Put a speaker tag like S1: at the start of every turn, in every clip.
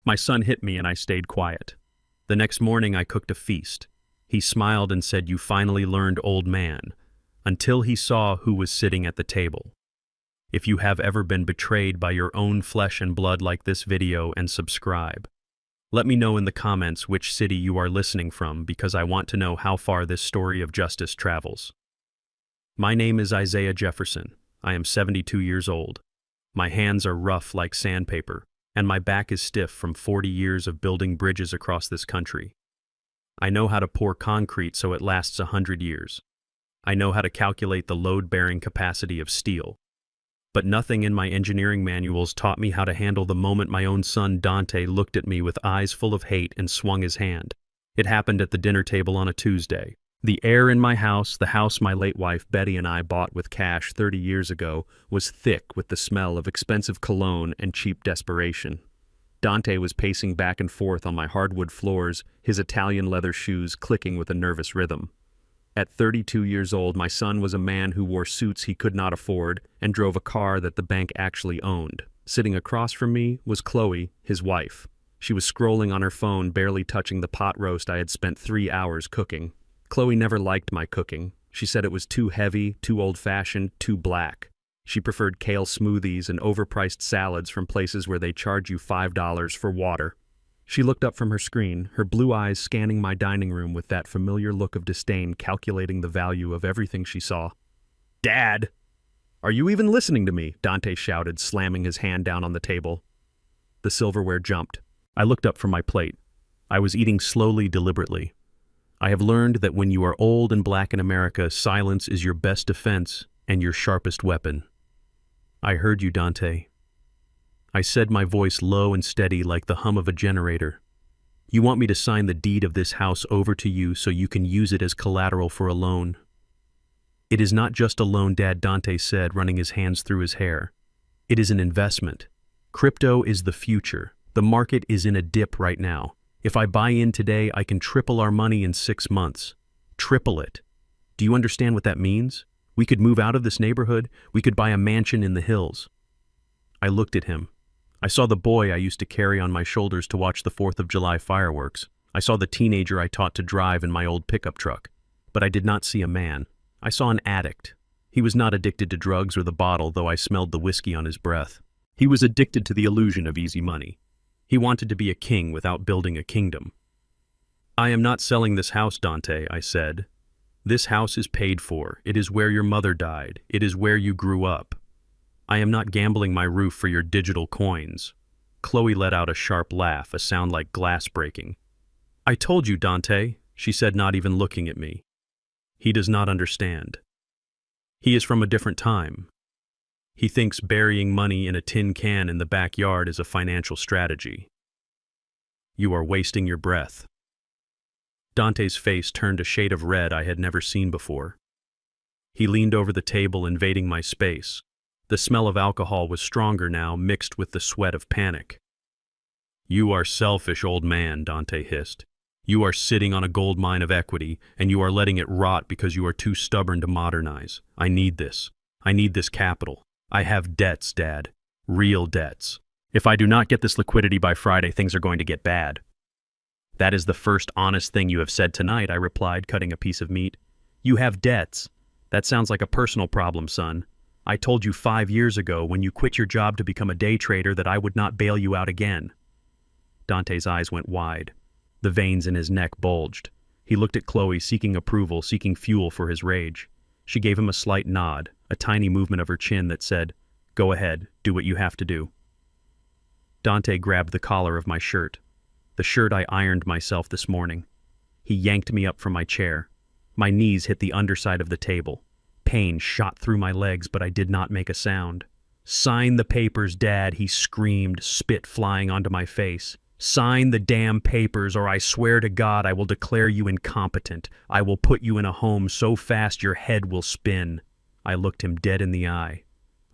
S1: My son hit me and I stayed quiet. The next morning I cooked a feast. He smiled and said, "You finally learned, old man," until he saw who was sitting at the table. If you have ever been betrayed by your own flesh and blood, like this video and subscribe. Let me know in the comments which city you are listening from, because I want to know how far this story of justice travels. My name is Isaiah Jefferson. I am 72 years old. My hands are rough like sandpaper, and my back is stiff from 40 years of building bridges across this country. I know how to pour concrete so it lasts 100 years. I know how to calculate the load-bearing capacity of steel. But nothing in my engineering manuals taught me how to handle the moment my own son Dante looked at me with eyes full of hate and swung his hand. It happened at the dinner table on a Tuesday. The air in my house, the house my late wife Betty and I bought with cash 30 years ago, was thick with the smell of expensive cologne and cheap desperation. Dante was pacing back and forth on my hardwood floors, his Italian leather shoes clicking with a nervous rhythm. At 32 years old, my son was a man who wore suits he could not afford and drove a car that the bank actually owned. Sitting across from me was Chloe, his wife. She was scrolling on her phone, barely touching the pot roast I had spent 3 hours cooking. Chloe never liked my cooking. She said it was too heavy, too old-fashioned, too black. She preferred kale smoothies and overpriced salads from places where they charge you $5 for water. She looked up from her screen, her blue eyes scanning my dining room with that familiar look of disdain, calculating the value of everything she saw. "Dad! Are you even listening to me?" Dante shouted, slamming his hand down on the table. The silverware jumped. I looked up from my plate. I was eating slowly, deliberately. I have learned that when you are old and black in America, silence is your best defense and your sharpest weapon. "I heard you, Dante." I said, my voice low and steady like the hum of a generator. "You want me to sign the deed of this house over to you so you can use it as collateral for a loan." "It is not just a loan, Dad," Dante said, running his hands through his hair. "It is an investment. Crypto is the future. The market is in a dip right now. If I buy in today, I can triple our money in 6 months. Triple it. Do you understand what that means? We could move out of this neighborhood. We could buy a mansion in the hills." I looked at him. I saw the boy I used to carry on my shoulders to watch the 4th of July fireworks. I saw the teenager I taught to drive in my old pickup truck. But I did not see a man. I saw an addict. He was not addicted to drugs or the bottle, though I smelled the whiskey on his breath. He was addicted to the illusion of easy money. He wanted to be a king without building a kingdom. "I am not selling this house, Dante," I said. "This house is paid for. It is where your mother died. It is where you grew up. I am not gambling my roof for your digital coins." Chloe let out a sharp laugh, a sound like glass breaking. "I told you, Dante," she said, not even looking at me. "He does not understand. He is from a different time. He thinks burying money in a tin can in the backyard is a financial strategy. You are wasting your breath." Dante's face turned a shade of red I had never seen before. He leaned over the table, invading my space. The smell of alcohol was stronger now, mixed with the sweat of panic. "You are selfish, old man," Dante hissed. "You are sitting on a gold mine of equity, and you are letting it rot because you are too stubborn to modernize. I need this. I need this capital. I have debts, Dad. Real debts. If I do not get this liquidity by Friday, things are going to get bad." "That is the first honest thing you have said tonight," I replied, cutting a piece of meat. "You have debts. That sounds like a personal problem, son. I told you 5 years ago when you quit your job to become a day trader that I would not bail you out again." Dante's eyes went wide. The veins in his neck bulged. He looked at Chloe, seeking approval, seeking fuel for his rage. She gave him a slight nod, a tiny movement of her chin that said, "Go ahead, do what you have to do." Dante grabbed the collar of my shirt, the shirt I ironed myself this morning. He yanked me up from my chair. My knees hit the underside of the table. Pain shot through my legs, but I did not make a sound. "Sign the papers, Dad," he screamed, spit flying onto my face. "Sign the damn papers, or I swear to God I will declare you incompetent. I will put you in a home so fast your head will spin." I looked him dead in the eye.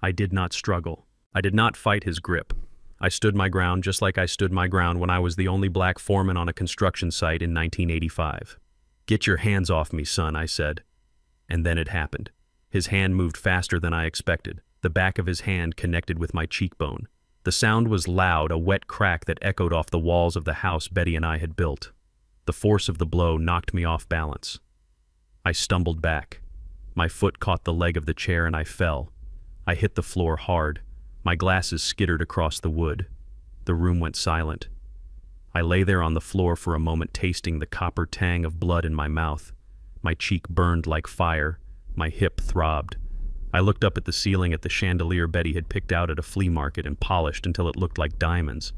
S1: I did not struggle. I did not fight his grip. I stood my ground just like I stood my ground when I was the only black foreman on a construction site in 1985. "Get your hands off me, son," I said. And then it happened. His hand moved faster than I expected. The back of his hand connected with my cheekbone. The sound was loud, a wet crack that echoed off the walls of the house Betty and I had built. The force of the blow knocked me off balance. I stumbled back. My foot caught the leg of the chair and I fell. I hit the floor hard. My glasses skittered across the wood. The room went silent. I lay there on the floor for a moment, tasting the copper tang of blood in my mouth. My cheek burned like fire. My hip throbbed. I looked up at the ceiling at the chandelier Betty had picked out at a flea market and polished until it looked like diamonds.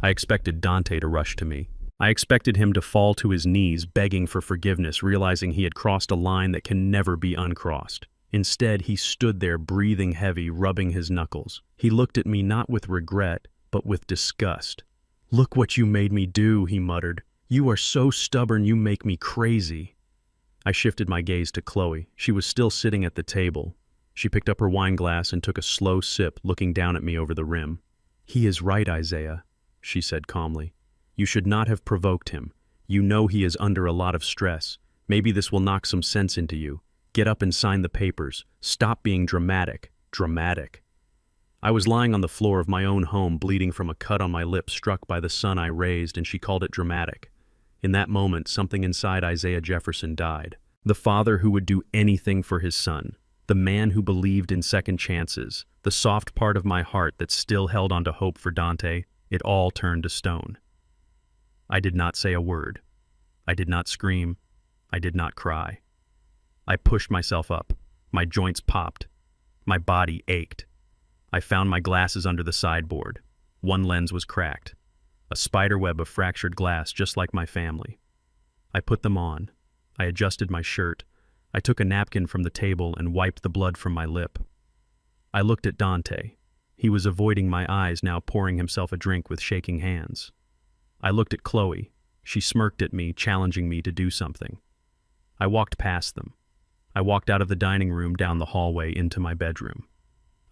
S1: I expected Dante to rush to me. I expected him to fall to his knees, begging for forgiveness, realizing he had crossed a line that can never be uncrossed. Instead, he stood there, breathing heavy, rubbing his knuckles. He looked at me not with regret, but with disgust. "Look what you made me do," he muttered. "You are so stubborn, you make me crazy." I shifted my gaze to Chloe. She was still sitting at the table. She picked up her wine glass and took a slow sip, looking down at me over the rim. "He is right, Isaiah," she said calmly. "You should not have provoked him. You know he is under a lot of stress. Maybe this will knock some sense into you. Get up and sign the papers. Stop being dramatic. Dramatic." I was lying on the floor of my own home, bleeding from a cut on my lip struck by the son I raised, and she called it dramatic. In that moment, something inside Isaiah Jefferson died. The father who would do anything for his son. The man who believed in second chances. The soft part of my heart that still held on to hope for Dante. It all turned to stone. I did not say a word. I did not scream. I did not cry. I pushed myself up. My joints popped. My body ached. I found my glasses under the sideboard. One lens was cracked. A spiderweb of fractured glass, just like my family. I put them on. I adjusted my shirt. I took a napkin from the table and wiped the blood from my lip. I looked at Dante. He was avoiding my eyes, now pouring himself a drink with shaking hands. I looked at Chloe. She smirked at me, challenging me to do something. I walked past them. I walked out of the dining room, down the hallway, into my bedroom.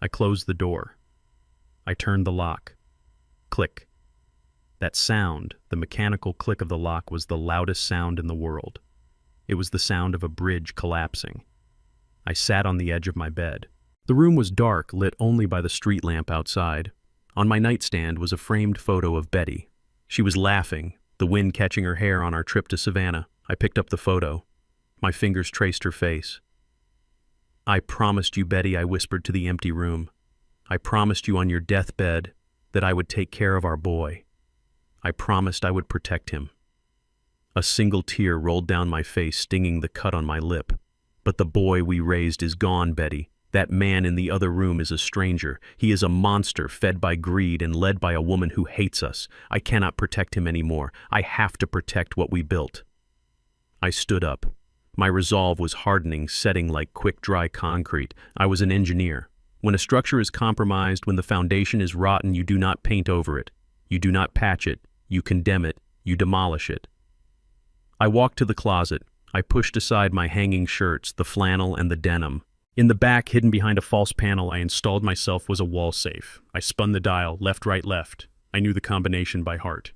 S1: I closed the door. I turned the lock. Click. That sound, the mechanical click of the lock, was the loudest sound in the world. It was the sound of a bridge collapsing. I sat on the edge of my bed. The room was dark, lit only by the street lamp outside. On my nightstand was a framed photo of Betty. She was laughing, the wind catching her hair on our trip to Savannah. I picked up the photo. My fingers traced her face. "I promised you, Betty," I whispered to the empty room. "I promised you on your deathbed that I would take care of our boy. I promised I would protect him." A single tear rolled down my face, stinging the cut on my lip. "But the boy we raised is gone, Betty. That man in the other room is a stranger. He is a monster, fed by greed and led by a woman who hates us. I cannot protect him anymore. I have to protect what we built." I stood up. My resolve was hardening, setting like quick, dry concrete. I was an engineer. When a structure is compromised, when the foundation is rotten, you do not paint over it. You do not patch it. You condemn it. You demolish it. I walked to the closet. I pushed aside my hanging shirts, the flannel and the denim. In the back, hidden behind a false panel I installed myself, was a wall safe. I spun the dial, left, right, left. I knew the combination by heart.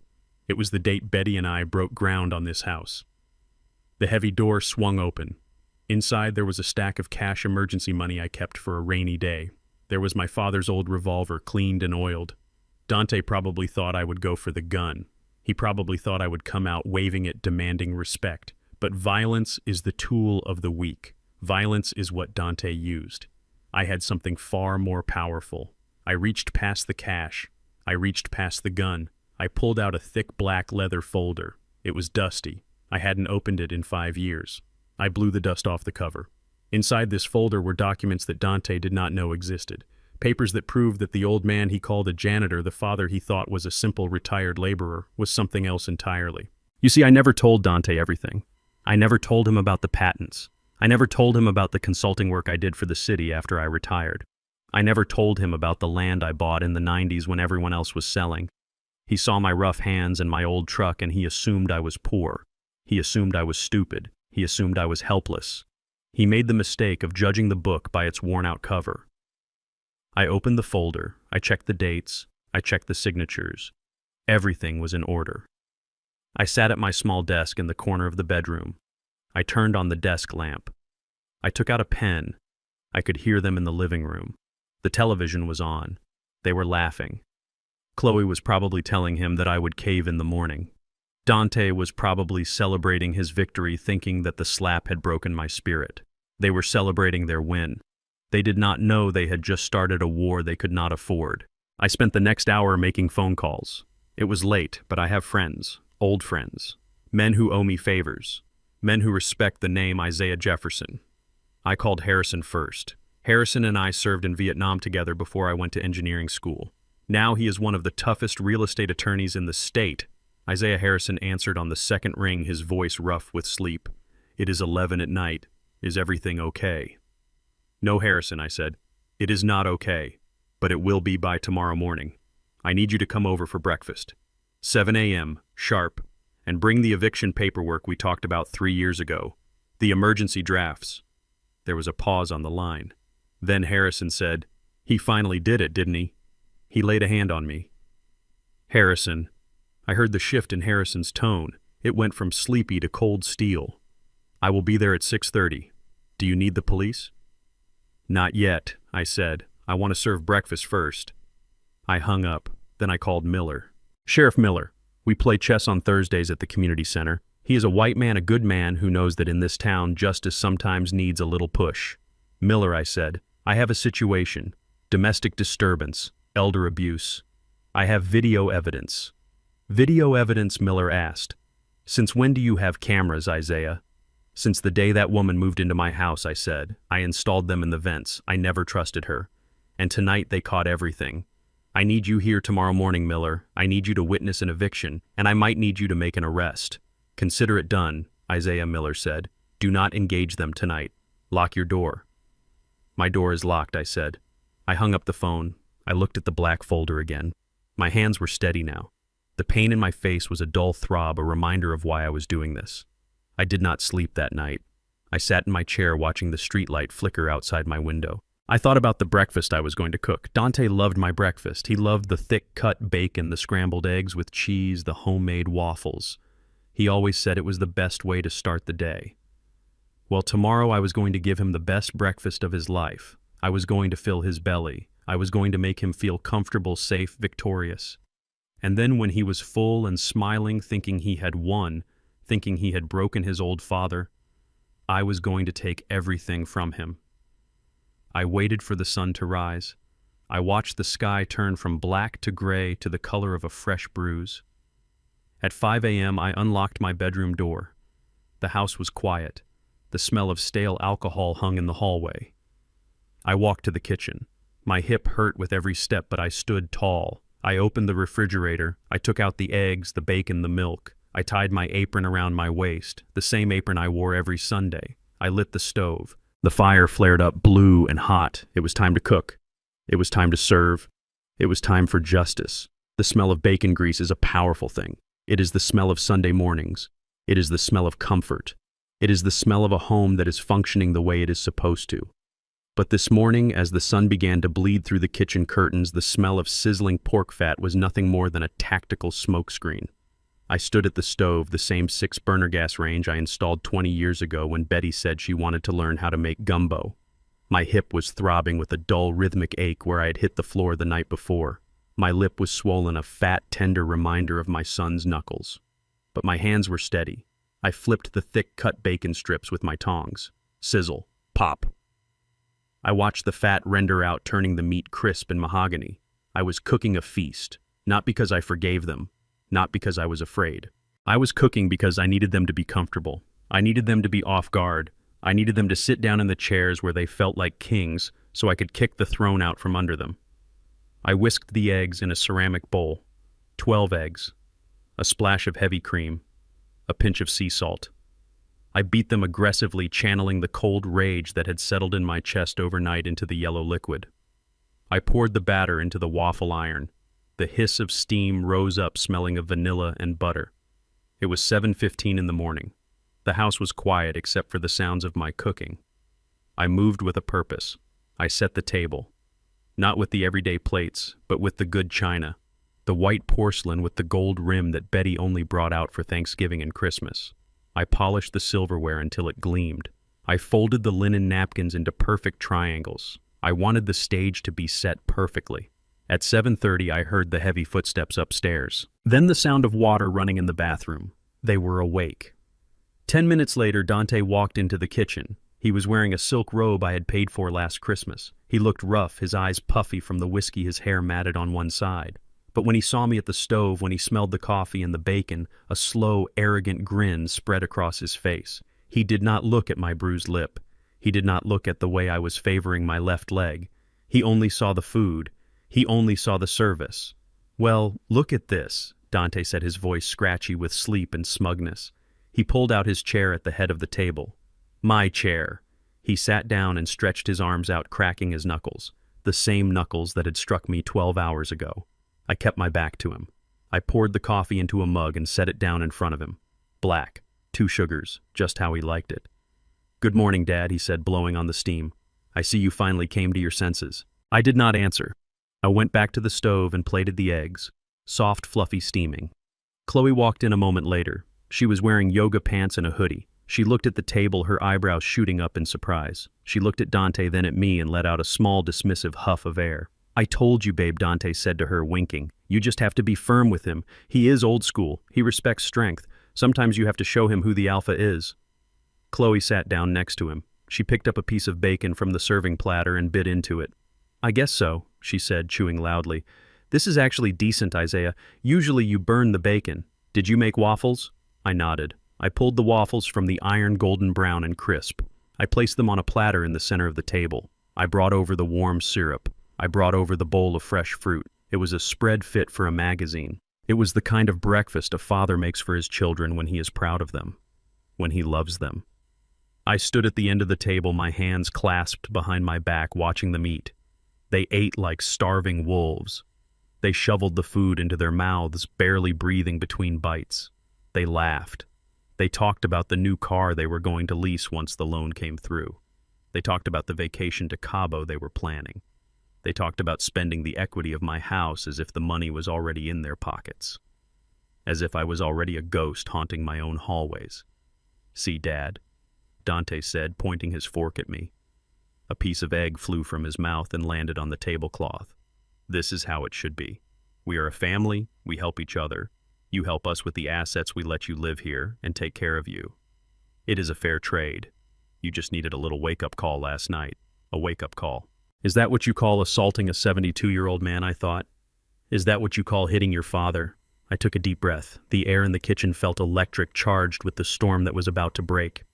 S1: It was the date Betty and I broke ground on this house. The heavy door swung open. Inside there was a stack of cash emergency money I kept for a rainy day. There was my father's old revolver, cleaned and oiled. Dante probably thought I would go for the gun. He probably thought I would come out waving it, demanding respect. But violence is the tool of the weak. Violence is what Dante used. I had something far more powerful. I reached past the cash. I reached past the gun. I pulled out a thick black leather folder. It was dusty. I hadn't opened it in 5 years. I blew the dust off the cover. Inside this folder were documents that Dante did not know existed. Papers that proved that the old man he called a janitor, the father he thought was a simple retired laborer, was something else entirely. You see, I never told Dante everything. I never told him about the patents. I never told him about the consulting work I did for the city after I retired. I never told him about the land I bought in the 90s when everyone else was selling. He saw my rough hands and my old truck, and he assumed I was poor. He assumed I was stupid. He assumed I was helpless. He made the mistake of judging the book by its worn-out cover. I opened the folder. I checked the dates. I checked the signatures. Everything was in order. I sat at my small desk in the corner of the bedroom. I turned on the desk lamp. I took out a pen. I could hear them in the living room. The television was on. They were laughing. Chloe was probably telling him that I would cave in the morning. Dante was probably celebrating his victory, thinking that the slap had broken my spirit. They were celebrating their win. They did not know they had just started a war they could not afford. I spent the next hour making phone calls. It was late, but I have friends, old friends, men who owe me favors, men who respect the name Isaiah Jefferson. I called Harrison first. Harrison and I served in Vietnam together before I went to engineering school. Now he is one of the toughest real estate attorneys in the state. Isaiah Harrison answered on the second ring, his voice rough with sleep. It is 11 at night. Is everything okay? No, Harrison, I said. It is not okay, but it will be by tomorrow morning. I need you to come over for breakfast. 7 a.m., sharp, and bring the eviction paperwork we talked about 3 years ago. The emergency drafts. There was a pause on the line. Then Harrison said, "He finally did it, didn't he?" He laid a hand on me. Harrison. I heard the shift in Harrison's tone. It went from sleepy to cold steel. I will be there at 6:30. Do you need the police? Not yet, I said. I want to serve breakfast first. I hung up. Then I called Miller. Sheriff Miller. We play chess on Thursdays at the community center. He is a white man, a good man who knows that in this town justice sometimes needs a little push. Miller, I said, I have a situation. Domestic disturbance, elder abuse. I have video evidence. Video evidence, Miller asked. Since when do you have cameras, Isaiah? Since the day that woman moved into my house, I said. I installed them in the vents. I never trusted her. And tonight they caught everything. I need you here tomorrow morning, Miller. I need you to witness an eviction, and I might need you to make an arrest. Consider it done, Isaiah Miller said. Do not engage them tonight. Lock your door. My door is locked, I said. I hung up the phone. I looked at the black folder again. My hands were steady now. The pain in my face was a dull throb, a reminder of why I was doing this. I did not sleep that night. I sat in my chair watching the streetlight flicker outside my window. I thought about the breakfast I was going to cook. Dante loved my breakfast. He loved the thick-cut bacon, the scrambled eggs with cheese, the homemade waffles. He always said it was the best way to start the day. Well, tomorrow I was going to give him the best breakfast of his life. I was going to fill his belly. I was going to make him feel comfortable, safe, victorious. And then when he was full and smiling, thinking he had won, thinking he had broken his old father, I was going to take everything from him. I waited for the sun to rise. I watched the sky turn from black to gray to the color of a fresh bruise. At 5 a.m., I unlocked my bedroom door. The house was quiet. The smell of stale alcohol hung in the hallway. I walked to the kitchen. My hip hurt with every step, but I stood tall. I opened the refrigerator. I took out the eggs, the bacon, the milk. I tied my apron around my waist, the same apron I wore every Sunday. I lit the stove. The fire flared up blue and hot. It was time to cook. It was time to serve. It was time for justice. The smell of bacon grease is a powerful thing. It is the smell of Sunday mornings. It is the smell of comfort. It is the smell of a home that is functioning the way it is supposed to. But this morning, as the sun began to bleed through the kitchen curtains, the smell of sizzling pork fat was nothing more than a tactical smokescreen. I stood at the stove, the same 6-burner gas range I installed 20 years ago when Betty said she wanted to learn how to make gumbo. My hip was throbbing with a dull rhythmic ache where I had hit the floor the night before. My lip was swollen, a fat, tender reminder of my son's knuckles. But my hands were steady. I flipped the thick-cut bacon strips with my tongs. Sizzle. Pop. I watched the fat render out, turning the meat crisp and mahogany. I was cooking a feast, not because I forgave them, not because I was afraid. I was cooking because I needed them to be comfortable. I needed them to be off guard. I needed them to sit down in the chairs where they felt like kings so I could kick the throne out from under them. I whisked the eggs in a ceramic bowl. 12 eggs. A splash of heavy cream. A pinch of sea salt. I beat them aggressively, channeling the cold rage that had settled in my chest overnight into the yellow liquid. I poured the batter into the waffle iron. The hiss of steam rose up, smelling of vanilla and butter. It was 7:15 in the morning. The house was quiet except for the sounds of my cooking. I moved with a purpose. I set the table. Not with the everyday plates, but with the good china. The white porcelain with the gold rim that Betty only brought out for Thanksgiving and Christmas. I polished the silverware until it gleamed. I folded the linen napkins into perfect triangles. I wanted the stage to be set perfectly. At 7:30, I heard the heavy footsteps upstairs. Then the sound of water running in the bathroom. They were awake. 10 minutes later, Dante walked into the kitchen. He was wearing a silk robe I had paid for last Christmas. He looked rough, his eyes puffy from the whiskey, his hair matted on one side. But when he saw me at the stove, when he smelled the coffee and the bacon, a slow, arrogant grin spread across his face. He did not look at my bruised lip. He did not look at the way I was favoring my left leg. He only saw the food. He only saw the service. "Well, look at this," Dante said, his voice scratchy with sleep and smugness. He pulled out his chair at the head of the table. "My chair." He sat down and stretched his arms out, cracking his knuckles, the same knuckles that had struck me 12 hours ago. I kept my back to him. I poured the coffee into a mug and set it down in front of him. Black, 2 sugars, just how he liked it. "Good morning, Dad," he said, blowing on the steam. "I see you finally came to your senses." I did not answer. I went back to the stove and plated the eggs, soft, fluffy, steaming. Chloe walked in a moment later. She was wearing yoga pants and a hoodie. She looked at the table, her eyebrows shooting up in surprise. She looked at Dante, then at me, and let out a small, dismissive huff of air. "I told you, babe," Dante said to her, winking. "You just have to be firm with him. He is old school. He respects strength. Sometimes you have to show him who the alpha is." Chloe sat down next to him. She picked up a piece of bacon from the serving platter and bit into it. "I guess so," she said, chewing loudly. "This is actually decent, Isaiah. Usually you burn the bacon. Did you make waffles?" I nodded. I pulled the waffles from the iron golden brown and crisp. I placed them on a platter in the center of the table. I brought over the warm syrup. I brought over the bowl of fresh fruit. It was a spread fit for a magazine. It was the kind of breakfast a father makes for his children when he is proud of them, when he loves them. I stood at the end of the table, my hands clasped behind my back, watching them eat. They ate like starving wolves. They shoveled the food into their mouths, barely breathing between bites. They laughed. They talked about the new car they were going to lease once the loan came through. They talked about the vacation to Cabo they were planning. They talked about spending the equity of my house as if the money was already in their pockets. As if I was already a ghost haunting my own hallways. "See, Dad," Dante said, pointing his fork at me. A piece of egg flew from his mouth and landed on the tablecloth. "This is how it should be. We are a family, we help each other. You help us with the assets we let you live here and take care of you. It is a fair trade. You just needed a little wake-up call last night. A wake-up call." Is that what you call assaulting a 72-year-old man, I thought? Is that what you call hitting your father? I took a deep breath. The air in the kitchen felt electric, charged with the storm that was about to break.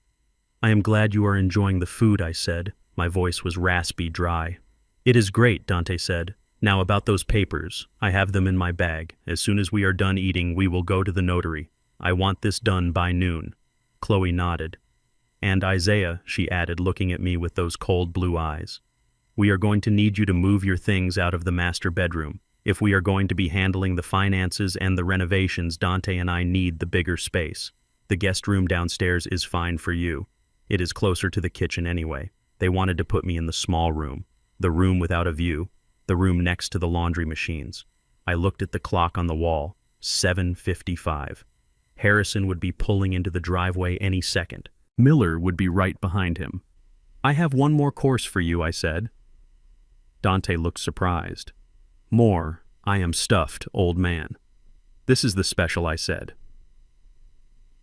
S1: "I am glad you are enjoying the food," I said. My voice was raspy, dry. "It is great," Dante said. "Now about those papers. I have them in my bag. As soon as we are done eating, we will go to the notary. I want this done by noon." Chloe nodded. "And Isaiah," she added, looking at me with those cold blue eyes. "We are going to need you to move your things out of the master bedroom. If we are going to be handling the finances and the renovations, Dante and I need the bigger space. The guest room downstairs is fine for you. It is closer to the kitchen anyway. They wanted to put me in the small room, the room without a view, the room next to the laundry machines." I looked at the clock on the wall. 7:55. Harrison would be pulling into the driveway any second. Miller would be right behind him. "I have one more course for you," I said. Dante looked surprised. "More. I am stuffed, old man." "This is the special," I said.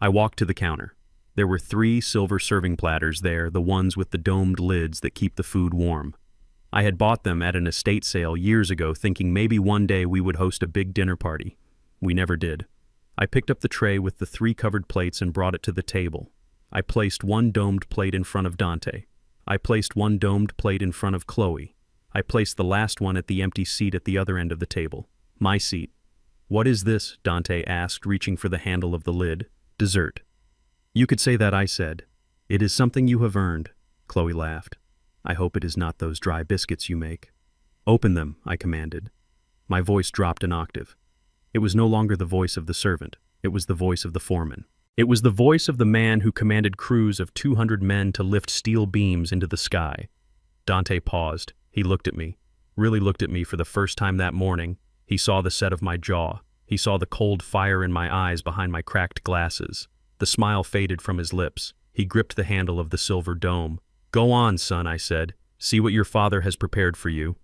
S1: I walked to the counter. There were 3 silver serving platters there, the ones with the domed lids that keep the food warm. I had bought them at an estate sale years ago, thinking maybe one day we would host a big dinner party. We never did. I picked up the tray with the 3 covered plates and brought it to the table. I placed one domed plate in front of Dante. I placed one domed plate in front of Chloe. I placed the last one at the empty seat at the other end of the table. My seat. "What is this?" Dante asked, reaching for the handle of the lid. "Dessert." "You could say that," I said. "It is something you have earned." Chloe laughed. "I hope it is not those dry biscuits you make." "Open them," I commanded. My voice dropped an octave. It was no longer the voice of the servant. It was the voice of the foreman. It was the voice of the man who commanded crews of 200 men to lift steel beams into the sky. Dante paused. He looked at me. Really looked at me for the first time that morning. He saw the set of my jaw. He saw the cold fire in my eyes behind my cracked glasses. The smile faded from his lips. He gripped the handle of the silver dome. "Go on, son," I said. "See what your father has prepared for you."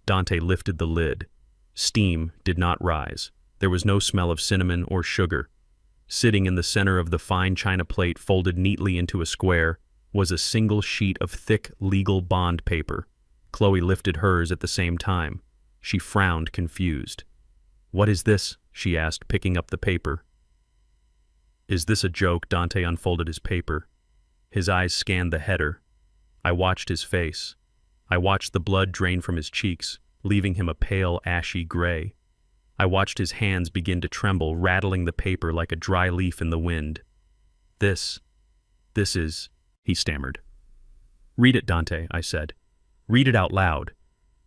S1: Dante lifted the lid. Steam did not rise. There was no smell of cinnamon or sugar. Sitting in the center of the fine china plate folded neatly into a square was a single sheet of thick legal bond paper. Chloe lifted hers at the same time. She frowned, confused. "What is this?" she asked, picking up the paper. "Is this a joke?" Dante unfolded his paper. His eyes scanned the header. I watched his face. I watched the blood drain from his cheeks, leaving him a pale, ashy gray. I watched his hands begin to tremble, rattling the paper like a dry leaf in the wind. This is, he stammered. "Read it, Dante," I said. "Read it out loud."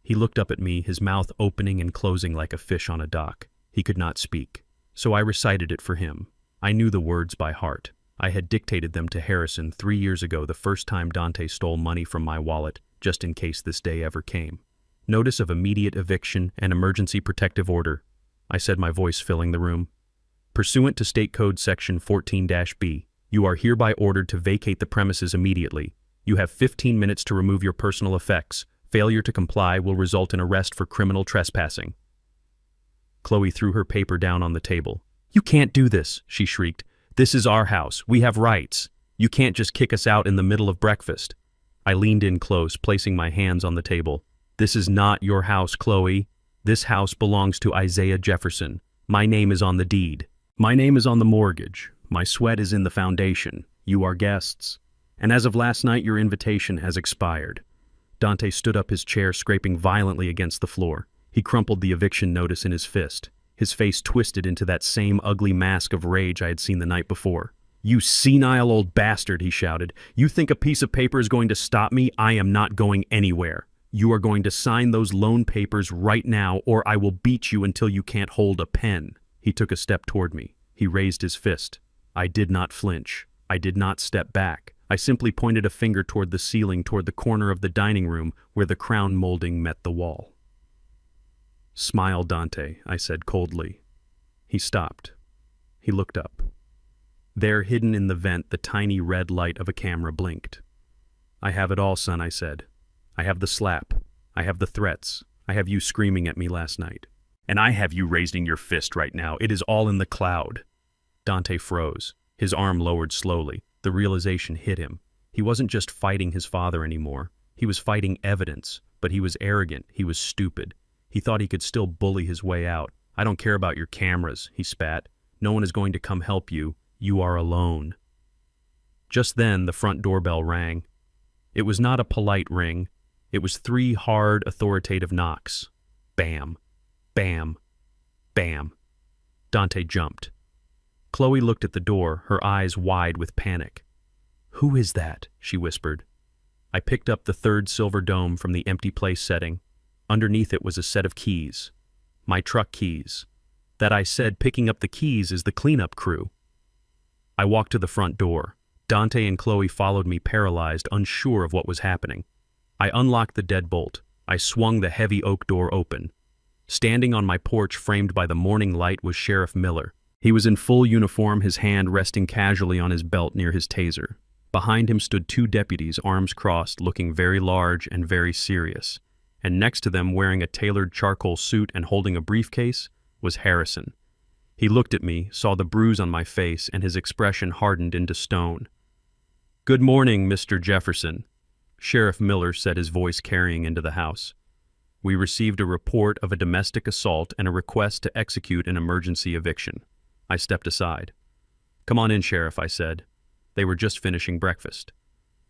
S1: He looked up at me, his mouth opening and closing like a fish on a dock. He could not speak, so I recited it for him. I knew the words by heart. I had dictated them to Harrison 3 years ago, the first time Dante stole money from my wallet, just in case this day ever came. "Notice of immediate eviction and emergency protective order," I said, my voice filling the room. "Pursuant to State Code Section 14-B, you are hereby ordered to vacate the premises immediately. You have 15 minutes to remove your personal effects. Failure to comply will result in arrest for criminal trespassing." Chloe threw her paper down on the table. "You can't do this," she shrieked. "This is our house. We have rights. You can't just kick us out in the middle of breakfast." I leaned in close, placing my hands on the table. "This is not your house, Chloe. This house belongs to Isaiah Jefferson. My name is on the deed. My name is on the mortgage. My sweat is in the foundation. You are guests. And as of last night, your invitation has expired." Dante stood up, his chair scraping violently against the floor. He crumpled the eviction notice in his fist. His face twisted into that same ugly mask of rage I had seen the night before. "You senile old bastard," he shouted. "You think a piece of paper is going to stop me? I am not going anywhere. You are going to sign those loan papers right now, or I will beat you until you can't hold a pen." He took a step toward me. He raised his fist. I did not flinch. I did not step back. I simply pointed a finger toward the ceiling, toward the corner of the dining room where the crown molding met the wall. "Smile, Dante," I said coldly. He stopped. He looked up. There, hidden in the vent, the tiny red light of a camera blinked. "I have it all, son," I said. "I have the slap. I have the threats. I have you screaming at me last night. And I have you raising your fist right now. It is all in the cloud." Dante froze. His arm lowered slowly. The realization hit him. He wasn't just fighting his father anymore. He was fighting evidence, but he was arrogant. He was stupid. He thought he could still bully his way out. "I don't care about your cameras," he spat. "No one is going to come help you. You are alone." Just then, the front doorbell rang. It was not a polite ring. It was 3 hard, authoritative knocks. Bam, bam, bam. Dante jumped. Chloe looked at the door, her eyes wide with panic. "Who is that?" she whispered. I picked up the 3rd silver dome from the empty place setting. Underneath it was a set of keys. My truck keys. That I said picking up the keys is the cleanup crew. I walked to the front door. Dante and Chloe followed me, paralyzed, unsure of what was happening. I unlocked the deadbolt. I swung the heavy oak door open. Standing on my porch, framed by the morning light, was Sheriff Miller. He was in full uniform, his hand resting casually on his belt near his taser. Behind him stood 2 deputies, arms crossed, looking very large and very serious. And next to them, wearing a tailored charcoal suit and holding a briefcase, was Harrison. He looked at me, saw the bruise on my face, and his expression hardened into stone. "Good morning, Mr. Jefferson," Sheriff Miller said, his voice carrying into the house. "We received a report of a domestic assault and a request to execute an emergency eviction." I stepped aside. "Come on in, Sheriff," I said. They were just finishing breakfast.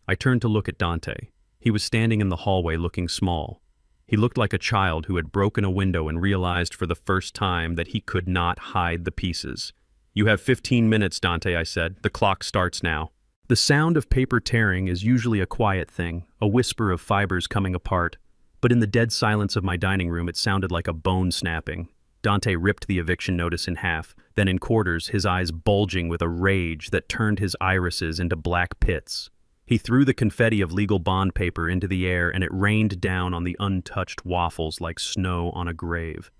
S1: I turned to look at Dante. He was standing in the hallway looking small. He looked like a child who had broken a window and realized for the first time that he could not hide the pieces. "You have 15 minutes, Dante," I said. "The clock starts now." The sound of paper tearing is usually a quiet thing, a whisper of fibers coming apart. But in the dead silence of my dining room, it sounded like a bone snapping. Dante ripped the eviction notice in half, then in quarters, his eyes bulging with a rage that turned his irises into black pits. He threw the confetti of legal bond paper into the air, and it rained down on the untouched waffles like snow on a grave.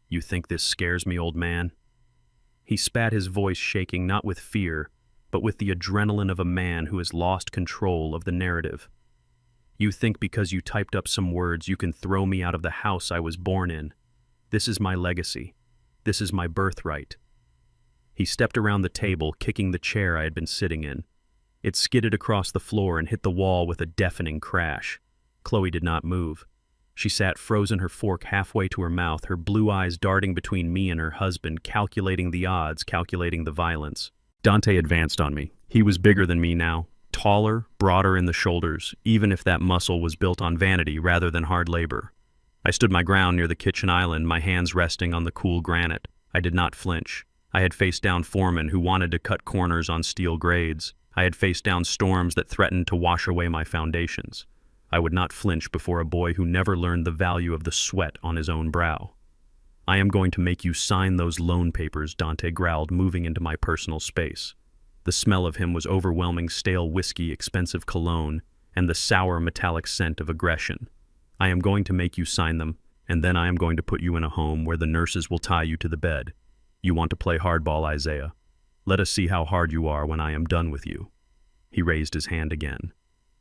S1: "You think this scares me, old man?" He spat, his voice shaking not with fear, but with the adrenaline of a man who has lost control of the narrative. You think because you typed up some words you can throw me out of the house I was born in. This is my legacy. This is my birthright. He stepped around the table, kicking the chair I had been sitting in. It skidded across the floor and hit the wall with a deafening crash. Chloe did not move. She sat frozen, her fork halfway to her mouth, her blue eyes darting between me and her husband, calculating the odds, calculating the violence. Dante advanced on me. He was bigger than me now, taller, broader in the shoulders, even if that muscle was built on vanity rather than hard labor. I stood my ground near the kitchen island, my hands resting on the cool granite. I did not flinch. I had faced down foremen who wanted to cut corners on steel grades. I had faced down storms that threatened to wash away my foundations. I would not flinch before a boy who never learned the value of the sweat on his own brow. I am going to make you sign those loan papers, Dante growled, moving into my personal space. The smell of him was overwhelming stale whiskey, expensive cologne, and the sour metallic scent of aggression. I am going to make you sign them, and then I am going to put you in a home where the nurses will tie you to the bed. You want to play hardball, Isaiah? Let us see how hard you are when I am done with you. He raised his hand again.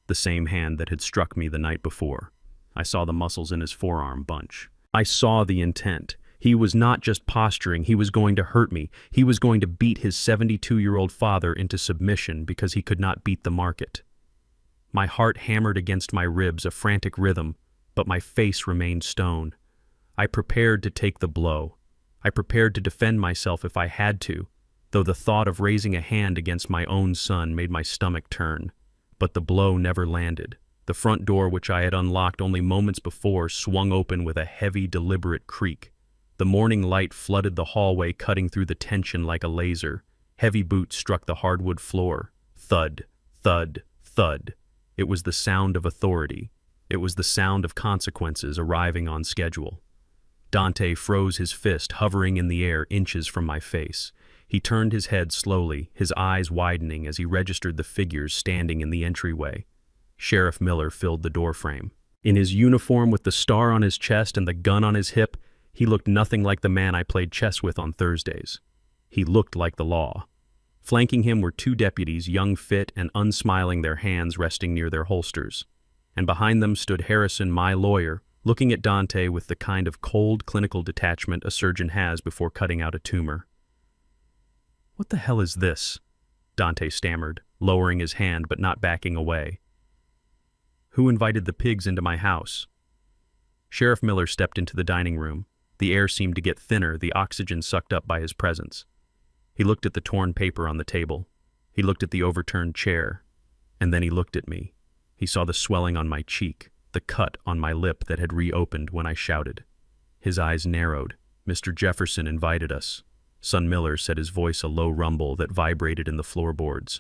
S1: The same hand that had struck me the night before. I saw the muscles in his forearm bunch. I saw the intent. He was not just posturing, he was going to hurt me. He was going to beat his 72-year-old father into submission because he could not beat the market. My heart hammered against my ribs, a frantic rhythm, but my face remained stone. I prepared to take the blow. I prepared to defend myself if I had to, though the thought of raising a hand against my own son made my stomach turn. But the blow never landed. The front door, which I had unlocked only moments before, swung open with a heavy, deliberate creak. The morning light flooded the hallway, cutting through the tension like a laser. Heavy boots struck the hardwood floor. Thud, thud, thud. It was the sound of authority. It was the sound of consequences arriving on schedule. Dante froze his fist, hovering in the air inches from my face. He turned his head slowly, his eyes widening as he registered the figures standing in the entryway. Sheriff Miller filled the doorframe. In his uniform with the star on his chest and the gun on his hip, he looked nothing like the man I played chess with on Thursdays. He looked like the law. Flanking him were two deputies, young, fit, and unsmiling, their hands resting near their holsters. And behind them stood Harrison, my lawyer, looking at Dante with the kind of cold, clinical detachment a surgeon has before cutting out a tumor. "What the hell is this?" Dante stammered, lowering his hand but not backing away. "Who invited the pigs into my house?" Sheriff Miller stepped into the dining room. The air seemed to get thinner, the oxygen sucked up by his presence. He looked at the torn paper on the table. He looked at the overturned chair. And then he looked at me. He saw the swelling on my cheek, the cut on my lip that had reopened when I shouted. His eyes narrowed. "Mr. Jefferson invited us." Son Miller said, his voice a low rumble that vibrated in the floorboards.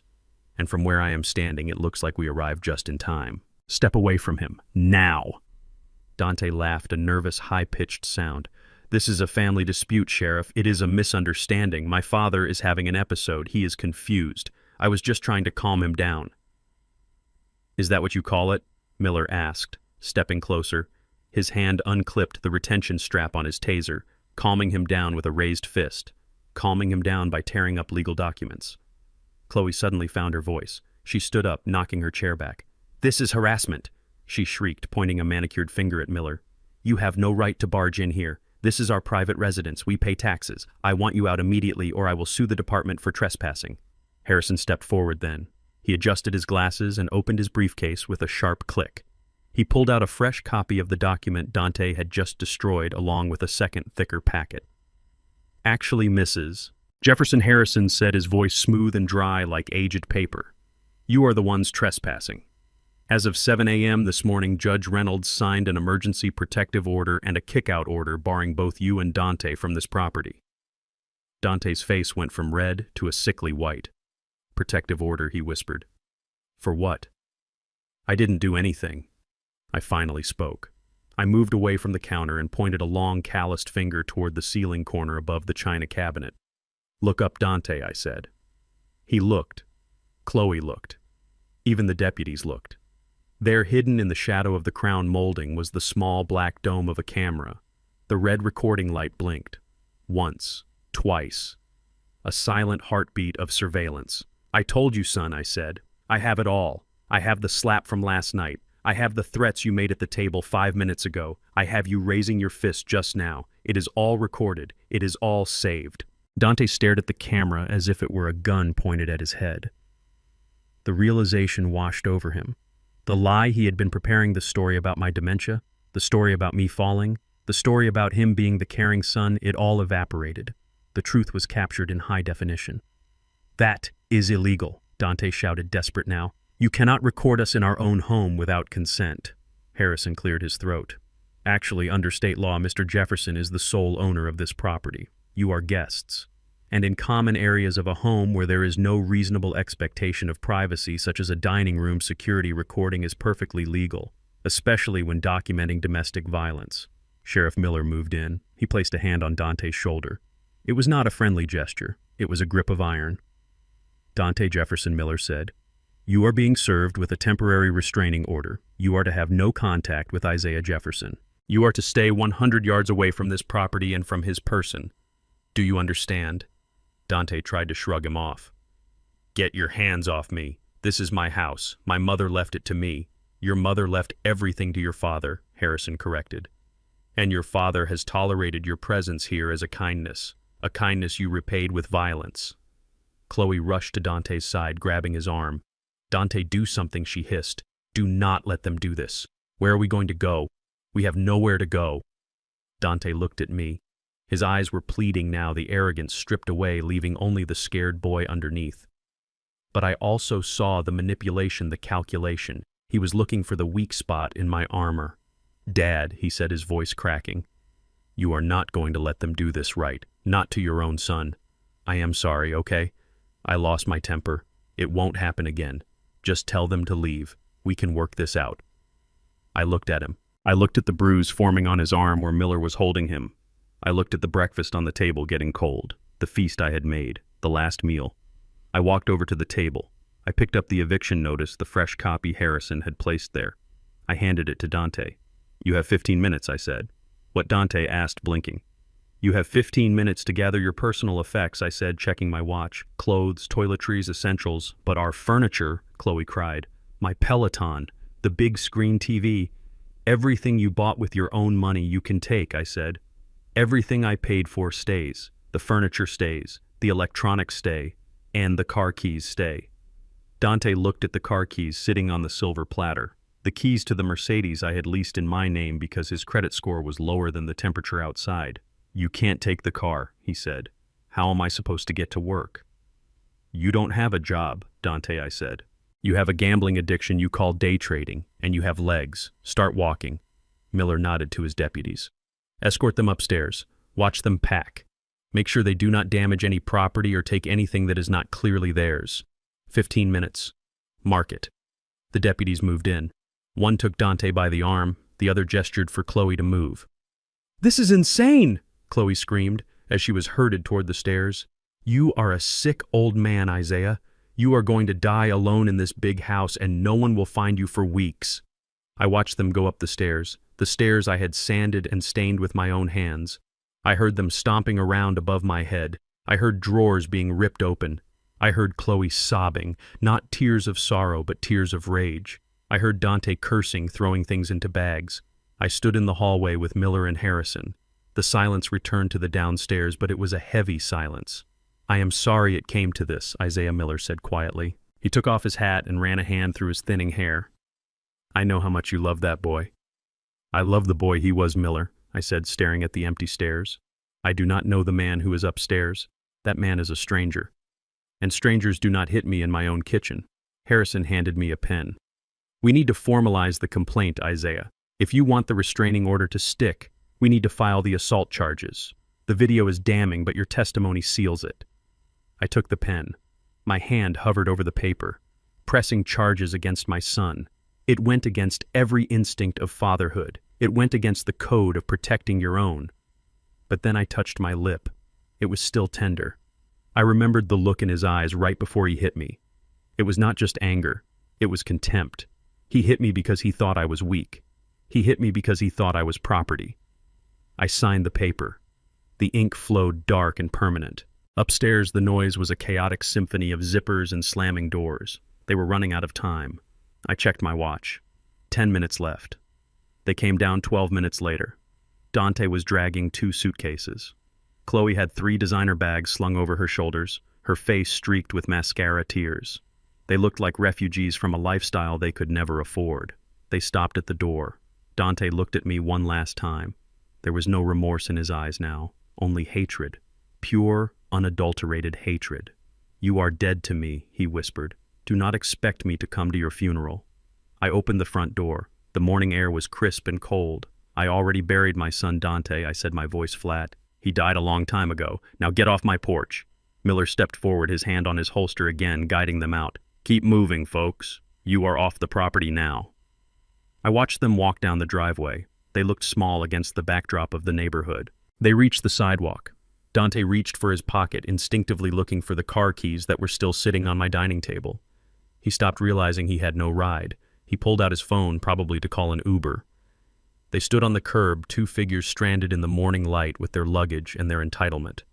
S1: "And from where I am standing, it looks like we arrived just in time. Step away from him, now!" Dante laughed, a nervous, high-pitched sound. "This is a family dispute, Sheriff. It is a misunderstanding. My father is having an episode. He is confused. I was just trying to calm him down." "Is that what you call it?" Miller asked, stepping closer. His hand unclipped the retention strap on his taser, calming him down with a raised fist. Calming him down by tearing up legal documents. Chloe suddenly found her voice. She stood up, knocking her chair back. "This is harassment," she shrieked, pointing a manicured finger at Miller. "You have no right to barge in here. This is our private residence. We pay taxes. I want you out immediately or I will sue the department for trespassing." Harrison stepped forward then. He adjusted his glasses and opened his briefcase with a sharp click. He pulled out a fresh copy of the document Dante had just destroyed along with a second, thicker packet. "Actually, Mrs. Jefferson," Harrison said, his voice smooth and dry like aged paper. "You are the ones trespassing. As of 7 a.m. this morning, Judge Reynolds signed an emergency protective order and a kick-out order barring both you and Dante from this property." Dante's face went from red to a sickly white. "Protective order," he whispered. "For what?" "I didn't do anything." I finally spoke. I moved away from the counter and pointed a long, calloused finger toward the ceiling corner above the china cabinet. "Look up, Dante," I said. He looked. Chloe looked. Even the deputies looked. There, hidden in the shadow of the crown molding, was the small black dome of a camera. The red recording light blinked. Once. Twice. A silent heartbeat of surveillance. "I told you, son," I said. "I have it all. I have the slap from last night. I have the threats you made at the table 5 minutes ago. I have you raising your fist just now. It is all recorded. It is all saved." Dante stared at the camera as if it were a gun pointed at his head. The realization washed over him. The lie he had been preparing, the story about my dementia, the story about me falling, the story about him being the caring son, it all evaporated. The truth was captured in high definition. "That is illegal," Dante shouted, desperate now. "You cannot record us in our own home without consent." Harrison cleared his throat. "Actually, under state law, Mr. Jefferson is the sole owner of this property. You are guests. And in common areas of a home where there is no reasonable expectation of privacy, such as a dining room, security recording is perfectly legal, especially when documenting domestic violence." Sheriff Miller moved in. He placed a hand on Dante's shoulder. It was not a friendly gesture. It was a grip of iron. "Dante Jefferson," Miller said, "you are being served with a temporary restraining order. You are to have no contact with Isaiah Jefferson. You are to stay 100 yards away from this property and from his person. Do you understand?" Dante tried to shrug him off. "Get your hands off me. This is my house. My mother left it to me. Your mother left everything to your father," Harrison corrected. "And your father has tolerated your presence here as a kindness you repaid with violence." Chloe rushed to Dante's side, grabbing his arm. "Dante, do something," she hissed. "Do not let them do this. Where are we going to go? We have nowhere to go." Dante looked at me. His eyes were pleading now, the arrogance stripped away, leaving only the scared boy underneath. But I also saw the manipulation, the calculation. He was looking for the weak spot in my armor. "Dad," he said, his voice cracking, "you are not going to let them do this, right? Not to your own son. I am sorry, okay? I lost my temper. It won't happen again. Just tell them to leave. We can work this out." I looked at him. I looked at the bruise forming on his arm where Miller was holding him. I looked at the breakfast on the table getting cold, the feast I had made, the last meal. I walked over to the table. I picked up the eviction notice, the fresh copy Harrison had placed there. I handed it to Dante. "You have 15 minutes, I said. What? Dante asked, blinking. "You have 15 minutes to gather your personal effects," I said, checking my watch. "Clothes, toiletries, essentials. But our furniture," Chloe cried. "My Peloton, the big screen TV. Everything you bought with your own money you can take," I said. "Everything I paid for stays. The furniture stays, the electronics stay, and the car keys stay." Dante looked at the car keys sitting on the silver platter. The keys to the Mercedes I had leased in my name because his credit score was lower than the temperature outside. "You can't take the car," he said. "How am I supposed to get to work?" "You don't have a job, Dante," I said. "You have a gambling addiction you call day trading, and you have legs. Start walking." Miller nodded to his deputies. "Escort them upstairs. Watch them pack. Make sure they do not damage any property or take anything that is not clearly theirs. 15 minutes. Mark it." The deputies moved in. One took Dante by the arm, the other gestured for Chloe to move. "This is insane!" Chloe screamed as she was herded toward the stairs. "You are a sick old man, Isaiah. You are going to die alone in this big house and no one will find you for weeks." I watched them go up the stairs I had sanded and stained with my own hands. I heard them stomping around above my head. I heard drawers being ripped open. I heard Chloe sobbing, not tears of sorrow but tears of rage. I heard Dante cursing, throwing things into bags. I stood in the hallway with Miller and Harrison. The silence returned to the downstairs, but it was a heavy silence. "I am sorry it came to this," Isaiah Miller said quietly. He took off his hat and ran a hand through his thinning hair. "I know how much you love that boy." "I love the boy he was, Miller," I said, staring at the empty stairs. "I do not know the man who is upstairs. That man is a stranger. And strangers do not hit me in my own kitchen." Harrison handed me a pen. "We need to formalize the complaint, Isaiah. If you want the restraining order to stick, we need to file the assault charges. The video is damning, but your testimony seals it." I took the pen. My hand hovered over the paper, pressing charges against my son. It went against every instinct of fatherhood. It went against the code of protecting your own. But then I touched my lip. It was still tender. I remembered the look in his eyes right before he hit me. It was not just anger. It was contempt. He hit me because he thought I was weak. He hit me because he thought I was property. I signed the paper. The ink flowed dark and permanent. Upstairs, the noise was a chaotic symphony of zippers and slamming doors. They were running out of time. I checked my watch. 10 minutes left. They came down 12 minutes later. Dante was dragging 2 suitcases. Chloe had 3 designer bags slung over her shoulders, her face streaked with mascara tears. They looked like refugees from a lifestyle they could never afford. They stopped at the door. Dante looked at me one last time. There was no remorse in his eyes now, only hatred. Pure, unadulterated hatred. "You are dead to me," he whispered. "Do not expect me to come to your funeral." I opened the front door. The morning air was crisp and cold. "I already buried my son Dante," I said, my voice flat. "He died a long time ago. Now get off my porch." Miller stepped forward, his hand on his holster again, guiding them out. "Keep moving, folks. You are off the property now." I watched them walk down the driveway. They looked small against the backdrop of the neighborhood. They reached the sidewalk. Dante reached for his pocket, instinctively looking for the car keys that were still sitting on my dining table. He stopped, realizing he had no ride. He pulled out his phone, probably to call an Uber. They stood on the curb, 2 figures stranded in the morning light with their luggage and their entitlement.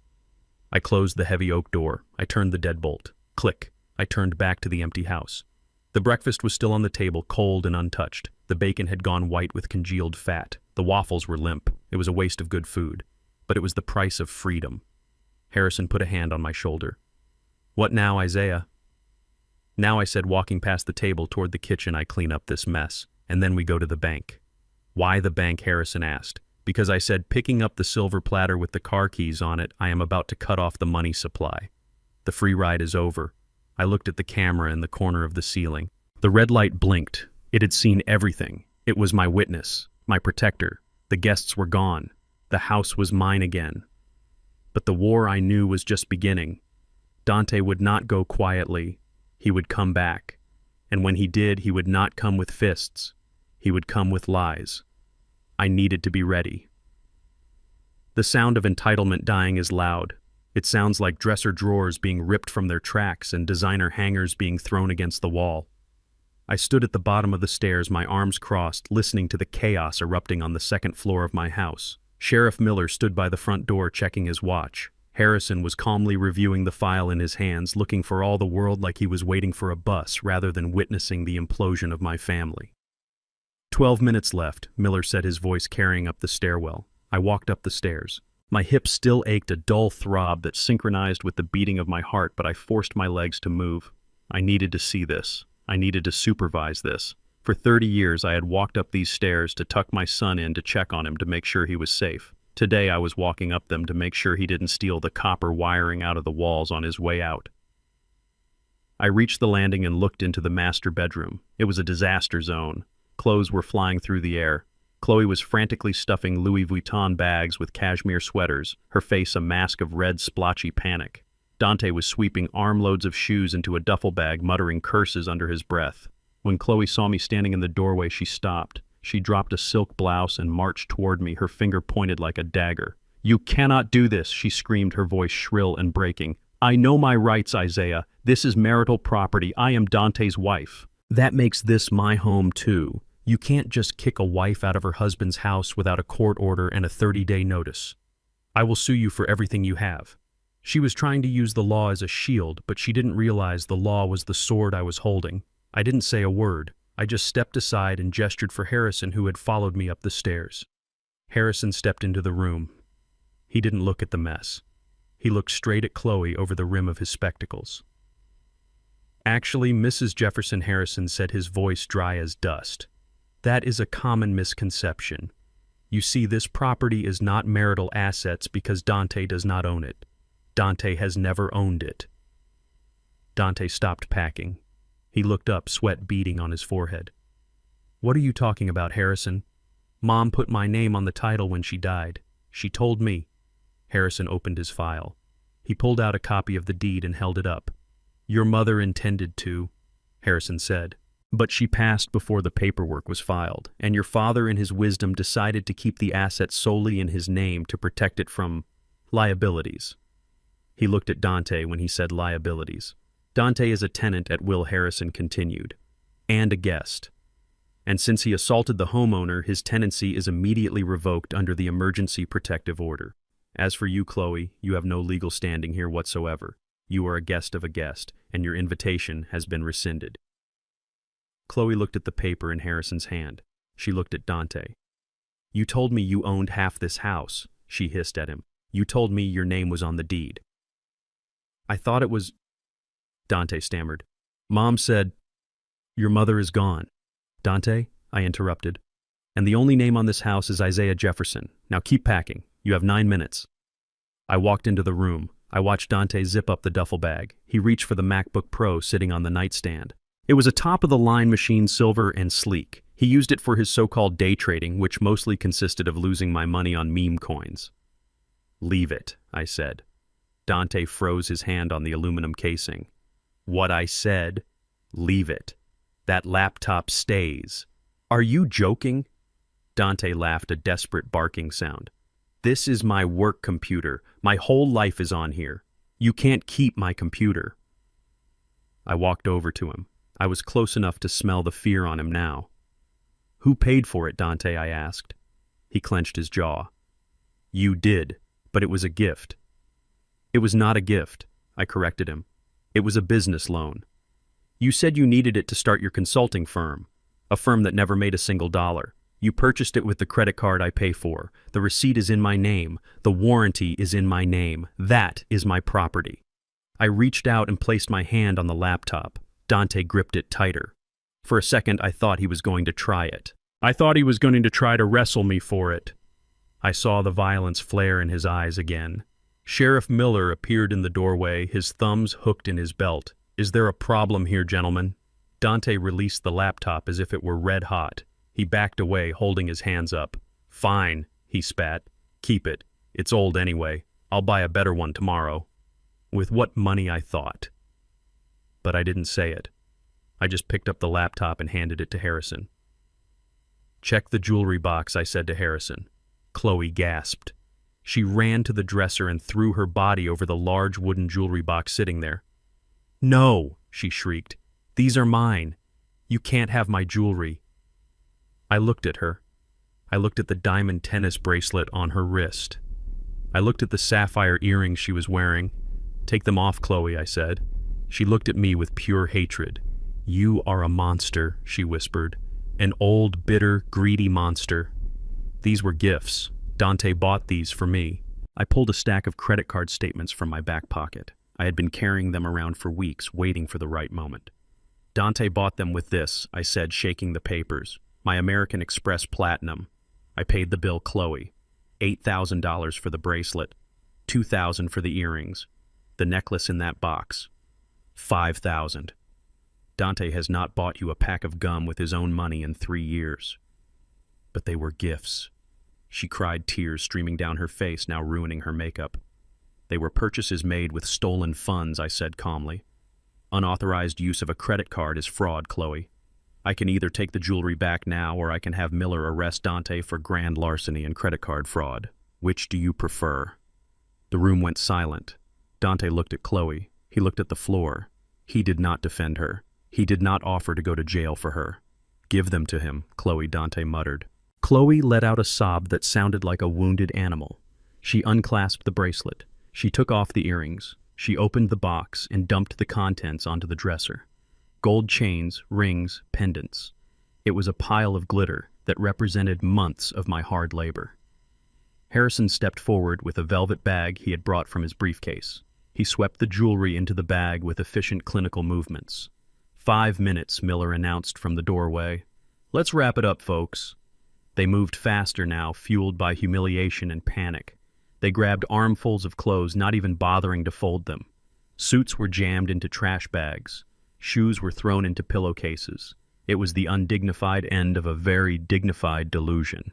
S1: I closed the heavy oak door. I turned the deadbolt. Click. I turned back to the empty house. The breakfast was still on the table, cold and untouched. The bacon had gone white with congealed fat. The waffles were limp. It was a waste of good food. But it was the price of freedom. Harrison put a hand on my shoulder. "What now, Isaiah?" "Now," I said, walking past the table toward the kitchen, "I clean up this mess, and then we go to the bank." "Why the bank?" Harrison asked. "Because," I said, picking up the silver platter with the car keys on it, "I am about to cut off the money supply. The free ride is over." I looked at the camera in the corner of the ceiling. The red light blinked. It had seen everything. It was my witness, my protector. The guests were gone. The house was mine again. But the war, I knew, was just beginning. Dante would not go quietly. He would come back. And when he did, he would not come with fists. He would come with lies. I needed to be ready. The sound of entitlement dying is loud. It sounds like dresser drawers being ripped from their tracks and designer hangers being thrown against the wall. I stood at the bottom of the stairs, my arms crossed, listening to the chaos erupting on the second floor of my house. Sheriff Miller stood by the front door checking his watch. Harrison was calmly reviewing the file in his hands, looking for all the world like he was waiting for a bus rather than witnessing the implosion of my family. 12 minutes left, Miller said, his voice carrying up the stairwell. I walked up the stairs. My hips still ached, a dull throb that synchronized with the beating of my heart, but I forced my legs to move. I needed to see this. I needed to supervise this. For 30 years, I had walked up these stairs to tuck my son in to check on him to make sure he was safe. Today, I was walking up them to make sure he didn't steal the copper wiring out of the walls on his way out. I reached the landing and looked into the master bedroom. It was a disaster zone. Clothes were flying through the air. Chloe was frantically stuffing Louis Vuitton bags with cashmere sweaters, her face a mask of red, splotchy panic. Dante was sweeping armloads of shoes into a duffel bag, muttering curses under his breath. When Chloe saw me standing in the doorway, she stopped. She dropped a silk blouse and marched toward me, her finger pointed like a dagger. "You cannot do this," she screamed, her voice shrill and breaking. "I know my rights, Isaiah. This is marital property. I am Dante's wife. That makes this my home, too. You can't just kick a wife out of her husband's house without a court order and a 30-day notice. I will sue you for everything you have." She was trying to use the law as a shield, but she didn't realize the law was the sword I was holding. I didn't say a word. I just stepped aside and gestured for Harrison, who had followed me up the stairs. Harrison stepped into the room. He didn't look at the mess. He looked straight at Chloe over the rim of his spectacles. "Actually, Mrs. Jefferson," Harrison said, his voice dry as dust, "that is a common misconception. You see, this property is not marital assets because Dante does not own it. Dante has never owned it." Dante stopped packing. He looked up, sweat beading on his forehead. "What are you talking about, Harrison? Mom put my name on the title when she died. She told me." Harrison opened his file. He pulled out a copy of the deed and held it up. "Your mother intended to," Harrison said, "but she passed before the paperwork was filed, and your father in his wisdom decided to keep the asset solely in his name to protect it from liabilities." He looked at Dante when he said liabilities. "Dante is a tenant at will," Harrison continued, "and a guest. And since he assaulted the homeowner, his tenancy is immediately revoked under the emergency protective order. As for you, Chloe, you have no legal standing here whatsoever. You are a guest of a guest, and your invitation has been rescinded." Chloe looked at the paper in Harrison's hand. She looked at Dante. "You told me you owned half this house," she hissed at him. "You told me your name was on the deed." "I thought it was—" Dante stammered. "Mom said, your mother is gone." "Dante," I interrupted. "And the only name on this house is Isaiah Jefferson. Now keep packing. You have 9 minutes." I walked into the room. I watched Dante zip up the duffel bag. He reached for the MacBook Pro sitting on the nightstand. It was a top-of-the-line machine, silver and sleek. He used it for his so-called day trading, which mostly consisted of losing my money on meme coins. "Leave it," I said. Dante froze his hand on the aluminum casing. "What I said, leave it. That laptop stays." "Are you joking?" Dante laughed a desperate barking sound. "This is my work computer. My whole life is on here. You can't keep my computer." I walked over to him. I was close enough to smell the fear on him now. "Who paid for it, Dante?" I asked. He clenched his jaw. "You did, but it was a gift." "It was not a gift," I corrected him. "It was a business loan. You said you needed it to start your consulting firm, a firm that never made a single dollar. You purchased it with the credit card I pay for. The receipt is in my name. The warranty is in my name. That is my property." I reached out and placed my hand on the laptop. Dante gripped it tighter. For a second, I thought he was going to try it. I thought he was going to try to wrestle me for it. I saw the violence flare in his eyes again. Sheriff Miller appeared in the doorway, his thumbs hooked in his belt. "Is there a problem here, gentlemen?" Dante released the laptop as if it were red hot. He backed away, holding his hands up. "Fine," he spat. "Keep it. It's old anyway. I'll buy a better one tomorrow." With what money, I thought. But I didn't say it. I just picked up the laptop and handed it to Harrison. "Check the jewelry box," I said to Harrison. Chloe gasped. She ran to the dresser and threw her body over the large wooden jewelry box sitting there. "No," she shrieked. "These are mine. You can't have my jewelry." I looked at her. I looked at the diamond tennis bracelet on her wrist. I looked at the sapphire earrings she was wearing. "Take them off, Chloe," I said. She looked at me with pure hatred. "You are a monster," she whispered. "An old, bitter, greedy monster." These were gifts. Dante bought these for me. I pulled a stack of credit card statements from my back pocket. I had been carrying them around for weeks, waiting for the right moment. "Dante bought them with this," I said, shaking the papers. "My American Express Platinum." I paid the bill, Chloe. $8,000 for the bracelet, $2,000 for the earrings, the necklace in that box. $5,000. Dante has not bought you a pack of gum with his own money in 3 years. But they were gifts. She cried, tears streaming down her face, now ruining her makeup. "They were purchases made with stolen funds," I said calmly. "Unauthorized use of a credit card is fraud, Chloe. I can either take the jewelry back now or I can have Miller arrest Dante for grand larceny and credit card fraud. Which do you prefer?" The room went silent. Dante looked at Chloe. He looked at the floor. He did not defend her. He did not offer to go to jail for her. "Give them to him," Chloe, Dante muttered. Chloe let out a sob that sounded like a wounded animal. She unclasped the bracelet. She took off the earrings. She opened the box and dumped the contents onto the dresser. Gold chains, rings, pendants. It was a pile of glitter that represented months of my hard labor. Harrison stepped forward with a velvet bag he had brought from his briefcase. He swept the jewelry into the bag with efficient clinical movements. 5 minutes, Miller announced from the doorway. "Let's wrap it up, folks." They moved faster now, fueled by humiliation and panic. They grabbed armfuls of clothes, not even bothering to fold them. Suits were jammed into trash bags. Shoes were thrown into pillowcases. It was the undignified end of a very dignified delusion.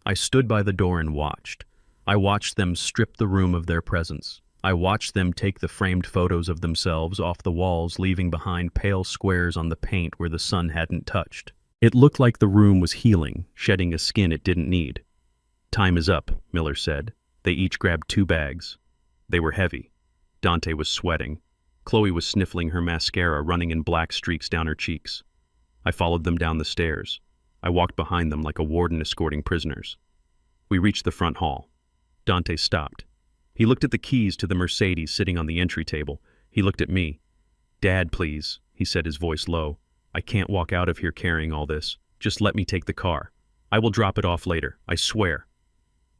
S1: I stood by the door and watched. I watched them strip the room of their presence. I watched them take the framed photos of themselves off the walls, leaving behind pale squares on the paint where the sun hadn't touched. It looked like the room was healing, shedding a skin it didn't need. "Time is up," Miller said. They each grabbed 2 bags. They were heavy. Dante was sweating. Chloe was sniffling her mascara, running in black streaks down her cheeks. I followed them down the stairs. I walked behind them like a warden escorting prisoners. We reached the front hall. Dante stopped. He looked at the keys to the Mercedes sitting on the entry table. He looked at me. "Dad, please," he said, his voice low. I can't walk out of here carrying all this. Just let me take the car. I will drop it off later, I swear.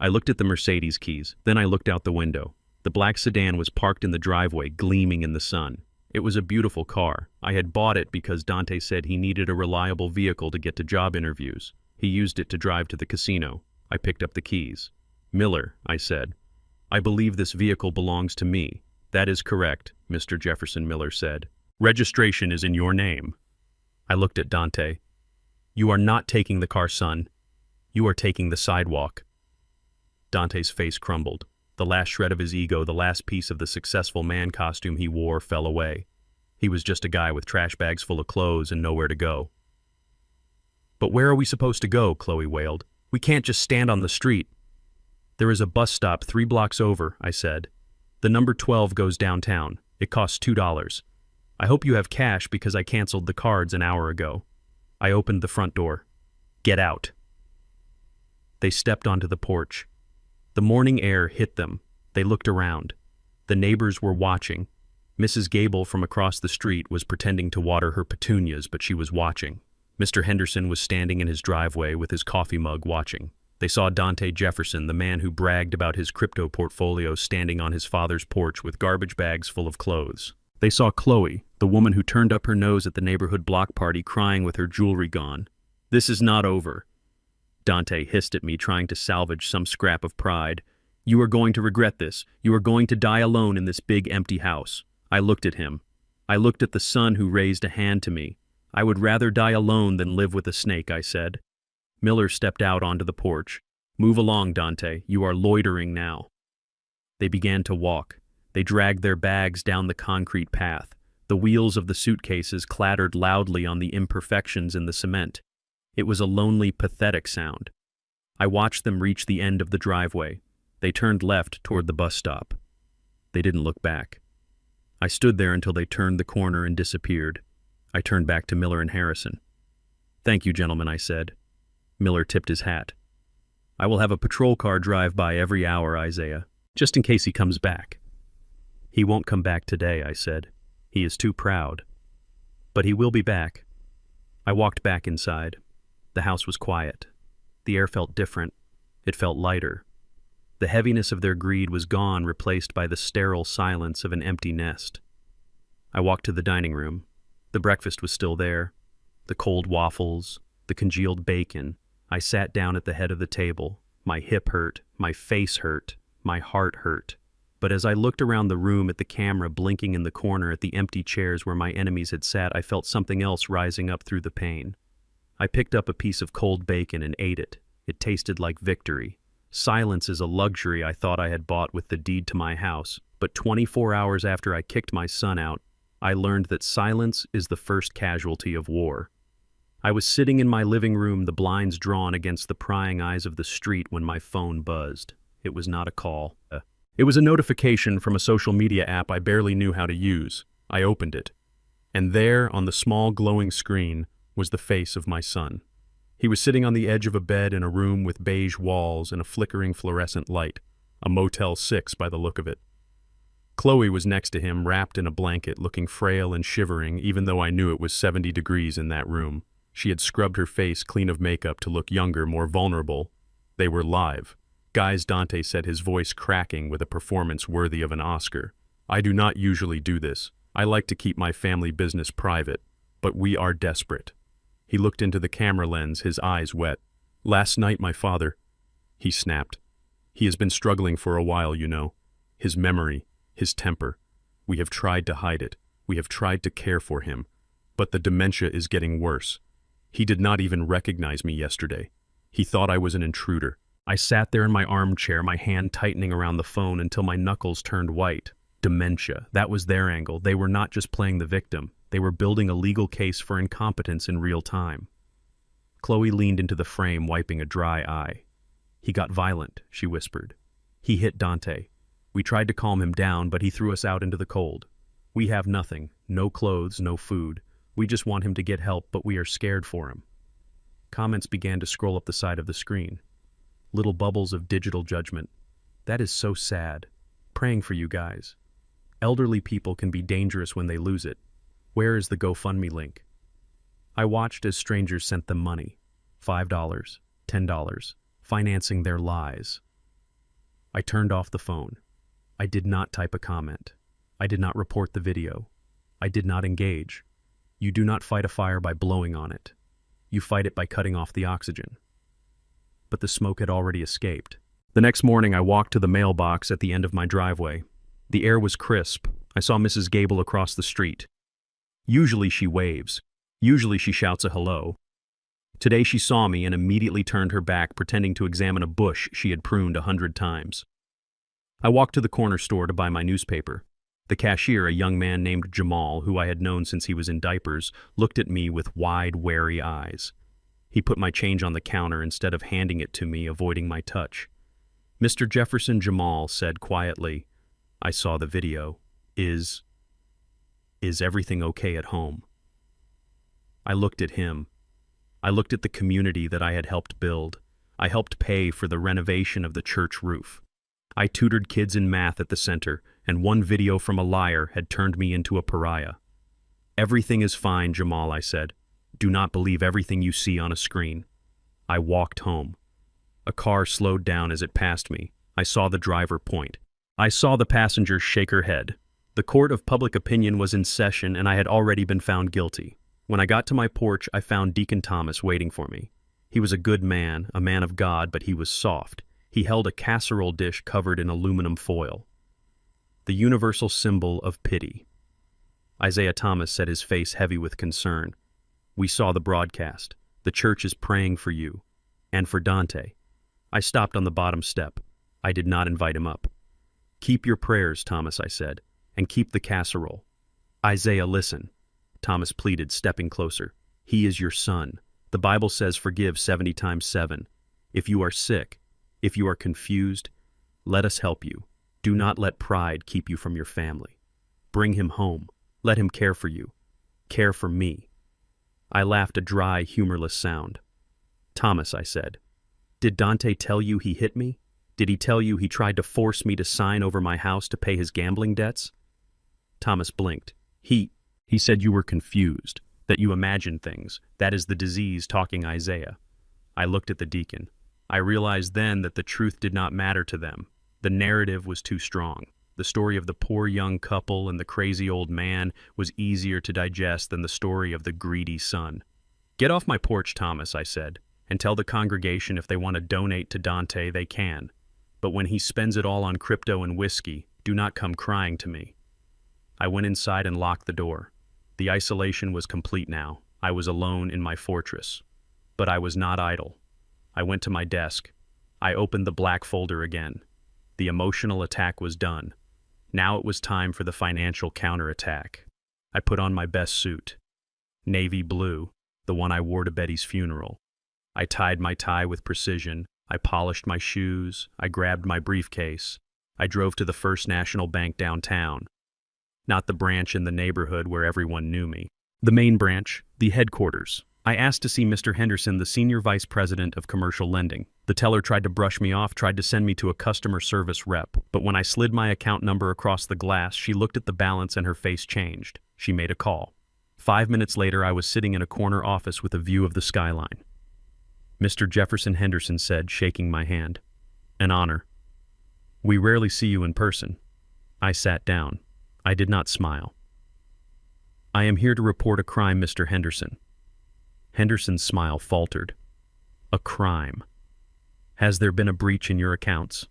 S1: I looked at the Mercedes keys, then I looked out the window. The black sedan was parked in the driveway, gleaming in the sun. It was a beautiful car. I had bought it because Dante said he needed a reliable vehicle to get to job interviews. He used it to drive to the casino. I picked up the keys. Miller, I said. I believe this vehicle belongs to me. That is correct, Mr. Jefferson Miller said. Registration is in your name. I looked at Dante. You are not taking the car, son. You are taking the sidewalk. Dante's face crumbled. The last shred of his ego, the last piece of the successful man costume he wore, fell away. He was just a guy with trash bags full of clothes and nowhere to go. But where are we supposed to go? Chloe wailed. We can't just stand on the street. There is a bus stop 3 blocks over, I said. The number 12 goes downtown. It costs $2. I hope you have cash because I canceled the cards an hour ago. I opened the front door. Get out. They stepped onto the porch. The morning air hit them. They looked around. The neighbors were watching. Mrs. Gable from across the street was pretending to water her petunias, but she was watching. Mr. Henderson was standing in his driveway with his coffee mug watching. They saw Dante Jefferson, the man who bragged about his crypto portfolio, standing on his father's porch with garbage bags full of clothes. They saw Chloe, the woman who turned up her nose at the neighborhood block party, crying with her jewelry gone. This is not over. Dante hissed at me, trying to salvage some scrap of pride. You are going to regret this. You are going to die alone in this big empty house. I looked at him. I looked at the son who raised a hand to me. I would rather die alone than live with a snake, I said. Miller stepped out onto the porch. Move along, Dante. You are loitering now. They began to walk. They dragged their bags down the concrete path. The wheels of the suitcases clattered loudly on the imperfections in the cement. It was a lonely, pathetic sound. I watched them reach the end of the driveway. They turned left toward the bus stop. They didn't look back. I stood there until they turned the corner and disappeared. I turned back to Miller and Harrison. Thank you, gentlemen, I said. Miller tipped his hat. I will have a patrol car drive by every hour, Isaiah, just in case he comes back. He won't come back today, I said. He is too proud. But he will be back. I walked back inside. The house was quiet. The air felt different. It felt lighter. The heaviness of their greed was gone, replaced by the sterile silence of an empty nest. I walked to the dining room. The breakfast was still there. The cold waffles, the congealed bacon. I sat down at the head of the table. My hip hurt, my face hurt, my heart hurt. But as I looked around the room at the camera blinking in the corner, at the empty chairs where my enemies had sat, I felt something else rising up through the pain. I picked up a piece of cold bacon and ate it. It tasted like victory. Silence is a luxury I thought I had bought with the deed to my house, but 24 hours after I kicked my son out, I learned that silence is the first casualty of war. I was sitting in my living room, the blinds drawn against the prying eyes of the street, when my phone buzzed. It was not a call. It was a notification from a social media app I barely knew how to use. I opened it, and there, on the small glowing screen, was the face of my son. He was sitting on the edge of a bed in a room with beige walls and a flickering fluorescent light, a Motel 6 by the look of it. Chloe was next to him, wrapped in a blanket, looking frail and shivering, even though I knew it was 70 degrees in that room. She had scrubbed her face clean of makeup to look younger, more vulnerable. They were live. Guys, Dante said, his voice cracking with a performance worthy of an Oscar. I do not usually do this. I like to keep my family business private, but we are desperate. He looked into the camera lens, his eyes wet. Last night, my father, he snapped. He has been struggling for a while, you know. His memory, his temper. We have tried to hide it. We have tried to care for him. But the dementia is getting worse. He did not even recognize me yesterday. He thought I was an intruder. I sat there in my armchair, my hand tightening around the phone until my knuckles turned white. Dementia. That was their angle. They were not just playing the victim. They were building a legal case for incompetence in real time. Chloe leaned into the frame, wiping a dry eye. He got violent, she whispered. He hit Dante. We tried to calm him down, but he threw us out into the cold. We have nothing. No clothes, no food. We just want him to get help, but we are scared for him. Comments began to scroll up the side of the screen. Little bubbles of digital judgment. That is so sad. Praying for you guys. Elderly people can be dangerous when they lose it. Where is the GoFundMe link? I watched as strangers sent them money, $5, $10, financing their lies. I turned off the phone. I did not type a comment. I did not report the video. I did not engage. You do not fight a fire by blowing on it. You fight it by cutting off the oxygen. But the smoke had already escaped. The next morning, I walked to the mailbox at the end of my driveway. The air was crisp. I saw Mrs. Gable across the street. Usually she waves. Usually she shouts a hello. Today she saw me and immediately turned her back, pretending to examine a bush she had pruned 100 times. I walked to the corner store to buy my newspaper. The cashier, a young man named Jamal, who I had known since he was in diapers, looked at me with wide, wary eyes. He put my change on the counter instead of handing it to me, avoiding my touch. Mr. Jefferson Jamal said quietly, "I saw the video. Is everything okay at home?" I looked at him. I looked at the community that I had helped build. I helped pay for the renovation of the church roof. I tutored kids in math at the center, and one video from a liar had turned me into a pariah. "Everything is fine, Jamal," I said. "Do not believe everything you see on a screen." I walked home. A car slowed down as it passed me. I saw the driver point. I saw the passenger shake her head. The court of public opinion was in session, and I had already been found guilty. When I got to my porch, I found Deacon Thomas waiting for me. He was a good man, a man of God, but he was soft. He held a casserole dish covered in aluminum foil. The universal symbol of pity. Isaiah Thomas said, his face heavy with concern. "We saw the broadcast. The church is praying for you. And for Dante." I stopped on the bottom step. I did not invite him up. "Keep your prayers, Thomas," I said, "and keep the casserole." "Isaiah, listen," Thomas pleaded, stepping closer. "He is your son. The Bible says forgive 70 times 7. If you are sick, if you are confused, let us help you. Do not let pride keep you from your family. Bring him home. Let him care for you. Care for me." I laughed a dry, humorless sound. "Thomas," I said, "did Dante tell you he hit me? Did he tell you he tried to force me to sign over my house to pay his gambling debts?" Thomas blinked. He said you were confused, that you imagined things. That is the disease talking, Isaiah." I looked at the deacon. I realized then that the truth did not matter to them. The narrative was too strong. The story of the poor young couple and the crazy old man was easier to digest than the story of the greedy son. "Get off my porch, Thomas," I said, "and tell the congregation if they want to donate to Dante, they can. But when he spends it all on crypto and whiskey, do not come crying to me." I went inside and locked the door. The isolation was complete now. I was alone in my fortress. But I was not idle. I went to my desk. I opened the black folder again. The emotional attack was done. Now it was time for the financial counterattack. I put on my best suit. Navy blue, the one I wore to Betty's funeral. I tied my tie with precision. I polished my shoes. I grabbed my briefcase. I drove to the First National Bank downtown. Not the branch in the neighborhood where everyone knew me. The main branch, the headquarters. I asked to see Mr. Henderson, the Senior Vice President of Commercial Lending. The teller tried to brush me off, tried to send me to a customer service rep. But when I slid my account number across the glass, she looked at the balance and her face changed. She made a call. 5 minutes later, I was sitting in a corner office with a view of the skyline. "Mr. Jefferson Henderson," said, shaking my hand. "An honor. We rarely see you in person." I sat down. I did not smile. "I am here to report a crime, Mr. Henderson." Henderson's smile faltered. "A crime. Has there been a breach in your accounts?"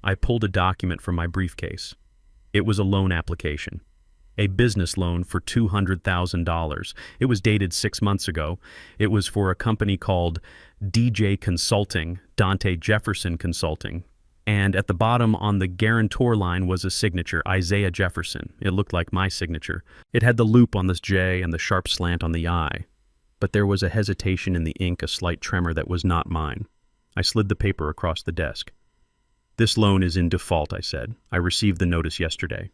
S1: I pulled a document from my briefcase. It was a loan application. A business loan for $200,000. It was dated 6 months ago. It was for a company called DJ Consulting, Dante Jefferson Consulting. And at the bottom on the guarantor line was a signature, Isaiah Jefferson. It looked like my signature. It had the loop on this J and the sharp slant on the I. But there was a hesitation in the ink, a slight tremor that was not mine. I slid the paper across the desk. "This loan is in default," I said. "I received the notice yesterday."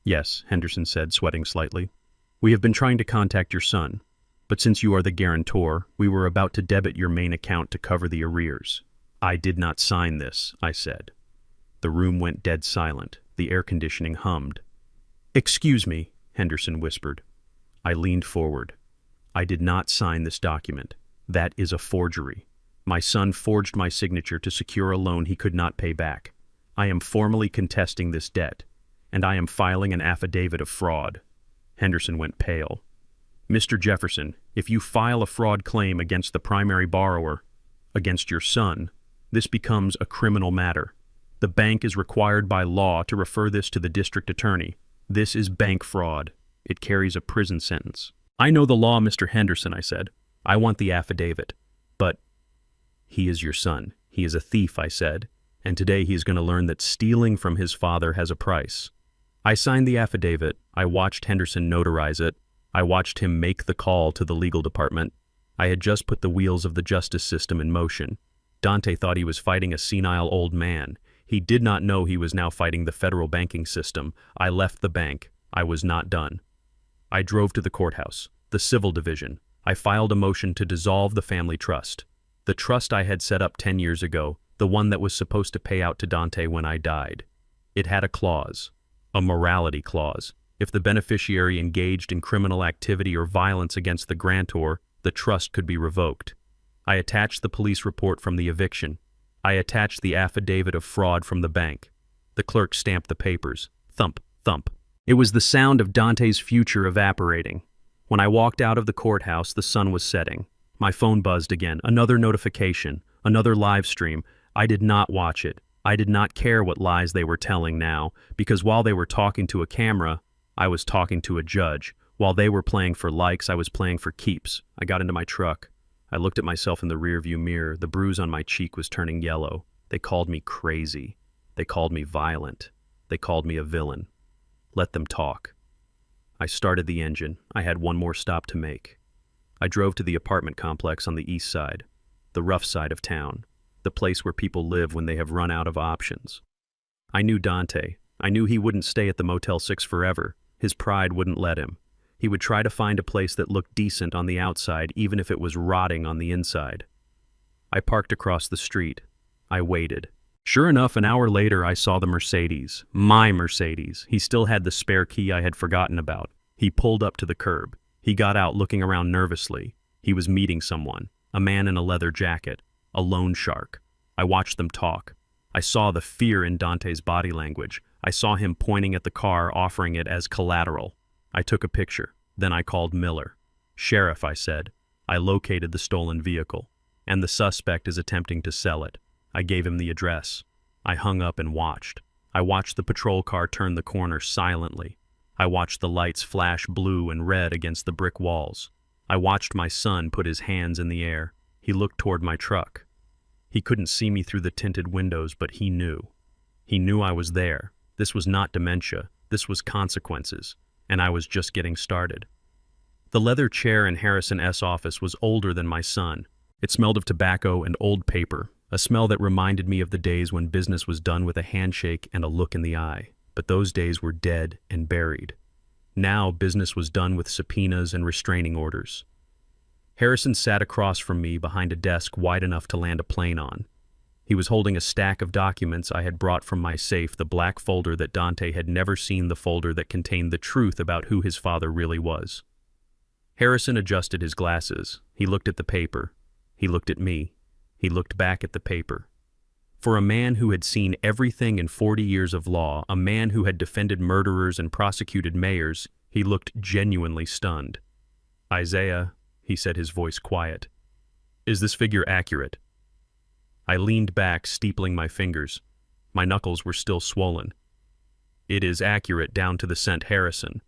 S1: "Yes," Henderson said, sweating slightly. "We have been trying to contact your son, but since you are the guarantor, we were about to debit your main account to cover the arrears." "I did not sign this," I said. The room went dead silent. The air conditioning hummed. "Excuse me," Henderson whispered. I leaned forward. I did not sign this document. That is a forgery. My son forged my signature to secure a loan he could not pay back. I am formally contesting this debt, and I am filing an affidavit of fraud." Henderson went pale. "Mr. Jefferson, if you file a fraud claim against the primary borrower, against your son, this becomes a criminal matter. The bank is required by law to refer this to the district attorney. This is bank fraud. It carries a prison sentence." "I know the law, Mr. Henderson," I said. "I want the affidavit." "But he is your son. He is a thief," I said, "and today he is going to learn that stealing from his father has a price." I signed the affidavit. I watched Henderson notarize it. I watched him make the call to the legal department. I had just put the wheels of the justice system in motion. Dante thought he was fighting a senile old man. He did not know he was now fighting the federal banking system. I left the bank. I was not done. I drove to the courthouse, the civil division. I filed a motion to dissolve the family trust. The trust I had set up 10 years ago, the one that was supposed to pay out to Dante when I died. It had a clause, a morality clause. If the beneficiary engaged in criminal activity or violence against the grantor, the trust could be revoked. I attached the police report from the eviction. I attached the affidavit of fraud from the bank. The clerk stamped the papers. Thump, thump. It was the sound of Dante's future evaporating. When I walked out of the courthouse, the sun was setting. My phone buzzed again. Another notification, another live stream. I did not watch it. I did not care what lies they were telling now, because while they were talking to a camera, I was talking to a judge. While they were playing for likes, I was playing for keeps. I got into my truck. I looked at myself in the rearview mirror. The bruise on my cheek was turning yellow. They called me crazy. They called me violent. They called me a villain. Let them talk. I started the engine. I had one more stop to make. I drove to the apartment complex on the east side, the rough side of town, the place where people live when they have run out of options. I knew Dante. I knew he wouldn't stay at the Motel 6 forever. His pride wouldn't let him. He would try to find a place that looked decent on the outside, even if it was rotting on the inside. I parked across the street. I waited. Sure enough, an hour later, I saw the Mercedes. My Mercedes. He still had the spare key I had forgotten about. He pulled up to the curb. He got out, looking around nervously. He was meeting someone, a man in a leather jacket, a loan shark. I watched them talk. I saw the fear in Dante's body language. I saw him pointing at the car, offering it as collateral. I took a picture. Then I called Miller. "Sheriff," I said, "I located the stolen vehicle, and the suspect is attempting to sell it." I gave him the address. I hung up and watched. I watched the patrol car turn the corner silently. I watched the lights flash blue and red against the brick walls. I watched my son put his hands in the air. He looked toward my truck. He couldn't see me through the tinted windows, but he knew. He knew I was there. This was not dementia. This was consequences. And I was just getting started. The leather chair in Harrison S. office was older than my son. It smelled of tobacco and old paper, a smell that reminded me of the days when business was done with a handshake and a look in the eye. But those days were dead and buried. Now business was done with subpoenas and restraining orders. Harrison sat across from me behind a desk wide enough to land a plane on. He was holding a stack of documents I had brought from my safe, the black folder that Dante had never seen, the folder that contained the truth about who his father really was. Harrison adjusted his glasses. He looked at the paper. He looked at me. He looked back at the paper. For a man who had seen everything in 40 years of law, a man who had defended murderers and prosecuted mayors, he looked genuinely stunned. "Isaiah," he said, his voice quiet, "is this figure accurate?" I leaned back, steepling my fingers. My knuckles were still swollen. "It is accurate down to the cent, Harrison."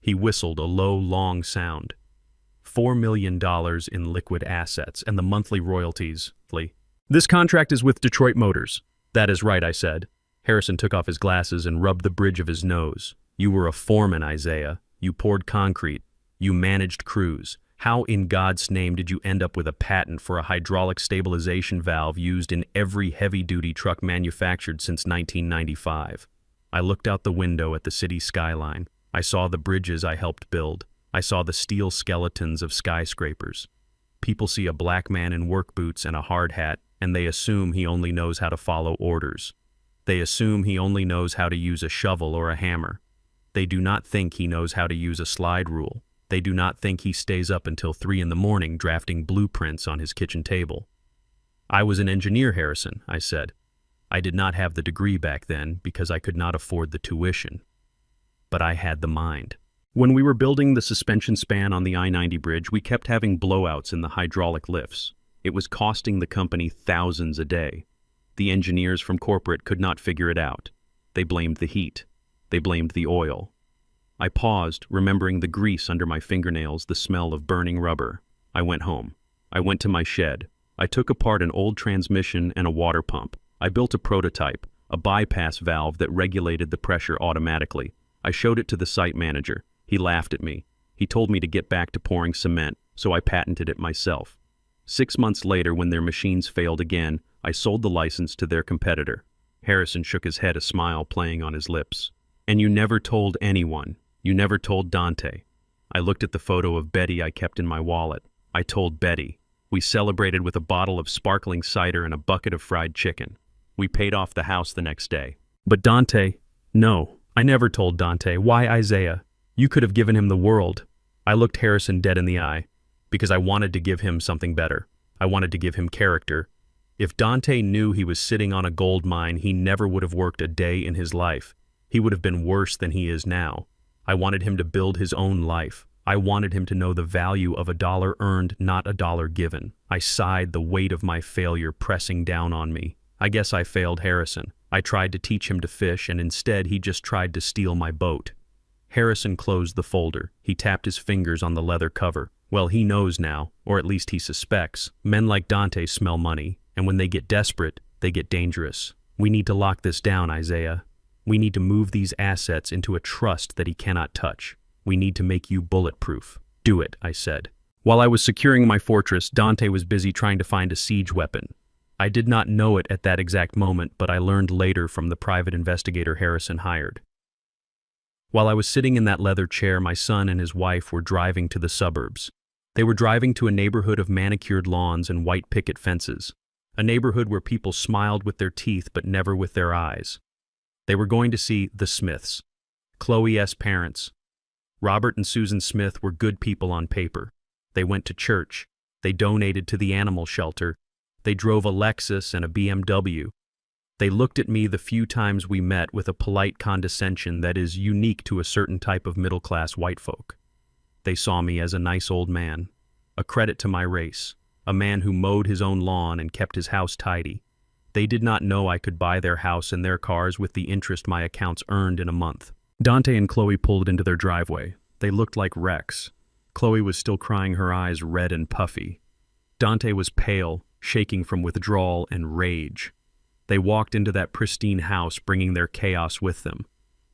S1: He whistled a low, long sound. $4 million in liquid assets and the monthly royalties. "This contract is with Detroit Motors." "That is right," I said. Harrison took off his glasses and rubbed the bridge of his nose. "You were a foreman, Isaiah. You poured concrete. You managed crews. How in God's name did you end up with a patent for a hydraulic stabilization valve used in every heavy-duty truck manufactured since 1995? I looked out the window at the city skyline. I saw the bridges I helped build. I saw the steel skeletons of skyscrapers. People see a black man in work boots and a hard hat, and they assume he only knows how to follow orders. They assume he only knows how to use a shovel or a hammer. They do not think he knows how to use a slide rule. They do not think he stays up until 3 in the morning drafting blueprints on his kitchen table. I was an engineer, Harrison, I said. I did not have the degree back then because I could not afford the tuition. But I had the mind. When we were building the suspension span on the I-90 bridge, we kept having blowouts in the hydraulic lifts. It was costing the company thousands a day. The engineers from corporate could not figure it out. They blamed the heat. They blamed the oil. I paused, remembering the grease under my fingernails, the smell of burning rubber. I went home. I went to my shed. I took apart an old transmission and a water pump. I built a prototype, a bypass valve that regulated the pressure automatically. I showed it to the site manager. He laughed at me. He told me to get back to pouring cement, so I patented it myself. 6 months later, when their machines failed again, I sold the license to their competitor. Harrison shook his head, a smile playing on his lips. And you never told anyone. You never told Dante. I looked at the photo of Betty I kept in my wallet. I told Betty. We celebrated with a bottle of sparkling cider and a bucket of fried chicken. We paid off the house the next day. But Dante, no, I never told Dante. Why, Isaiah? You could have given him the world. I looked Harrison dead in the eye, because I wanted to give him something better. I wanted to give him character. If Dante knew he was sitting on a gold mine, he never would have worked a day in his life. He would have been worse than he is now. I wanted him to build his own life. I wanted him to know the value of $1 earned, not $1 given. I sighed, the weight of my failure pressing down on me. I guess I failed Harrison. I tried to teach him to fish, and instead he just tried to steal my boat. Harrison closed the folder. He tapped his fingers on the leather cover. Well, he knows now, or at least he suspects. Men like Dante smell money, and when they get desperate, they get dangerous. We need to lock this down, Isaiah. We need to move these assets into a trust that he cannot touch. We need to make you bulletproof. Do it, I said. While I was securing my fortress, Dante was busy trying to find a siege weapon. I did not know it at that exact moment, but I learned later from the private investigator Harrison hired. While I was sitting in that leather chair, my son and his wife were driving to the suburbs. They were driving to a neighborhood of manicured lawns and white picket fences, a neighborhood where people smiled with their teeth but never with their eyes. They were going to see the Smiths, Chloe's parents. Robert and Susan Smith were good people on paper. They went to church. They donated to the animal shelter. They drove a Lexus and a BMW. They looked at me the few times we met with a polite condescension that is unique to a certain type of middle-class white folk. They saw me as a nice old man, a credit to my race, a man who mowed his own lawn and kept his house tidy. They did not know I could buy their house and their cars with the interest my accounts earned in a month. Dante and Chloe pulled into their driveway. They looked like wrecks. Chloe was still crying, her eyes red and puffy. Dante was pale, shaking from withdrawal and rage. They walked into that pristine house, bringing their chaos with them.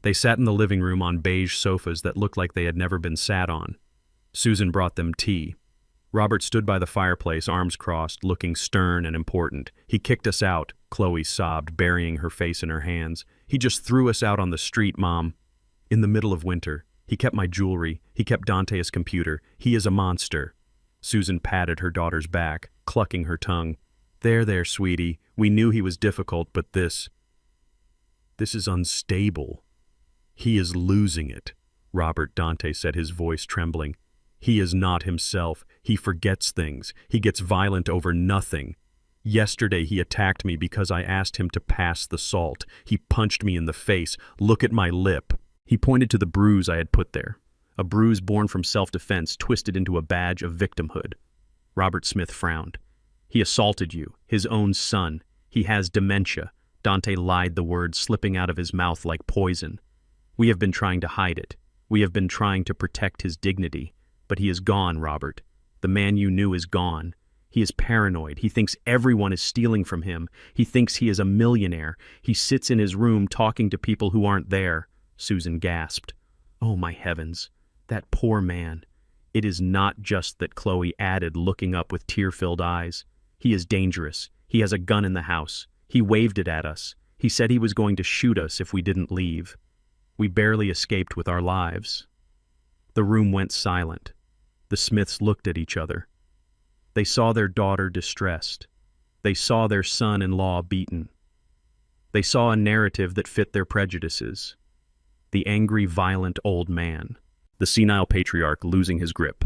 S1: They sat in the living room on beige sofas that looked like they had never been sat on. Susan brought them tea. Robert stood by the fireplace, arms crossed, looking stern and important. He kicked us out, Chloe sobbed, burying her face in her hands. He just threw us out on the street, Mom. In the middle of winter. He kept my jewelry. He kept Dante's computer. He is a monster. Susan patted her daughter's back, clucking her tongue. There, sweetie. We knew he was difficult, but this is unstable. He is losing it, Robert, Dante said, his voice trembling. He is not himself. He forgets things. He gets violent over nothing. Yesterday he attacked me because I asked him to pass the salt. He punched me in the face. Look at my lip. He pointed to the bruise I had put there, a bruise born from self-defense twisted into a badge of victimhood. Robert Smith frowned. He assaulted you, his own son. He has dementia. Dante lied, the words slipping out of his mouth like poison. We have been trying to hide it. We have been trying to protect his dignity. But he is gone, Robert. The man you knew is gone. He is paranoid. He thinks everyone is stealing from him. He thinks he is a millionaire. He sits in his room talking to people who aren't there. Susan gasped. Oh, my heavens. That poor man. It is not just that, Chloe added, looking up with tear-filled eyes. He is dangerous. He has a gun in the house. He waved it at us. He said he was going to shoot us if we didn't leave. We barely escaped with our lives. The room went silent. The Smiths looked at each other. They saw their daughter distressed. They saw their son-in-law beaten. They saw a narrative that fit their prejudices. The angry, violent old man. the senile patriarch losing his grip.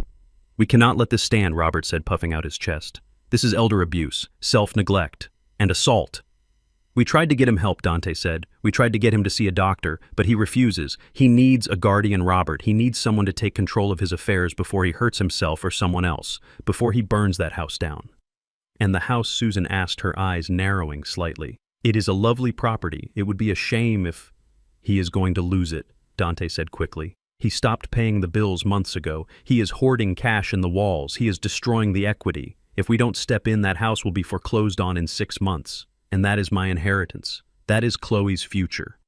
S1: "We cannot let this stand," Robert said, puffing out his chest. "This is elder abuse, self-neglect, and assault." "We tried to get him help," Dante said. "We tried to get him to see a doctor, but he refuses. He needs a guardian, Robert. He needs someone to take control of his affairs before he hurts himself or someone else, before he burns that house down." "And the house?" Susan asked, her eyes narrowing slightly. "It is a lovely property. It would be a shame if—" "He is going to lose it," Dante said quickly. "He stopped paying the bills months ago. He is hoarding cash in the walls. He is destroying the equity. If we don't step in, that house will be foreclosed on in 6 months. And that is my inheritance. That is Chloe's future."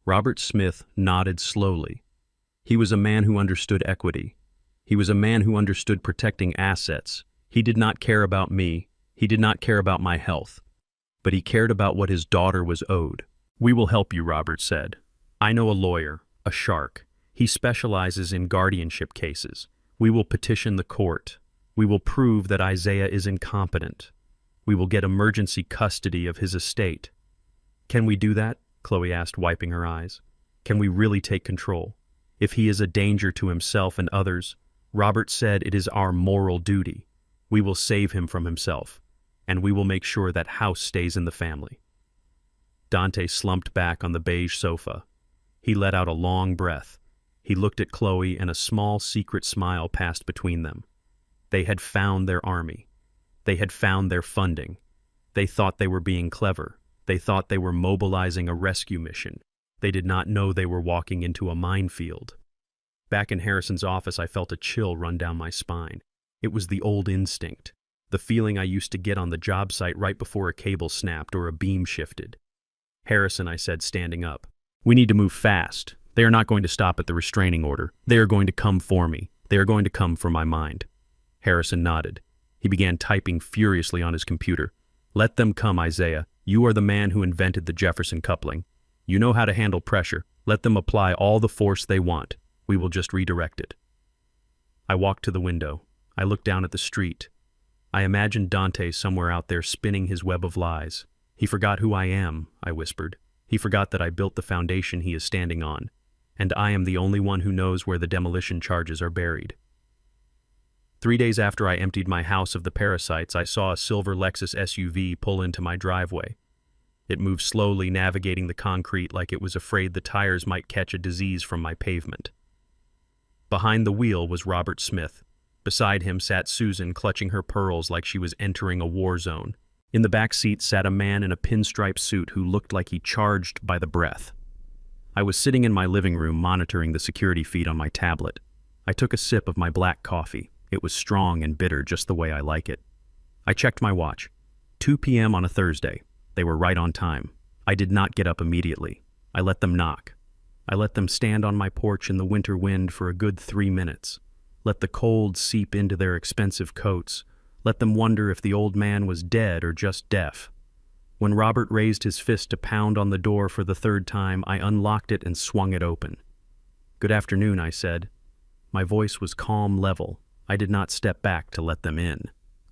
S1: Robert Smith nodded slowly. He was a man who understood equity. He was a man who understood protecting assets. He did not care about me. He did not care about my health. But he cared about what his daughter was owed. "We will help you," Robert said. "I know a lawyer, a shark. He specializes in guardianship cases. We will petition the court. We will prove that Isaiah is incompetent. We will get emergency custody of his estate." "Can we do that?" Chloe asked, wiping her eyes. "Can we really take control? If he is a danger to himself and others," Robert said, "it is our moral duty. We will save him from himself, and we will make sure that house stays in the family." Dante slumped back on the beige sofa. He let out a long breath. He looked at Chloe, and a small secret smile passed between them. They had found their army. They had found their funding. They thought they were being clever. They thought they were mobilizing a rescue mission. They did not know they were walking into a minefield. Back in Harrison's office, I felt a chill run down my spine. It was the old instinct, the feeling I used to get on the job site right before a cable snapped or a beam shifted. "Harrison," I said, standing up, "we need to move fast. They are not going to stop at the restraining order. They are going to come for me. They are going to come for my mind." Harrison nodded. He began typing furiously on his computer. "Let them come, Isaiah. You are the man who invented the Jefferson coupling. You know how to handle pressure. Let them apply all the force they want. We will just redirect it." I walked to the window. I looked down at the street. I imagined Dante somewhere out there spinning his web of lies. "He forgot who I am," I whispered. "He forgot that I built the foundation he is standing on. And I am the only one who knows where the demolition charges are buried." 3 days after I emptied my house of the parasites, I saw a silver Lexus SUV pull into my driveway. It moved slowly, navigating the concrete like it was afraid the tires might catch a disease from my pavement. Behind the wheel was Robert Smith. Beside him sat Susan, clutching her pearls like she was entering a war zone. In the back seat sat a man in a pinstripe suit who looked like he charged by the breath. I was sitting in my living room monitoring the security feed on my tablet. I took a sip of my black coffee. It was strong and bitter, just the way I like it. I checked my watch. 2 p.m. on a Thursday. They were right on time. I did not get up immediately. I let them knock. I let them stand on my porch in the winter wind for a good 3 minutes. Let the cold seep into their expensive coats. Let them wonder if the old man was dead or just deaf. When Robert raised his fist to pound on the door for the 3rd time, I unlocked it and swung it open. "Good afternoon," I said. My voice was calm, level. I did not step back to let them in.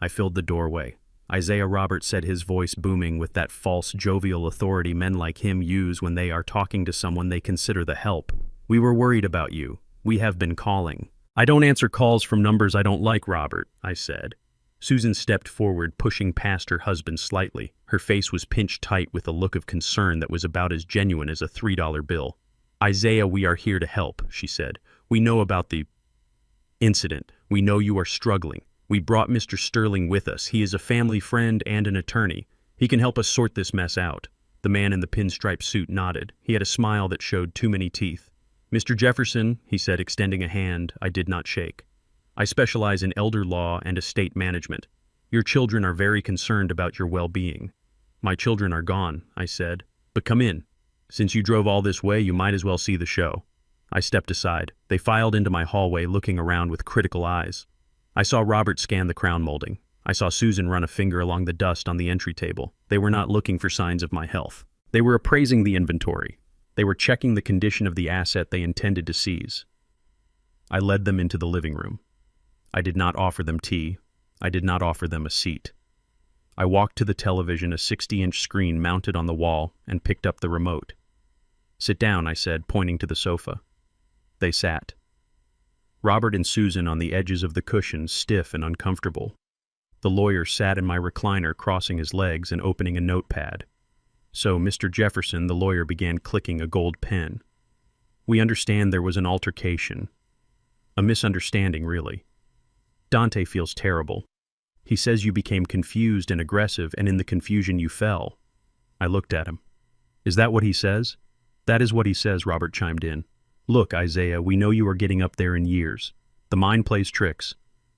S1: I filled the doorway. Isaiah, Robert said, his voice booming with that false, jovial authority men like him use when they are talking to someone they consider the help. "We were worried about you. We have been calling." "I don't answer calls from numbers I don't like, Robert," I said. Susan stepped forward, pushing past her husband slightly. Her face was pinched tight with a look of concern that was about as genuine as a $3 bill. "Isaiah, we are here to help," she said. "We know about the incident. We know you are struggling. We brought Mr. Sterling with us. He is a family friend and an attorney. He can help us sort this mess out." The man in the pinstripe suit nodded. He had a smile that showed too many teeth. "Mr. Jefferson," he said, extending a hand I did not shake. "I specialize in elder law and estate management. Your children are very concerned about your well-being." "My children are gone," I said. "But come in. Since you drove all this way, you might as well see the show." I stepped aside. They filed into my hallway, looking around with critical eyes. I saw Robert scan the crown molding. I saw Susan run a finger along the dust on the entry table. They were not looking for signs of my health. They were appraising the inventory. They were checking the condition of the asset they intended to seize. I led them into the living room. I did not offer them tea. I did not offer them a seat. I walked to the television, a 60-inch screen mounted on the wall, and picked up the remote. "Sit down," I said, pointing to the sofa. They sat. Robert and Susan on the edges of the cushions, stiff and uncomfortable. The lawyer sat in my recliner, crossing his legs and opening a notepad. So, Mr. Jefferson, the lawyer began clicking a gold pen. We understand there was an altercation. A misunderstanding, really. Dante feels terrible. He says you became confused and aggressive, and in the confusion you fell. I looked at him. Is that what he says? That is what he says, Robert chimed in. Look, Isaiah, we know you are getting up there in years. The mind plays tricks.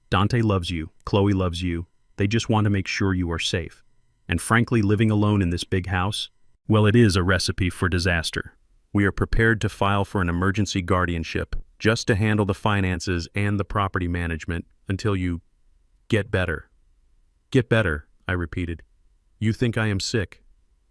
S1: Dante loves you. Chloe loves you. They just want to make sure you are safe. And frankly, living alone in this big house, well, it is a recipe for disaster. We are prepared to file for an emergency guardianship just to handle the finances and the property management until you get better. Get better, I repeated. You think I am sick.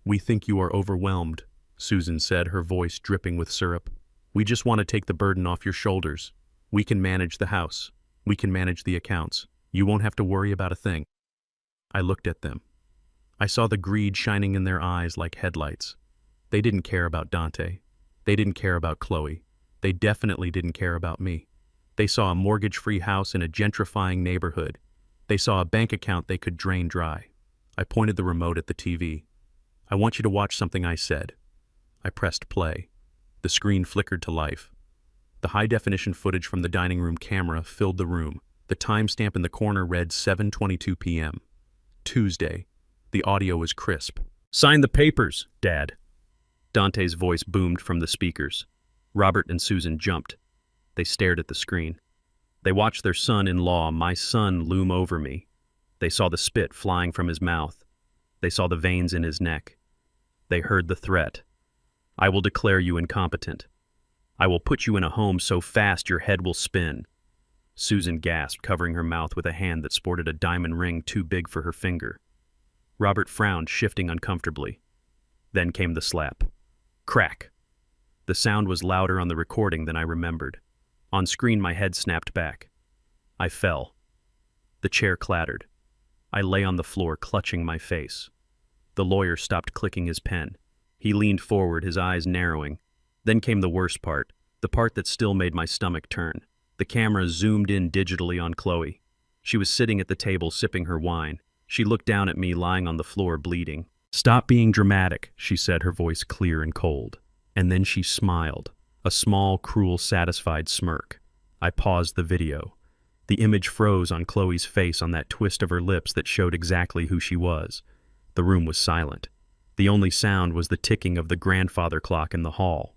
S1: We think you are overwhelmed, Susan said, her voice dripping with syrup. We just want to take the burden off your shoulders. We can manage the house. We can manage the accounts. You won't have to worry about a thing. I looked at them. I saw the greed shining in their eyes like headlights. They didn't care about Dante. They didn't care about Chloe. They definitely didn't care about me. They saw a mortgage-free house in a gentrifying neighborhood. They saw a bank account they could drain dry. I pointed the remote at the TV. I want you to watch something, I said. I pressed play. The screen flickered to life. The high-definition footage from the dining room camera filled the room. The timestamp in the corner read 7:22 p.m. Tuesday. The audio was crisp. Sign the papers, Dad. Dante's voice boomed from the speakers. Robert and Susan jumped. They stared at the screen. They watched their son-in-law, my son, loom over me. They saw the spit flying from his mouth. They saw the veins in his neck. They heard the threat. I will declare you incompetent. I will put you in a home so fast your head will spin. Susan gasped, covering her mouth with a hand that sported a diamond ring too big for her finger. Robert frowned, shifting uncomfortably. Then came the slap. Crack. The sound was louder on the recording than I remembered. On screen, my head snapped back. I fell. The chair clattered. I lay on the floor, clutching my face. The lawyer stopped clicking his pen. He leaned forward, his eyes narrowing. Then came the worst part, the part that still made my stomach turn. The camera zoomed in digitally on Chloe. She was sitting at the table, sipping her wine. She looked down at me, lying on the floor, bleeding. Stop being dramatic, she said, her voice clear and cold. And then she smiled, a small, cruel, satisfied smirk. I paused the video. The image froze on Chloe's face, on that twist of her lips that showed exactly who she was. The room was silent. The only sound was the ticking of the grandfather clock in the hall.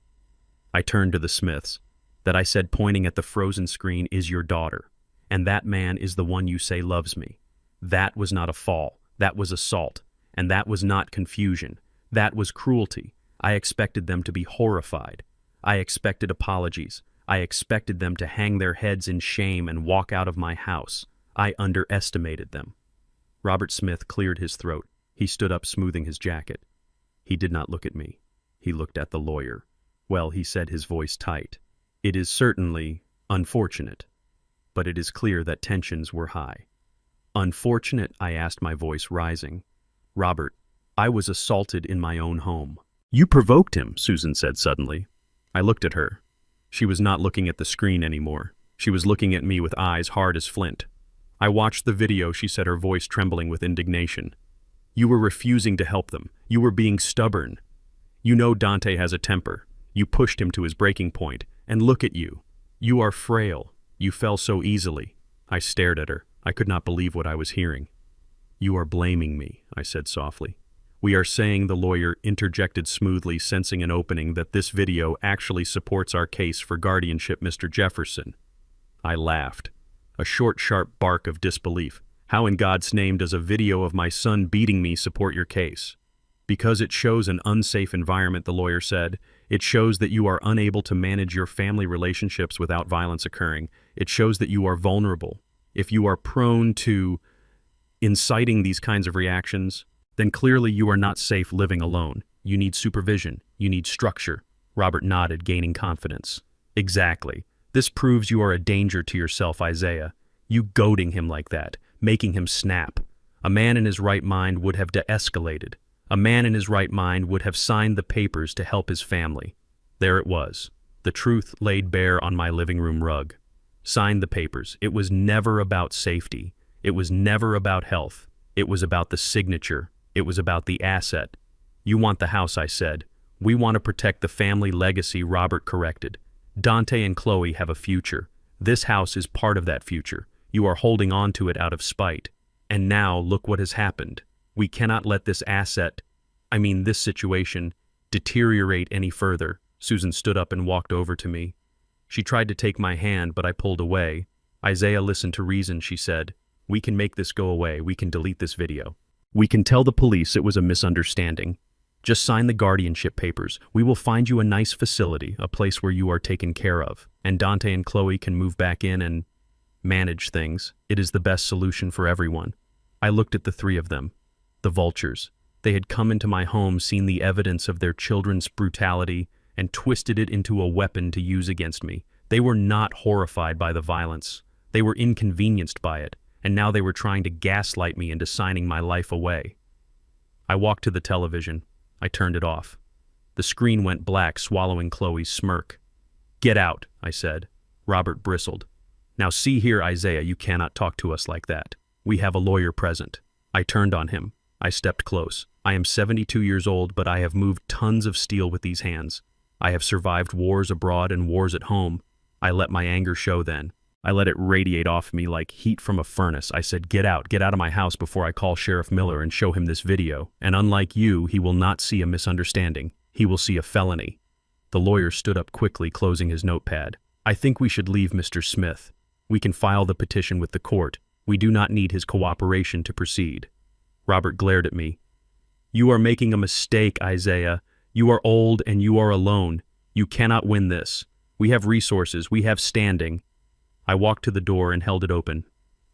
S1: I turned to the Smiths. That I said, pointing at the frozen screen, is your daughter. And that man is the one you say loves me. That was not a fall. That was assault. And that was not confusion. That was cruelty. I expected them to be horrified. I expected apologies. I expected them to hang their heads in shame and walk out of my house. I underestimated them. Robert Smith cleared his throat. He stood up, smoothing his jacket. He did not look at me. He looked at the lawyer. Well, he said, his voice tight. It is certainly unfortunate, but it is clear that tensions were high. Unfortunate, I asked, my voice rising. Robert, I was assaulted in my own home. You provoked him, Susan said suddenly. I looked at her. She was not looking at the screen anymore. She was looking at me with eyes hard as flint. I watched the video, she said, her voice trembling with indignation. You were refusing to help them. You were being stubborn. You know Dante has a temper. You pushed him to his breaking point. And look at you. You are frail. You fell so easily. I stared at her. I could not believe what I was hearing. You are blaming me, I said softly. We are saying, the lawyer interjected smoothly, sensing an opening, that this video actually supports our case for guardianship, Mr. Jefferson. I laughed. A short, sharp bark of disbelief. How in God's name does a video of my son beating me support your case? Because it shows an unsafe environment, the lawyer said. It shows that you are unable to manage your family relationships without violence occurring. It shows that you are vulnerable. If you are prone to inciting these kinds of reactions, then clearly you are not safe living alone. You need supervision. You need structure. Robert nodded, gaining confidence. Exactly. This proves you are a danger to yourself, Isaiah. You goading him like that, making him snap. A man in his right mind would have de-escalated. A man in his right mind would have signed the papers to help his family. There it was. The truth laid bare on my living room rug. Signed the papers. It was never about safety. It was never about health. It was about the signature. It was about the asset. You want the house, I said. We want to protect the family legacy, Robert corrected. Dante and Chloe have a future. This house is part of that future. You are holding on to it out of spite. And now look what has happened. We cannot let this this situation, deteriorate any further. Susan stood up and walked over to me. She tried to take my hand, but I pulled away. Isaiah, listen to reason, she said. We can make this go away. We can delete this video. We can tell the police it was a misunderstanding. Just sign the guardianship papers. We will find you a nice facility, a place where you are taken care of. And Dante and Chloe can move back in and manage things. It is the best solution for everyone. I looked at the three of them, the vultures. They had come into my home, seen the evidence of their children's brutality, and twisted it into a weapon to use against me. They were not horrified by the violence. They were inconvenienced by it, and now they were trying to gaslight me into signing my life away. I walked to the television. I turned it off. The screen went black, swallowing Chloe's smirk. Get out, I said. Robert bristled. Now see here, Isaiah, you cannot talk to us like that. We have a lawyer present. I turned on him. I stepped close. I am 72 years old, but I have moved tons of steel with these hands. I have survived wars abroad and wars at home. I let my anger show then. I let it radiate off me like heat from a furnace. I said, get out of my house before I call Sheriff Miller and show him this video. And unlike you, he will not see a misunderstanding. He will see a felony. The lawyer stood up quickly, closing his notepad. I think we should leave Mr. Smith. We can file the petition with the court. We do not need his cooperation to proceed. Robert glared at me. You are making a mistake, Isaiah. You are old and you are alone. You cannot win this. We have resources. We have standing. I walked to the door and held it open.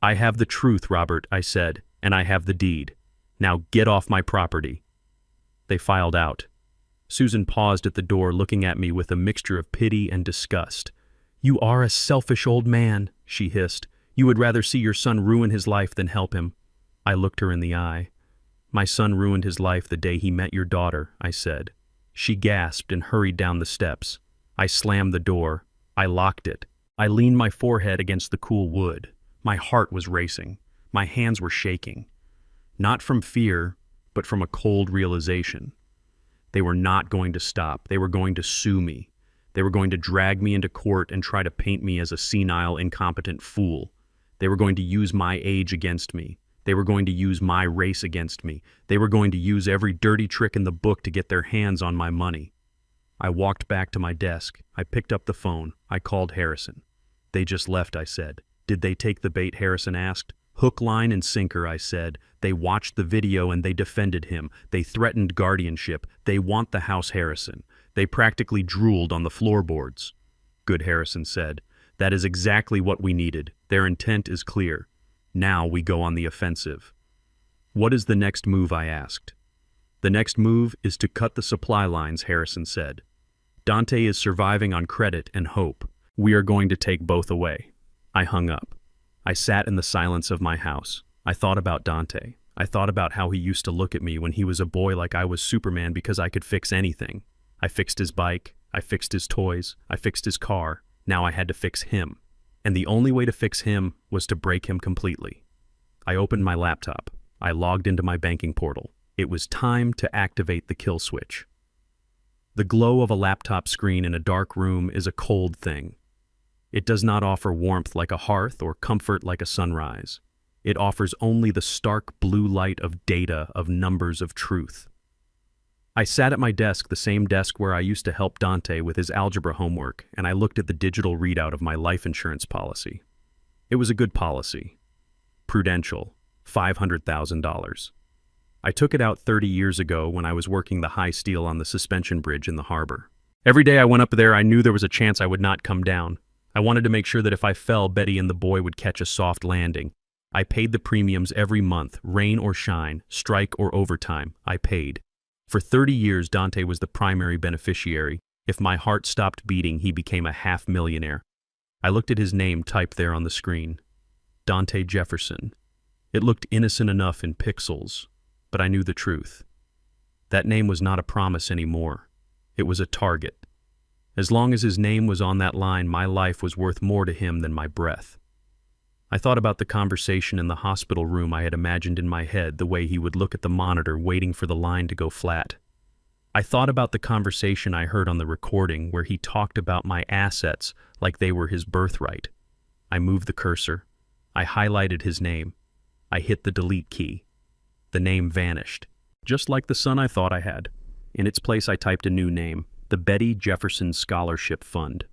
S1: I have the truth, Robert, I said, and I have the deed. Now get off my property. They filed out. Susan paused at the door, looking at me with a mixture of pity and disgust. You are a selfish old man, she hissed. You would rather see your son ruin his life than help him. I looked her in the eye. My son ruined his life the day he met your daughter, I said. She gasped and hurried down the steps. I slammed the door. I locked it. I leaned my forehead against the cool wood. My heart was racing. My hands were shaking. Not from fear, but from a cold realization. They were not going to stop. They were going to sue me. They were going to drag me into court and try to paint me as a senile, incompetent fool. They were going to use my age against me. They were going to use my race against me. They were going to use every dirty trick in the book to get their hands on my money. I walked back to my desk. I picked up the phone. I called Harrison. They just left, I said. Did they take the bait? Harrison asked. Hook, line, and sinker, I said. They watched the video and they defended him. They threatened guardianship. They want the house, Harrison. They practically drooled on the floorboards. Good, Harrison said. That is exactly what we needed. Their intent is clear. Now we go on the offensive. What is the next move? I asked. The next move is to cut the supply lines, Harrison said. Dante is surviving on credit and hope. We are going to take both away. I hung up. I sat in the silence of my house. I thought about Dante. I thought about how he used to look at me when he was a boy like I was Superman because I could fix anything. I fixed his bike. I fixed his toys. I fixed his car. Now I had to fix him. And the only way to fix him was to break him completely. I opened my laptop. I logged into my banking portal. It was time to activate the kill switch. The glow of a laptop screen in a dark room is a cold thing. It does not offer warmth like a hearth or comfort like a sunrise. It offers only the stark blue light of data, of numbers, of truth. I sat at my desk, the same desk where I used to help Dante with his algebra homework, and I looked at the digital readout of my life insurance policy. It was a good policy. Prudential, $500,000. I took it out 30 years ago when I was working the high steel on the suspension bridge in the harbor. Every day I went up there, I knew there was a chance I would not come down. I wanted to make sure that if I fell, Betty and the boy would catch a soft landing. I paid the premiums every month, rain or shine, strike or overtime. I paid. For 30 years, Dante was the primary beneficiary. If my heart stopped beating, he became a half-millionaire. I looked at his name typed there on the screen. Dante Jefferson. It looked innocent enough in pixels, but I knew the truth. That name was not a promise anymore. It was a target. As long as his name was on that line, my life was worth more to him than my breath. I thought about the conversation in the hospital room I had imagined in my head, the way he would look at the monitor waiting for the line to go flat. I thought about the conversation I heard on the recording where he talked about my assets like they were his birthright. I moved the cursor. I highlighted his name. I hit the delete key. The name vanished, just like the son I thought I had. In its place, I typed a new name, the Betty Jefferson Scholarship Fund.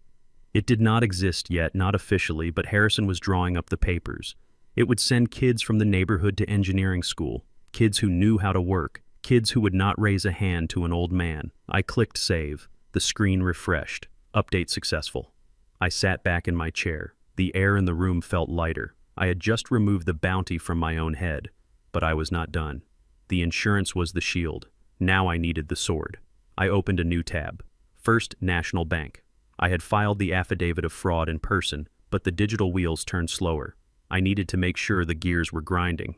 S1: It did not exist yet, not officially, but Harrison was drawing up the papers. It would send kids from the neighborhood to engineering school, kids who knew how to work, kids who would not raise a hand to an old man. I clicked save. The screen refreshed. Update successful. I sat back in my chair. The air in the room felt lighter. I had just removed the bounty from my own head, but I was not done. The insurance was the shield. Now I needed the sword. I opened a new tab. First, National Bank. I had filed the affidavit of fraud in person, but the digital wheels turned slower. I needed to make sure the gears were grinding.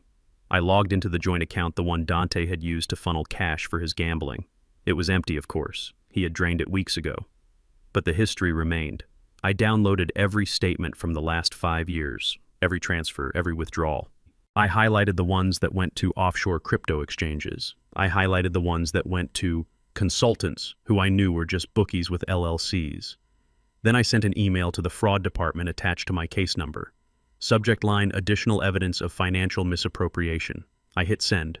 S1: I logged into the joint account, the one Dante had used to funnel cash for his gambling. It was empty, of course. He had drained it weeks ago. But the history remained. I downloaded every statement from the last 5 years, every transfer, every withdrawal. I highlighted the ones that went to offshore crypto exchanges. I highlighted the ones that went to consultants who I knew were just bookies with LLCs. Then I sent an email to the fraud department attached to my case number. Subject line, additional evidence of financial misappropriation. I hit send.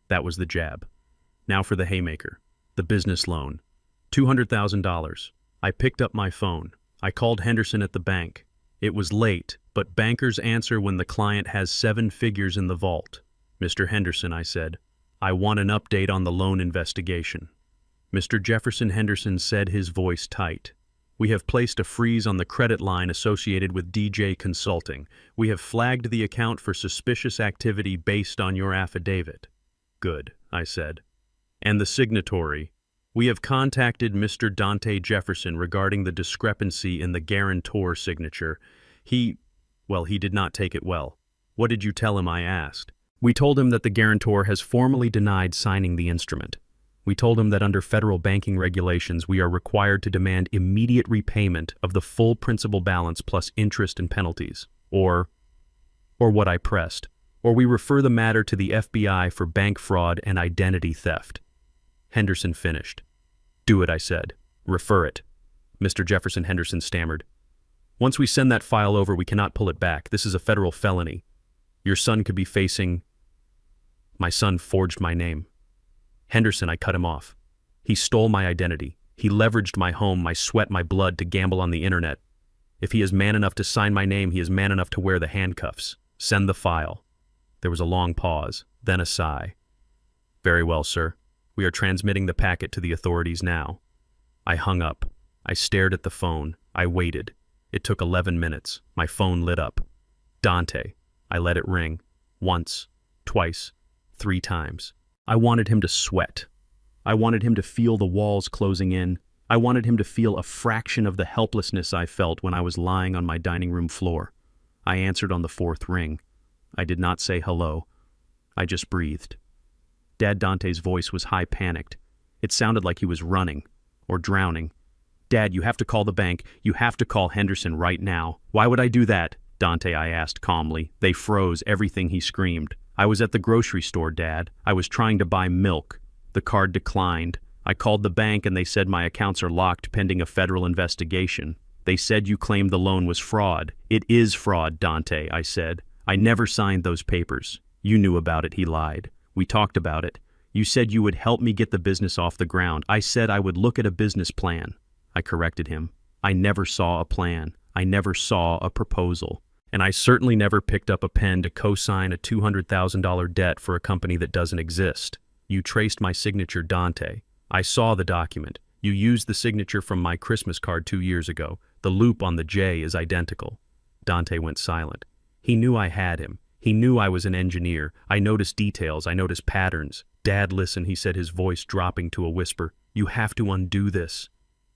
S1: That was the jab. Now for the haymaker. The business loan. $200,000. I picked up my phone. I called Henderson at the bank. It was late, but bankers answer when the client has 7 figures in the vault. Mr. Henderson, I said, I want an update on the loan investigation. Mr. Jefferson Henderson said, his voice tight. We have placed a freeze on the credit line associated with DJ Consulting. We have flagged the account for suspicious activity based on your affidavit. Good, I said. And the signatory. We have contacted Mr. Dante Jefferson regarding the discrepancy in the guarantor signature. He did not take it well. What did you tell him? I asked. We told him that the guarantor has formally denied signing the instrument. We told him that under federal banking regulations, we are required to demand immediate repayment of the full principal balance plus interest and penalties. Or what I pressed. Or we refer the matter to the FBI for bank fraud and identity theft. Henderson finished. Do it, I said. Refer it. Mr. Jefferson Henderson stammered. Once we send that file over, we cannot pull it back. This is a federal felony. Your son could be facing... My son forged my name. Henderson, I cut him off. He stole my identity. He leveraged my home, my sweat, my blood to gamble on the internet. If he is man enough to sign my name, he is man enough to wear the handcuffs. Send the file. There was a long pause, then a sigh. Very well, sir. We are transmitting the packet to the authorities now. I hung up. I stared at the phone. I waited. It took 11 minutes. My phone lit up. Dante. I let it ring. Once, twice, 3 times. I wanted him to sweat. I wanted him to feel the walls closing in. I wanted him to feel a fraction of the helplessness I felt when I was lying on my dining room floor. I answered on the 4th ring. I did not say hello. I just breathed. Dad Dante's voice was high-panicked. It sounded like he was running or drowning. Dad, you have to call the bank. You have to call Henderson right now. Why would I do that? Dante, I asked calmly. They froze, everything he screamed. I was at the grocery store, Dad. I was trying to buy milk. The card declined. I called the bank and they said my accounts are locked pending a federal investigation. They said you claimed the loan was fraud. It is fraud, Dante, I said. I never signed those papers. You knew about it, he lied. We talked about it. You said you would help me get the business off the ground. I said I would look at a business plan. I corrected him. I never saw a plan. I never saw a proposal. And I certainly never picked up a pen to co-sign a $200,000 debt for a company that doesn't exist. You traced my signature, Dante. I saw the document. You used the signature from my Christmas card 2 years ago. The loop on the J is identical. Dante went silent. He knew I had him. He knew I was an engineer. I noticed details. I noticed patterns. Dad, listen, he said, his voice dropping to a whisper. You have to undo this.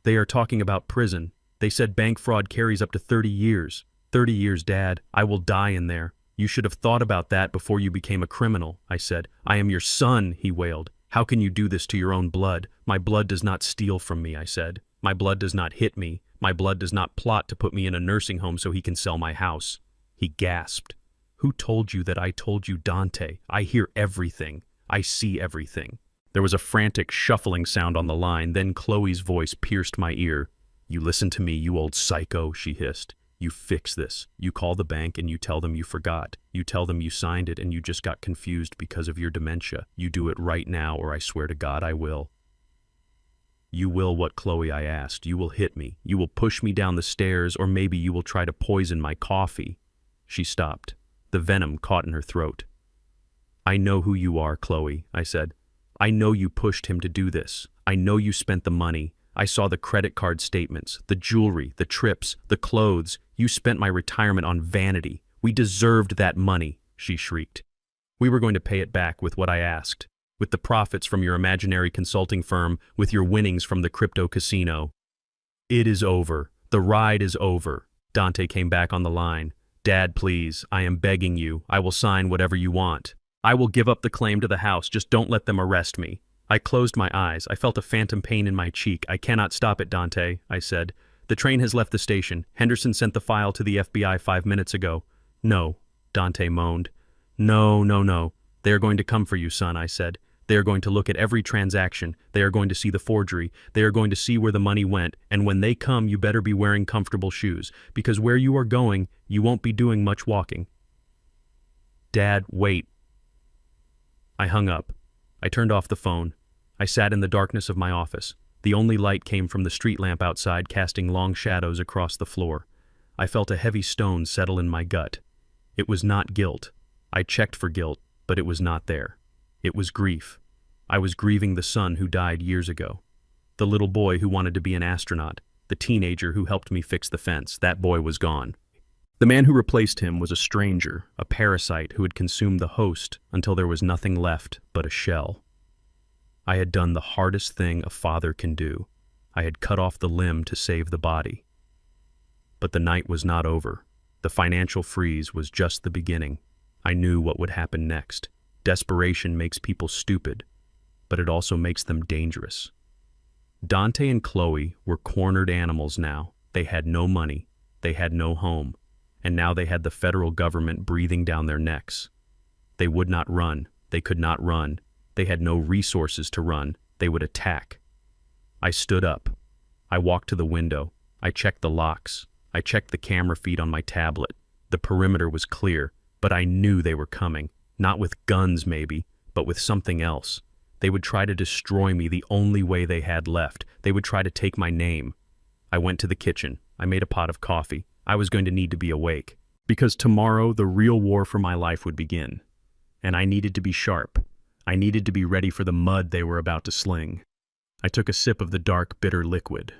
S1: They are talking about prison. They said bank fraud carries up to 30 years. 30 years, Dad. I will die in there. You should have thought about that before you became a criminal, I said. I am your son, he wailed. How can you do this to your own blood? My blood does not steal from me, I said. My blood does not hit me. My blood does not plot to put me in a nursing home so he can sell my house. He gasped. Who told you that I told you, Dante? I hear everything. I see everything. There was a frantic shuffling sound on the line, then Chloe's voice pierced my ear. You listen to me, you old psycho, she hissed. You fix this. You call the bank and you tell them you forgot. You tell them you signed it and you just got confused because of your dementia. You do it right now or I swear to God I will. You will what, Chloe? I asked. You will hit me. You will push me down the stairs, or maybe you will try to poison my coffee. She stopped. The venom caught in her throat. I know who you are, Chloe, I said. I know you pushed him to do this. I know you spent the money. I saw the credit card statements, the jewelry, the trips, the clothes. You spent my retirement on vanity. We deserved that money, she shrieked. We were going to pay it back with what I asked. With the profits from your imaginary consulting firm, with your winnings from the crypto casino. It is over. The ride is over. Dante came back on the line. Dad, please, I am begging you. I will sign whatever you want. I will give up the claim to the house. Just don't let them arrest me. I closed my eyes. I felt a phantom pain in my cheek. I cannot stop it, Dante, I said. The train has left the station. Henderson sent the file to the FBI 5 minutes ago. No, Dante moaned. No. They are going to come for you, son, I said. They are going to look at every transaction. They are going to see the forgery. They are going to see where the money went. And when they come, you better be wearing comfortable shoes, because where you are going, you won't be doing much walking. Dad, wait. I hung up. I turned off the phone. I sat in the darkness of my office. The only light came from the street lamp outside, casting long shadows across the floor. I felt a heavy stone settle in my gut. It was not guilt. I checked for guilt, but it was not there. It was grief. I was grieving the son who died years ago. The little boy who wanted to be an astronaut. The teenager who helped me fix the fence. That boy was gone. The man who replaced him was a stranger, a parasite who had consumed the host until there was nothing left but a shell. I had done the hardest thing a father can do. I had cut off the limb to save the body. But the night was not over. The financial freeze was just the beginning. I knew what would happen next. Desperation makes people stupid, but it also makes them dangerous. Dante and Chloe were cornered animals now. They had no money, they had no home, and now they had the federal government breathing down their necks. They would not run, they could not run, they had no resources to run, they would attack. I stood up. I walked to the window. I checked the locks. I checked the camera feed on my tablet. The perimeter was clear, but I knew they were coming. Not with guns, maybe, but with something else. They would try to destroy me the only way they had left. They would try to take my name. I went to the kitchen. I made a pot of coffee. I was going to need to be awake, because tomorrow the real war for my life would begin. And I needed to be sharp. I needed to be ready for the mud they were about to sling. I took a sip of the dark, bitter liquid.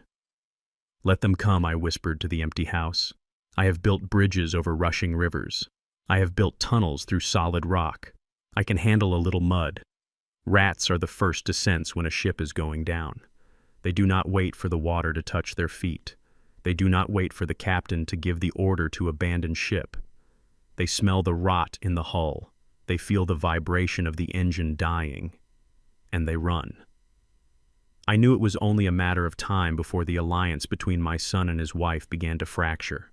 S1: Let them come, I whispered to the empty house. I have built bridges over rushing rivers. I have built tunnels through solid rock. I can handle a little mud. Rats are the first to sense when a ship is going down. They do not wait for the water to touch their feet. They do not wait for the captain to give the order to abandon ship. They smell the rot in the hull. They feel the vibration of the engine dying. And they run. I knew it was only a matter of time before the alliance between my son and his wife began to fracture.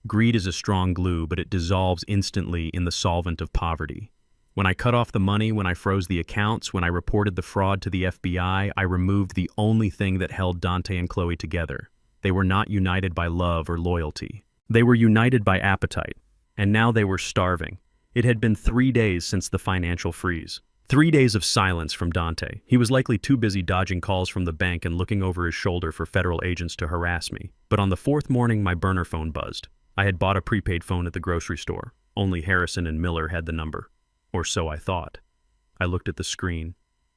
S1: Greed is a strong glue, but it dissolves instantly in the solvent of poverty. When I cut off the money, when I froze the accounts, when I reported the fraud to the FBI, I removed the only thing that held Dante and Chloe together. They were not united by love or loyalty. They were united by appetite, and now they were starving. It had been 3 days since the financial freeze. 3 days of silence from Dante. He was likely too busy dodging calls from the bank and looking over his shoulder for federal agents to harass me. But on the 4th morning, my burner phone buzzed. I had bought a prepaid phone at the grocery store. Only Harrison and Miller had the number. Or so I thought. I looked at the screen.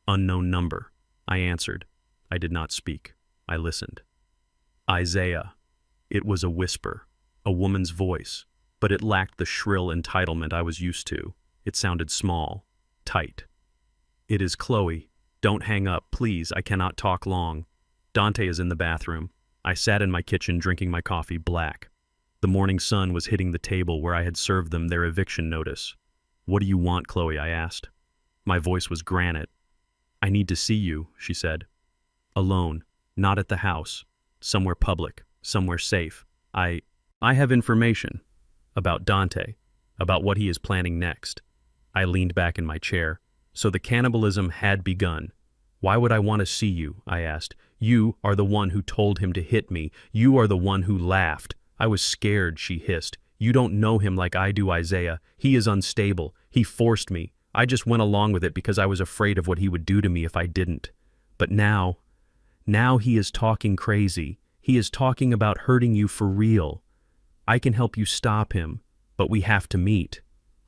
S1: Unknown number. I answered. I did not speak. I listened. Isaiah. It was a whisper. A woman's voice. But it lacked the shrill entitlement I was used to. It sounded small. Tight. It is Chloe. Don't hang up, please. I cannot talk long. Dante is in the bathroom. I sat in my kitchen drinking my coffee black. The morning sun was hitting the table where I had served them their eviction notice. What do you want, Chloe? I asked. My voice was granite. I need to see you, she said. Alone, not at the house. somewhere public, somewhere safe. I have information about Dante, about what he is planning next. I leaned back in my chair. So the cannibalism had begun. Why would I want to see you? I asked. You are the one who told him to hit me. You are the one who laughed. I was scared, she hissed. You don't know him like I do, Isaiah. He is unstable. He forced me. I just went along with it because I was afraid of what he would do to me if I didn't. But now he is talking crazy. He is talking about hurting you for real. I can help you stop him, but we have to meet.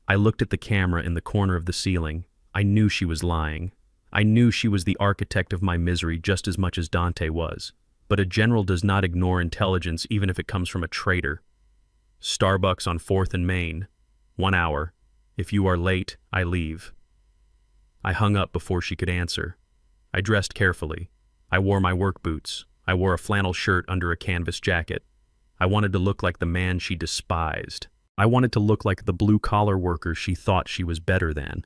S1: I looked at the camera in the corner of the ceiling. I knew she was lying. I knew she was the architect of my misery just as much as Dante was. But a general does not ignore intelligence even if it comes from a traitor. Starbucks on 4th and Main. 1 hour. If you are late, I leave. I hung up before she could answer. I dressed carefully. I wore my work boots. I wore a flannel shirt under a canvas jacket. I wanted to look like the man she despised. I wanted to look like the blue-collar worker she thought she was better than.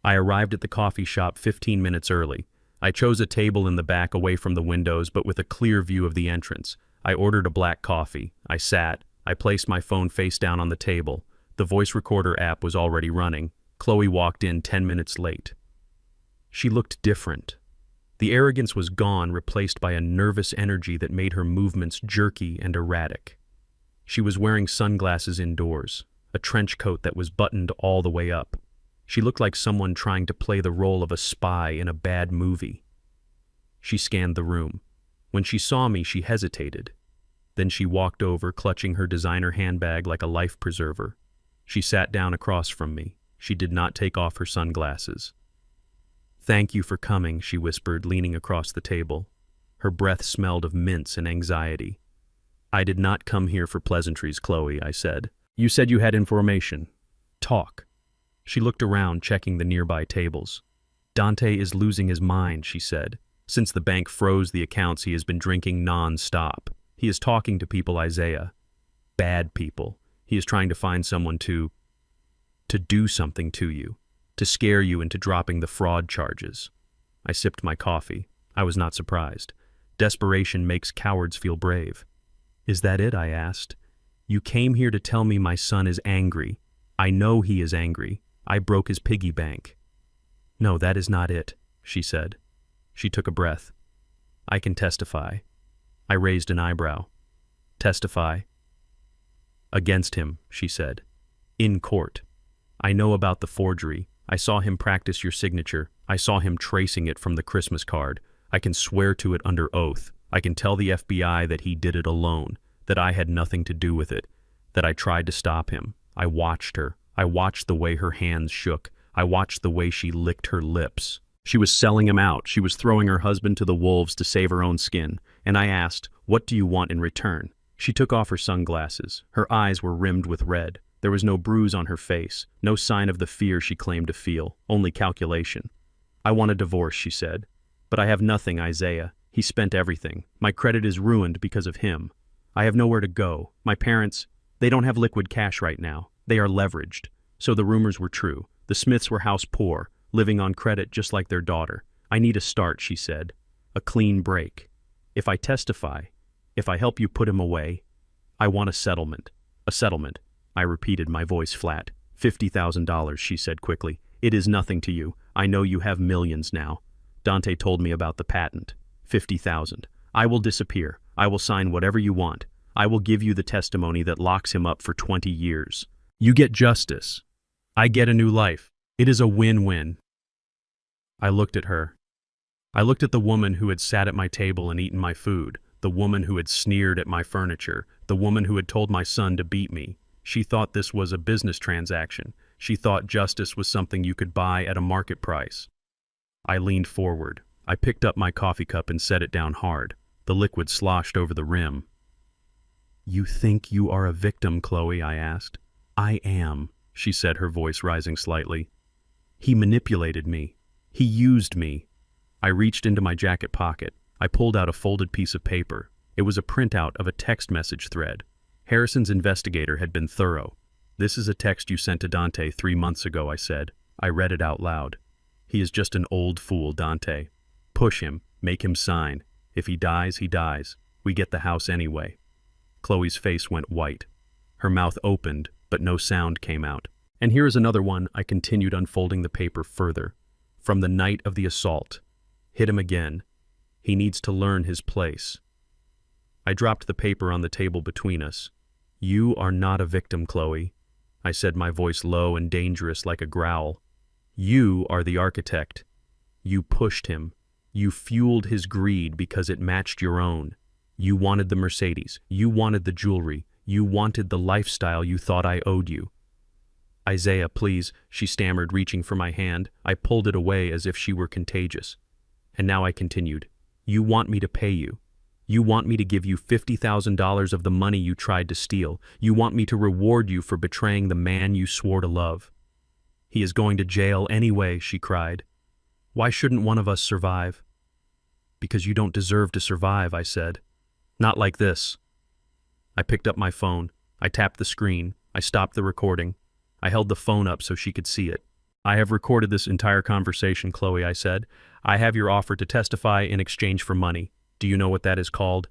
S1: I arrived at the coffee shop 15 minutes early. I chose a table in the back away from the windows but with a clear view of the entrance. I ordered a black coffee. I sat. I placed my phone face down on the table. The voice recorder app was already running. Chloe walked in 10 minutes late. She looked different. The arrogance was gone, replaced by a nervous energy that made her movements jerky and erratic. She was wearing sunglasses indoors, a trench coat that was buttoned all the way up. She looked like someone trying to play the role of a spy in a bad movie. She scanned the room. When she saw me, she hesitated. Then she walked over, clutching her designer handbag like a life preserver. She sat down across from me. She did not take off her sunglasses. "Thank you for coming," she whispered, leaning across the table. Her breath smelled of mints and anxiety. "I did not come here for pleasantries, Chloe," I said. "You said you had information. Talk." She looked around, checking the nearby tables. "Dante is losing his mind," she said. "Since the bank froze the accounts, he has been drinking non-stop. He is talking to people, Isaiah. Bad people. He is trying to find someone to do something to you, to scare you into dropping the fraud charges." I sipped my coffee. I was not surprised. Desperation makes cowards feel brave. "Is that it?" I asked. "You came here to tell me my son is angry. I know he is angry. I broke his piggy bank." "No, that is not it," she said. She took a breath. "I can testify." I raised an eyebrow. "Testify?" "Against him," she said. "In court. I know about the forgery. I saw him practice your signature. I saw him tracing it from the Christmas card. I can swear to it under oath. I can tell the FBI that he did it alone, that I had nothing to do with it, that I tried to stop him. I watched her. I watched the way her hands shook. I watched the way she licked her lips. She was selling him out. She was throwing her husband to the wolves to save her own skin. And I asked, 'What do you want in return?' She took off her sunglasses. Her eyes were rimmed with red. There was no bruise on her face, no sign of the fear she claimed to feel, only calculation. 'I want a divorce,' she said. 'But I have nothing, Isaiah. He spent everything. My credit is ruined because of him. I have nowhere to go. My parents, they don't have liquid cash right now. They are leveraged.' So the rumors were true. The Smiths were house poor, living on credit just like their daughter. 'I need a start,' she said. 'A clean break. If I testify, if I help you put him away, I want a settlement.' 'A settlement,' I repeated, my voice flat. $50,000, she said quickly. 'It is nothing to you. I know you have millions now. Dante told me about the patent. 50,000. I will disappear. I will sign whatever you want. I will give you the testimony that locks him up for 20 years. You get justice. I get a new life. It is a win-win.' I looked at her. I looked at the woman who had sat at my table and eaten my food, the woman who had sneered at my furniture, the woman who had told my son to beat me. She thought this was a business transaction. She thought justice was something you could buy at a market price. I leaned forward. I picked up my coffee cup and set it down hard. The liquid sloshed over the rim. "You think you are a victim, Chloe?" I asked. "I am," she said, her voice rising slightly. "He manipulated me. He used me." I reached into my jacket pocket. I pulled out a folded piece of paper. It was a printout of a text message thread. Harrison's investigator had been thorough. "This is a text you sent to Dante 3 months ago," I said. I read it out loud. "He is just an old fool, Dante. Push him. Make him sign. If he dies, he dies. We get the house anyway." Chloe's face went white. Her mouth opened, but no sound came out. "And here is another one," I continued, unfolding the paper further. "From the night of the assault. Hit him again. He needs to learn his place." I dropped the paper on the table between us. "You are not a victim, Chloe," I said, my voice low and dangerous like a growl. "You are the architect. You pushed him. You fueled his greed because it matched your own. You wanted the Mercedes. You wanted the jewelry. You wanted the lifestyle you thought I owed you." "Isaiah, please," she stammered, reaching for my hand. I pulled it away as if she were contagious. And now I continued. "You want me to pay you. You want me to give you $50,000 of the money you tried to steal. You want me to reward you for betraying the man you swore to love." "He is going to jail anyway," she cried. "Why shouldn't one of us survive?" "Because you don't deserve to survive," I said. "Not like this." I picked up my phone. I tapped the screen. I stopped the recording. I held the phone up so she could see it. "I have recorded this entire conversation, Chloe," I said. "I have your offer to testify in exchange for money. Do you know what that is called?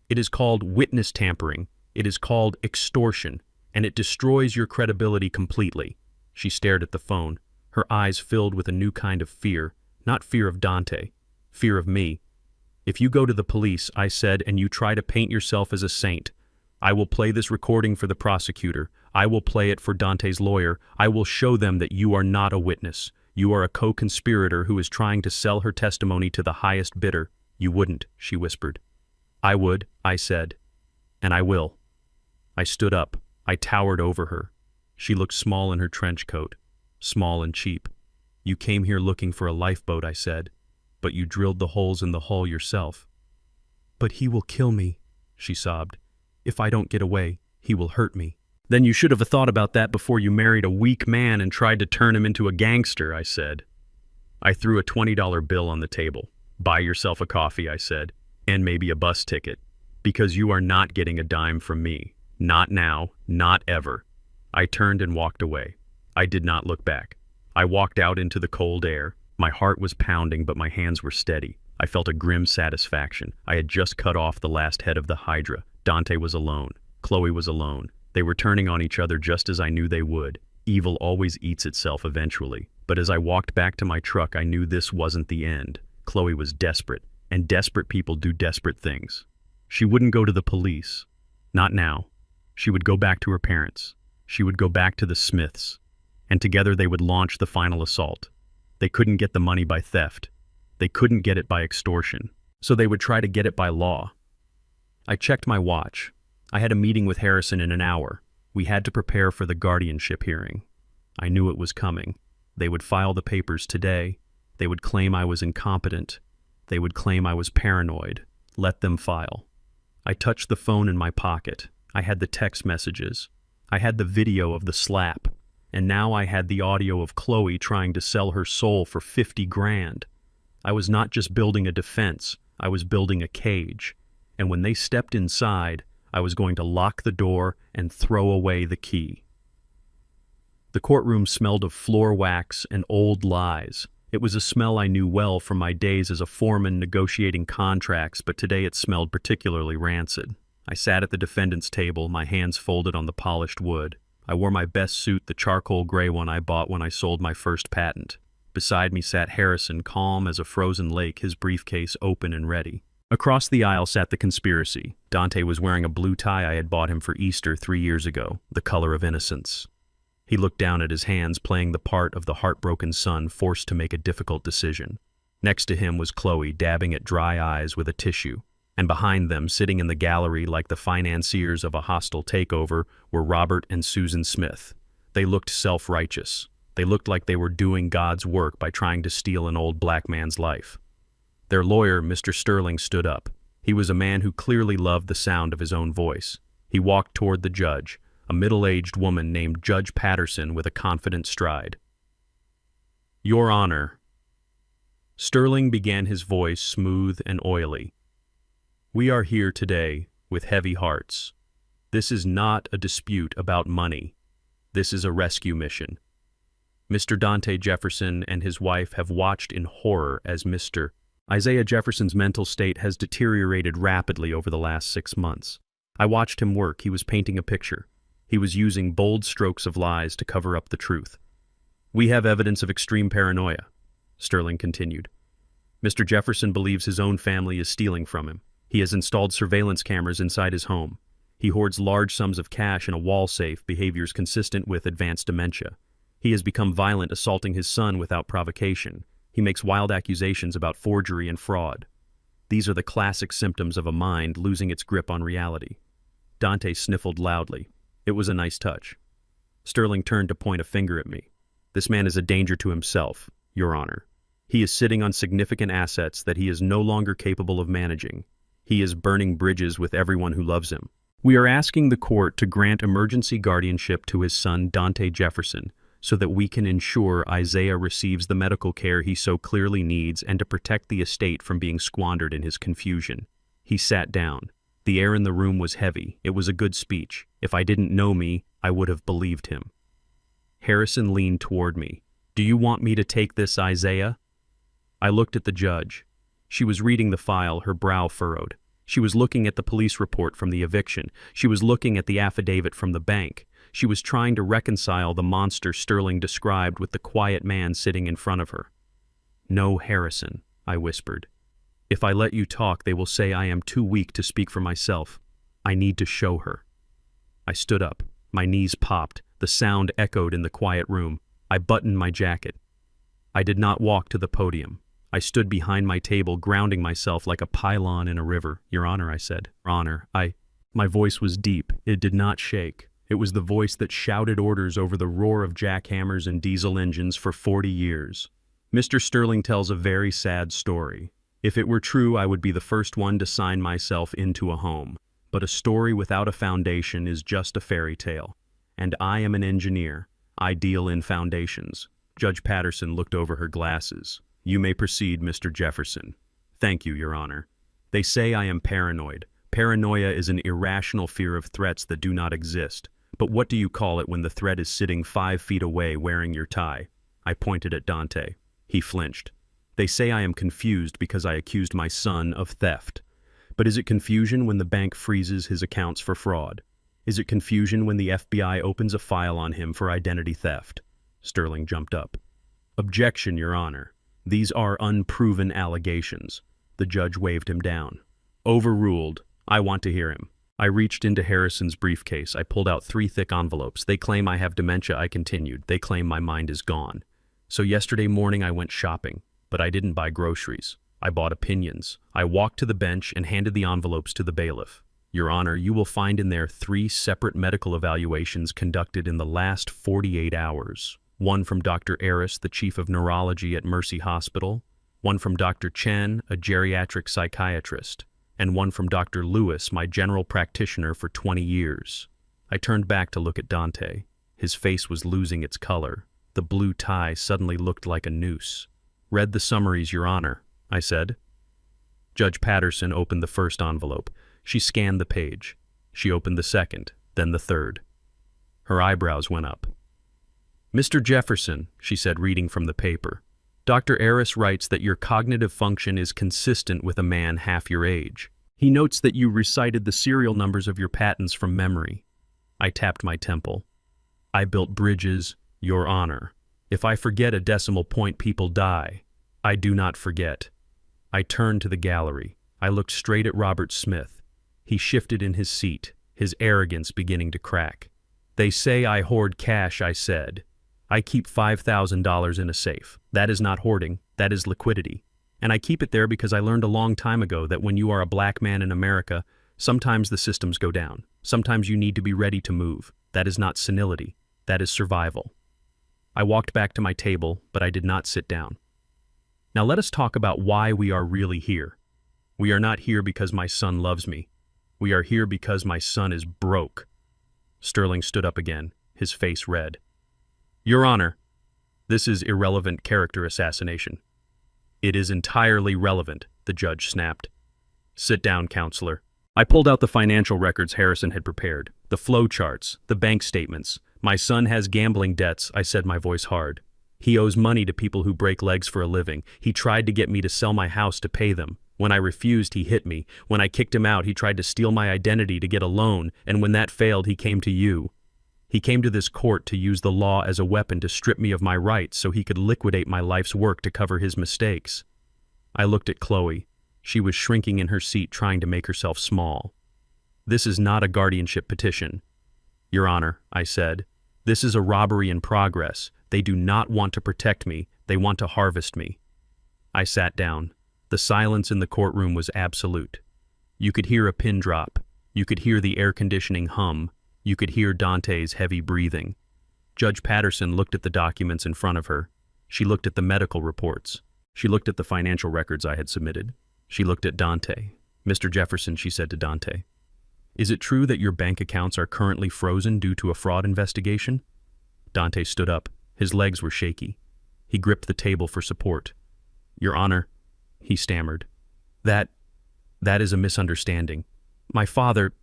S1: It is called witness tampering. It is called extortion, and it destroys your credibility completely." She stared at the phone, her eyes filled with a new kind of fear, not fear of Dante, fear of me. "If you go to the police," I said, "and you try to paint yourself as a saint, I will play this recording for the prosecutor. I will play it for Dante's lawyer. I will show them that you are not a witness. You are a co-conspirator who is trying to sell her testimony to the highest bidder." "You wouldn't," she whispered. "I would," I said. "And I will." I stood up. I towered over her. She looked small in her trench coat, small and cheap. "You came here looking for a lifeboat," I said, "but you drilled the holes in the hull yourself." "But he will kill me," she sobbed. "If I don't get away, he will hurt me." "Then you should have thought about that before you married a weak man and tried to turn him into a gangster," I said. I threw a $20 bill on the table. "Buy yourself a coffee," I said, "and maybe a bus ticket, because you are not getting a dime from me. Not now, not ever." I turned and walked away. I did not look back. I walked out into the cold air. My heart was pounding, but my hands were steady. I felt a grim satisfaction. I had just cut off the last head of the Hydra. Dante was alone. Chloe was alone. They were turning on each other just as I knew they would. Evil always eats itself eventually. But as I walked back to my truck, I knew this wasn't the end. Chloe was desperate, and desperate people do desperate things. She wouldn't go to the police. Not now. She would go back to her parents. She would go back to the Smiths. And together they would launch the final assault. They couldn't get the money by theft. They couldn't get it by extortion. So they would try to get it by law. I checked my watch. I had a meeting with Harrison in an hour. We had to prepare for the guardianship hearing. I knew it was coming. They would file the papers today. They would claim I was incompetent. They would claim I was paranoid. Let them file. I touched the phone in my pocket. I had the text messages. I had the video of the slap. And now I had the audio of Chloe trying to sell her soul for 50 grand. I was not just building a defense. I was building a cage. And when they stepped inside, I was going to lock the door and throw away the key. The courtroom smelled of floor wax and old lies. It was a smell I knew well from my days as a foreman negotiating contracts, but today it smelled particularly rancid. I sat at the defendant's table, my hands folded on the polished wood. I wore my best suit, the charcoal gray one I bought when I sold my first patent. Beside me sat Harrison, calm as a frozen lake, his briefcase open and ready. Across the aisle sat the conspiracy. Dante was wearing a blue tie I had bought him for Easter 3 years ago, the color of innocence. He looked down at his hands, playing the part of the heartbroken son forced to make a difficult decision. Next to him was Chloe, dabbing at dry eyes with a tissue. And behind them, sitting in the gallery like the financiers of a hostile takeover, were Robert and Susan Smith. They looked self-righteous. They looked like they were doing God's work by trying to steal an old black man's life. Their lawyer, Mr. Sterling, stood up. He was a man who clearly loved the sound of his own voice. He walked toward the judge, a middle-aged woman named Judge Patterson with a confident stride. "Your Honor." Sterling began, his voice smooth and oily. "We are here today with heavy hearts. This is not a dispute about money. This is a rescue mission. Mr. Dante Jefferson and his wife have watched in horror as Mr. Isaiah Jefferson's mental state has deteriorated rapidly over the last 6 months. I watched him work. He was painting a picture. He was using bold strokes of lies to cover up the truth. We have evidence of extreme paranoia, Sterling continued. Mr. Jefferson believes his own family is stealing from him. He has installed surveillance cameras inside his home. He hoards large sums of cash in a wall safe, behaviors consistent with advanced dementia. He has become violent, assaulting his son without provocation. He makes wild accusations about forgery and fraud. These are the classic symptoms of a mind losing its grip on reality. Dante sniffled loudly. It was a nice touch. Sterling turned to point a finger at me. This man is a danger to himself, Your Honor. He is sitting on significant assets that he is no longer capable of managing. He is burning bridges with everyone who loves him. We are asking the court to grant emergency guardianship to his son, Dante Jefferson, so that we can ensure Isaiah receives the medical care he so clearly needs and to protect the estate from being squandered in his confusion. He sat down. The air in the room was heavy. It was a good speech. If I didn't know me, I would have believed him. Harrison leaned toward me. Do you want me to take this, Isaiah? I looked at the judge. She was reading the file, her brow furrowed. She was looking at the police report from the eviction. She was looking at the affidavit from the bank. She was trying to reconcile the monster Sterling described with the quiet man sitting in front of her. No, Harrison, I whispered. If I let you talk, they will say I am too weak to speak for myself. I need to show her. I stood up. My knees popped. The sound echoed in the quiet room. I buttoned my jacket. I did not walk to the podium. I stood behind my table, grounding myself like a pylon in a river. Your Honor, I said. Your Honor, My voice was deep. It did not shake. It was the voice that shouted orders over the roar of jackhammers and diesel engines for 40 years. Mr. Sterling tells a very sad story. If it were true, I would be the first one to sign myself into a home. But a story without a foundation is just a fairy tale. And I am an engineer. I deal in foundations. Judge Patterson looked over her glasses. You may proceed, Mr. Jefferson. Thank you, Your Honor. They say I am paranoid. Paranoia is an irrational fear of threats that do not exist. But what do you call it when the threat is sitting 5 feet away wearing your tie? I pointed at Dante. He flinched. They say I am confused because I accused my son of theft. But is it confusion when the bank freezes his accounts for fraud? Is it confusion when the FBI opens a file on him for identity theft? Sterling jumped up. Objection, Your Honor. These are unproven allegations. The judge waved him down. Overruled. I want to hear him. I reached into Harrison's briefcase. I pulled out 3 thick envelopes. They claim I have dementia, I continued. They claim my mind is gone. So yesterday morning I went shopping, but I didn't buy groceries. I bought opinions. I walked to the bench and handed the envelopes to the bailiff. Your Honor, you will find in there 3 separate medical evaluations conducted in the last 48 hours. One from Dr. Aris, the chief of neurology at Mercy Hospital. One from Dr. Chen, a geriatric psychiatrist. And one from Dr. Lewis, my general practitioner for 20 years. I turned back to look at Dante. His face was losing its color. The blue tie suddenly looked like a noose. Read the summaries, Your Honor, I said. Judge Patterson opened the first envelope. She scanned the page. She opened the second, then the third. Her eyebrows went up. Mr. Jefferson, she said, reading from the paper, Dr. Aris writes that your cognitive function is consistent with a man half your age. He notes that you recited the serial numbers of your patents from memory. I tapped my temple. I built bridges, Your Honor. If I forget a decimal point, people die. I do not forget. I turned to the gallery. I looked straight at Robert Smith. He shifted in his seat, his arrogance beginning to crack. They say I hoard cash, I said. I keep $5,000 in a safe. That is not hoarding, that is liquidity. And I keep it there because I learned a long time ago that when you are a black man in America, sometimes the systems go down. Sometimes you need to be ready to move. That is not senility, that is survival. I walked back to my table, but I did not sit down. Now let us talk about why we are really here. We are not here because my son loves me. We are here because my son is broke. Sterling stood up again, his face red. Your Honor, this is irrelevant character assassination. It is entirely relevant, the judge snapped. Sit down, counselor. I pulled out the financial records Harrison had prepared, the flow charts, the bank statements. My son has gambling debts, I said, my voice hard. He owes money to people who break legs for a living. He tried to get me to sell my house to pay them. When I refused, he hit me. When I kicked him out, he tried to steal my identity to get a loan, and when that failed, he came to you. He came to this court to use the law as a weapon to strip me of my rights so he could liquidate my life's work to cover his mistakes. I looked at Chloe. She was shrinking in her seat, trying to make herself small. This is not a guardianship petition. Your Honor, I said. This is a robbery in progress. They do not want to protect me. They want to harvest me. I sat down. The silence in the courtroom was absolute. You could hear a pin drop. You could hear the air conditioning hum. You could hear Dante's heavy breathing. Judge Patterson looked at the documents in front of her. She looked at the medical reports. She looked at the financial records I had submitted. She looked at Dante. Mr. Jefferson, she said to Dante, is it true that your bank accounts are currently frozen due to a fraud investigation? Dante stood up. His legs were shaky. He gripped the table for support. Your Honor, he stammered. That is a misunderstanding. My father,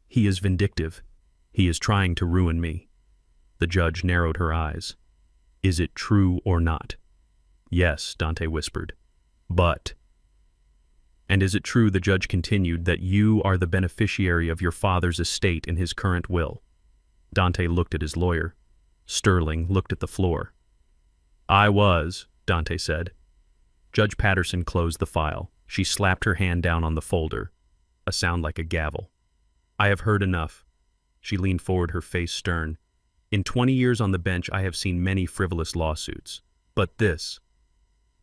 S1: he is vindictive. He is trying to ruin me. The judge narrowed her eyes. Is it true or not? Yes, Dante whispered. But... And is it true, the judge continued, that you are the beneficiary of your father's estate in his current will? Dante looked at his lawyer. Sterling looked at the floor. I was, Dante said. Judge Patterson closed the file. She slapped her hand down on the folder. A sound like a gavel. I have heard enough. She leaned forward, her face stern. In 20 years on the bench, I have seen many frivolous lawsuits. But this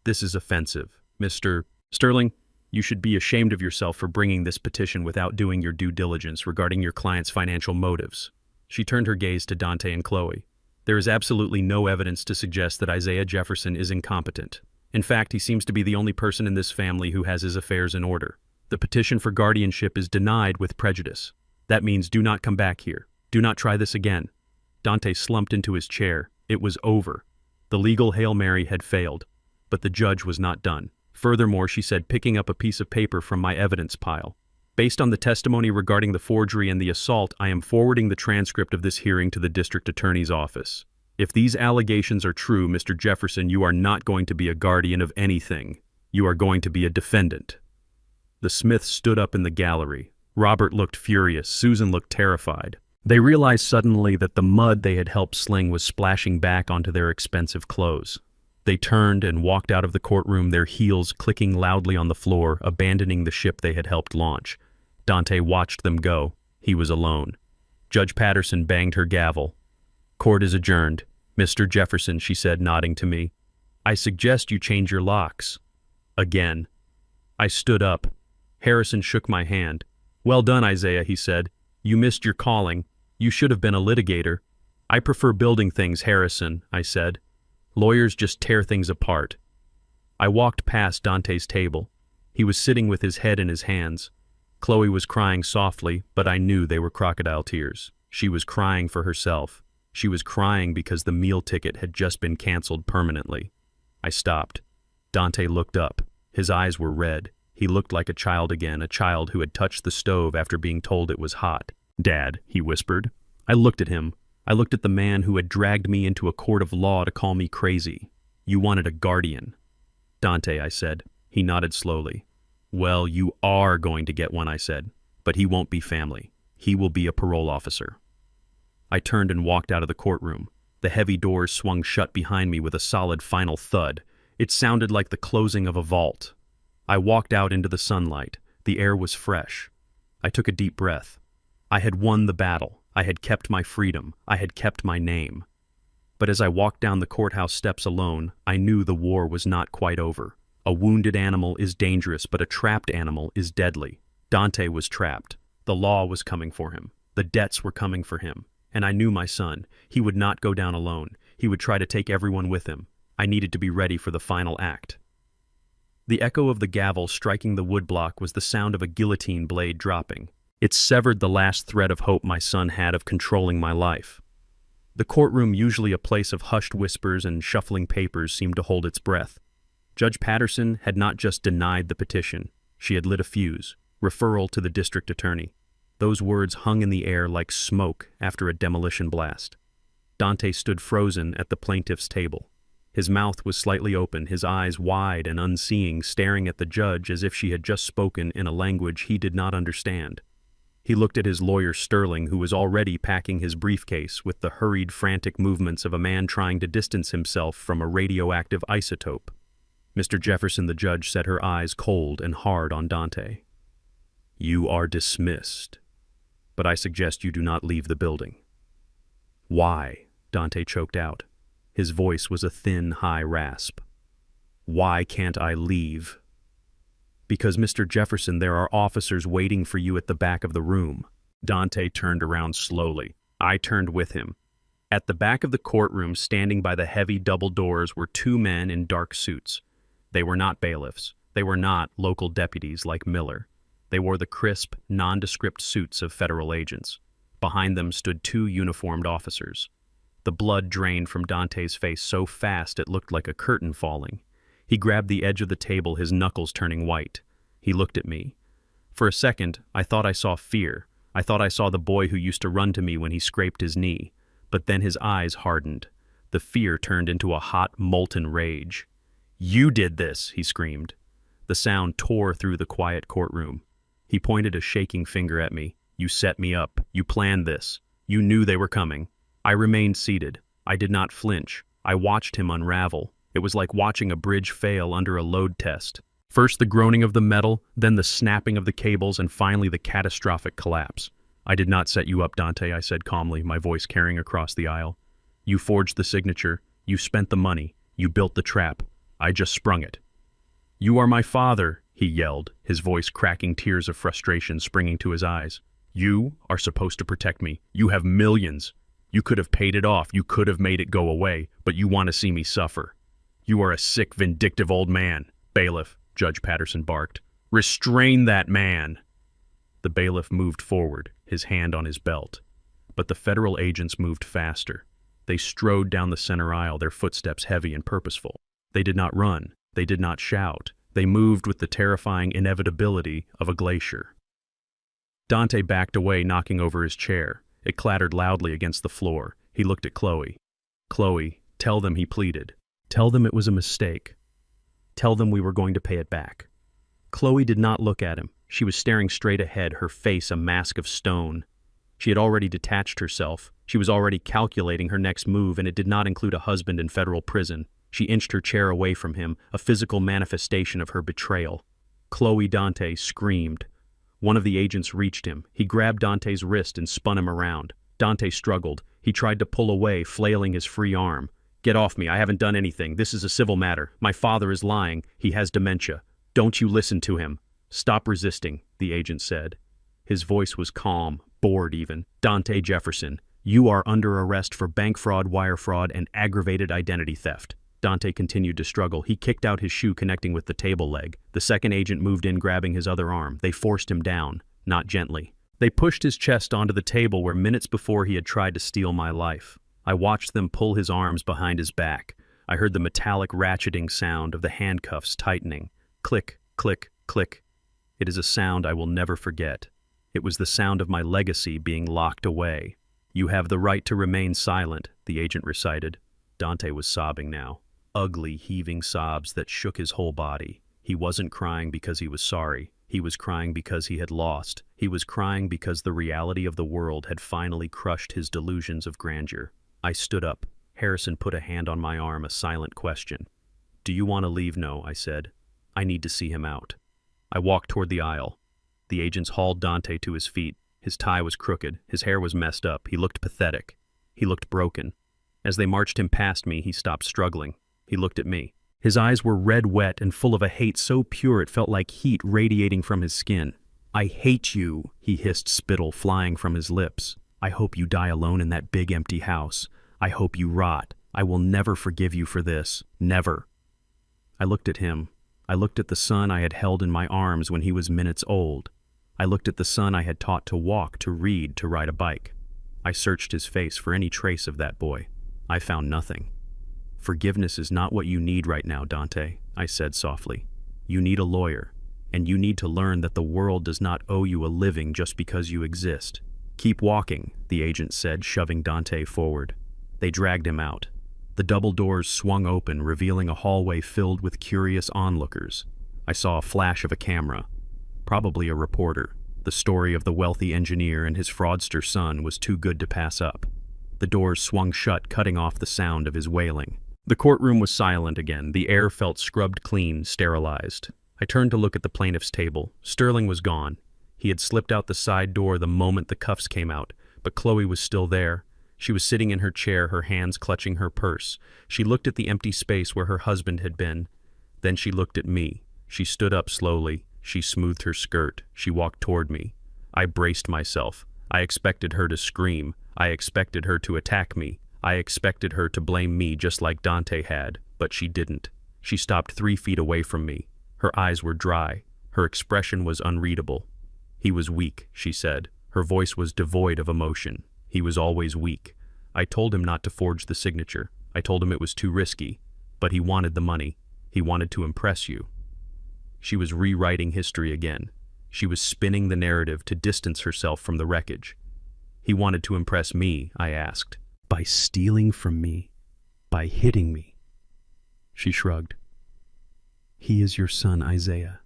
S1: is offensive. Mr. Sterling, you should be ashamed of yourself for bringing this petition without doing your due diligence regarding your client's financial motives. She turned her gaze to Dante and Chloe. There is absolutely no evidence to suggest that Isaiah Jefferson is incompetent. In fact, he seems to be the only person in this family who has his affairs in order. The petition for guardianship is denied with prejudice. That means do not come back here. Do not try this again. Dante slumped into his chair. It was over. The legal Hail Mary had failed, but the judge was not done. Furthermore, she said, picking up a piece of paper from my evidence pile. Based on the testimony regarding the forgery and the assault, I am forwarding the transcript of this hearing to the district attorney's office. If these allegations are true, Mr. Jefferson, you are not going to be a guardian of anything. You are going to be a defendant. The Smiths stood up in the gallery. Robert looked furious. Susan looked terrified. They realized suddenly that the mud they had helped sling was splashing back onto their expensive clothes. They turned and walked out of the courtroom, their heels clicking loudly on the floor, abandoning the ship they had helped launch. Dante watched them go. He was alone. Judge Patterson banged her gavel. Court is adjourned. Mr. Jefferson, she said, nodding to me. I suggest you change your locks. Again. I stood up. Harrison shook my hand. Well done, Isaiah, he said. You missed your calling. You should have been a litigator. I prefer building things, Harrison, I said. Lawyers just tear things apart. I walked past Dante's table. He was sitting with his head in his hands. Chloe was crying softly, but I knew they were crocodile tears. She was crying for herself. She was crying because the meal ticket had just been canceled permanently. I stopped. Dante looked up. His eyes were red. He looked like a child again, a child who had touched the stove after being told it was hot. Dad, he whispered. I looked at him. I looked at the man who had dragged me into a court of law to call me crazy. You wanted a guardian. Dante, I said. He nodded slowly. Well, you are going to get one, I said. But he won't be family. He will be a parole officer. I turned and walked out of the courtroom. The heavy doors swung shut behind me with a solid final thud. It sounded like the closing of a vault. I walked out into the sunlight. The air was fresh. I took a deep breath. I had won the battle. I had kept my freedom. I had kept my name. But as I walked down the courthouse steps alone, I knew the war was not quite over. A wounded animal is dangerous, but a trapped animal is deadly. Dante was trapped. The law was coming for him. The debts were coming for him. And I knew my son. He would not go down alone. He would try to take everyone with him. I needed to be ready for the final act. The echo of the gavel striking the woodblock was the sound of a guillotine blade dropping. It severed the last thread of hope my son had of controlling my life. The courtroom, usually a place of hushed whispers and shuffling papers, seemed to hold its breath. Judge Patterson had not just denied the petition. She had lit a fuse. Referral to the district attorney. Those words hung in the air like smoke after a demolition blast. Dante stood frozen at the plaintiff's table. His mouth was slightly open, his eyes wide and unseeing, staring at the judge as if she had just spoken in a language he did not understand. He looked at his lawyer Sterling, who was already packing his briefcase with the hurried, frantic movements of a man trying to distance himself from a radioactive isotope. Mr. Jefferson, the judge, set her eyes cold and hard on Dante. "You are dismissed, but I suggest you do not leave the building." "Why?" Dante choked out. His voice was a thin, high rasp. "Why can't I leave?" "Because, Mr. Jefferson, there are officers waiting for you at the back of the room." Dante turned around slowly. I turned with him. At the back of the courtroom, standing by the heavy double doors, were two men in dark suits. They were not bailiffs. They were not local deputies like Miller. They wore the crisp, nondescript suits of federal agents. Behind them stood two uniformed officers. The blood drained from Dante's face so fast it looked like a curtain falling. He grabbed the edge of the table, his knuckles turning white. He looked at me. For a second, I thought I saw fear. I thought I saw the boy who used to run to me when he scraped his knee. But then his eyes hardened. The fear turned into a hot, molten rage. "You did this!" he screamed. The sound tore through the quiet courtroom. He pointed a shaking finger at me. "You set me up. You planned this. You knew they were coming." I remained seated. I did not flinch. I watched him unravel. It was like watching a bridge fail under a load test. First the groaning of the metal, then the snapping of the cables, and finally the catastrophic collapse. "I did not set you up, Dante," I said calmly, my voice carrying across the aisle. "You forged the signature. You spent the money. You built the trap. I just sprung it." "You are my father," he yelled, his voice cracking, tears of frustration springing to his eyes. "You are supposed to protect me. You have millions. You could have paid it off. You could have made it go away, but you want to see me suffer. You are a sick, vindictive old man." "Bailiff," Judge Patterson barked. "Restrain that man." The bailiff moved forward, his hand on his belt. But the federal agents moved faster. They strode down the center aisle, their footsteps heavy and purposeful. They did not run. They did not shout. They moved with the terrifying inevitability of a glacier. Dante backed away, knocking over his chair. It clattered loudly against the floor. He looked at Chloe. "Chloe, tell them," he pleaded. "Tell them it was a mistake. Tell them we were going to pay it back." Chloe did not look at him. She was staring straight ahead, her face a mask of stone. She had already detached herself. She was already calculating her next move, and it did not include a husband in federal prison. She inched her chair away from him, a physical manifestation of her betrayal. Chloe, Dante screamed. One of the agents reached him. He grabbed Dante's wrist and spun him around. Dante struggled. He tried to pull away, flailing his free arm. "Get off me. I haven't done anything. This is a civil matter. My father is lying. He has dementia. Don't you listen to him." "Stop resisting," the agent said. His voice was calm, bored even. "Dante Jefferson, you are under arrest for bank fraud, wire fraud, and aggravated identity theft." Dante continued to struggle. He kicked out his shoe connecting with the table leg. The second agent moved in, grabbing his other arm. They forced him down, not gently. They pushed his chest onto the table where minutes before he had tried to steal my life. I watched them pull his arms behind his back. I heard the metallic ratcheting sound of the handcuffs tightening. Click, click, click. It is a sound I will never forget. It was the sound of my legacy being locked away. "You have the right to remain silent," the agent recited. Dante was sobbing now. Ugly, heaving sobs that shook his whole body. He wasn't crying because he was sorry. He was crying because he had lost. He was crying because the reality of the world had finally crushed his delusions of grandeur. I stood up. Harrison put a hand on my arm, a silent question. "Do you want to leave?" "No," I said. "I need to see him out." I walked toward the aisle. The agents hauled Dante to his feet. His tie was crooked. His hair was messed up. He looked pathetic. He looked broken. As they marched him past me, he stopped struggling. He looked at me. His eyes were red, wet, and full of a hate so pure it felt like heat radiating from his skin. "I hate you," he hissed, spittle flying from his lips. "I hope you die alone in that big empty house. I hope you rot. I will never forgive you for this. Never." I looked at him. I looked at the son I had held in my arms when he was minutes old. I looked at the son I had taught to walk, to read, to ride a bike. I searched his face for any trace of that boy. I found nothing. "Forgiveness is not what you need right now, Dante," I said softly. "You need a lawyer, and you need to learn that the world does not owe you a living just because you exist." "Keep walking," the agent said, shoving Dante forward. They dragged him out. The double doors swung open, revealing a hallway filled with curious onlookers. I saw a flash of a camera. Probably a reporter. The story of the wealthy engineer and his fraudster son was too good to pass up. The doors swung shut, cutting off the sound of his wailing. The courtroom was silent again. The air felt scrubbed clean, sterilized. I turned to look at the plaintiff's table. Sterling was gone. He had slipped out the side door the moment the cuffs came out, but Chloe was still there. She was sitting in her chair, her hands clutching her purse. She looked at the empty space where her husband had been. Then she looked at me. She stood up slowly. She smoothed her skirt. She walked toward me. I braced myself. I expected her to scream. I expected her to attack me. I expected her to blame me just like Dante had, but she didn't. She stopped 3 feet away from me. Her eyes were dry. Her expression was unreadable. "He was weak," she said. Her voice was devoid of emotion. "He was always weak. I told him not to forge the signature. I told him it was too risky. But he wanted the money. He wanted to impress you." She was rewriting history again. She was spinning the narrative to distance herself from the wreckage. "He wanted to impress me," I asked. "By stealing from me? By hitting me?" She shrugged. "He is your son, Isaiah.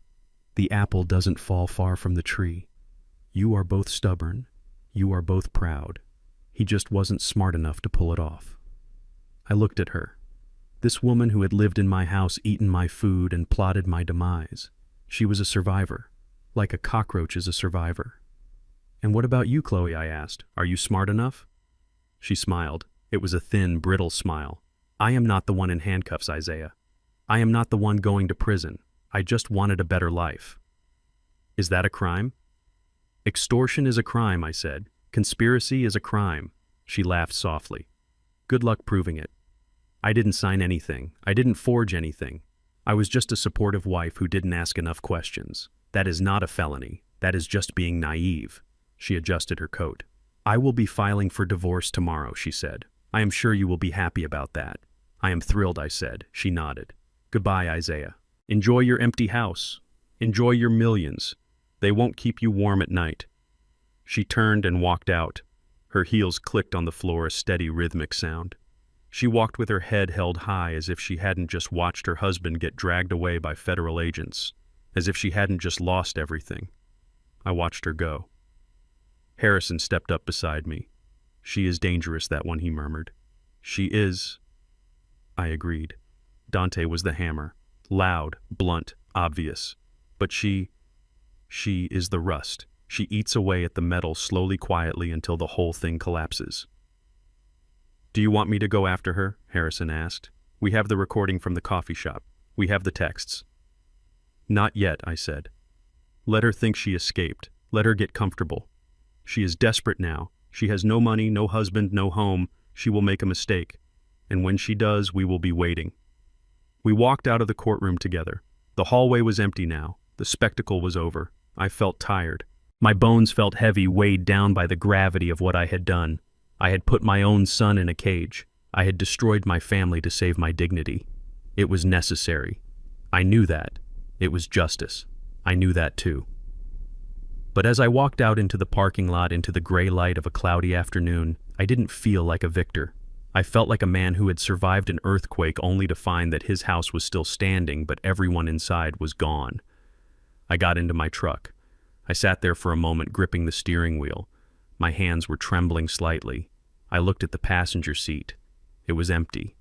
S1: The apple doesn't fall far from the tree. You are both stubborn. You are both proud. He just wasn't smart enough to pull it off." I looked at her. This woman who had lived in my house, eaten my food, and plotted my demise. She was a survivor, like a cockroach is a survivor. "And what about you, Chloe?" I asked. "Are you smart enough?" She smiled. It was a thin, brittle smile. "I am not the one in handcuffs, Isaiah. I am not the one going to prison. I just wanted a better life." "Is that a crime?" "Extortion is a crime," I said. "Conspiracy is a crime." She laughed softly. "Good luck proving it. I didn't sign anything. I didn't forge anything. I was just a supportive wife who didn't ask enough questions. That is not a felony. That is just being naive." She adjusted her coat. "I will be filing for divorce tomorrow," she said. "I am sure you will be happy about that." "I am thrilled," I said. She nodded. "Goodbye, Isaiah. Enjoy your empty house. Enjoy your millions. They won't keep you warm at night." She turned and walked out. Her heels clicked on the floor, a steady rhythmic sound. She walked with her head held high, as if she hadn't just watched her husband get dragged away by federal agents, as if she hadn't just lost everything. I watched her go. Harrison stepped up beside me. "She is dangerous, that one," he murmured. "She is." I agreed. Dante was the hammer. Loud, blunt, obvious. But she is the rust. She eats away at the metal slowly, quietly, until the whole thing collapses. "Do you want me to go after her?" Harrison asked. "We have the recording from the coffee shop. We have the texts." "Not yet," I said. "Let her think she escaped. Let her get comfortable. She is desperate now. She has no money, no husband, no home. She will make a mistake. And when she does, we will be waiting." We walked out of the courtroom together. The hallway was empty now. The spectacle was over. I felt tired. My bones felt heavy, weighed down by the gravity of what I had done. I had put my own son in a cage. I had destroyed my family to save my dignity. It was necessary. I knew that. It was justice. I knew that too. But as I walked out into the parking lot, into the gray light of a cloudy afternoon, I didn't feel like a victor. I felt like a man who had survived an earthquake only to find that his house was still standing, but everyone inside was gone. I got into my truck. I sat there for a moment, gripping the steering wheel. My hands were trembling slightly. I looked at the passenger seat. It was empty.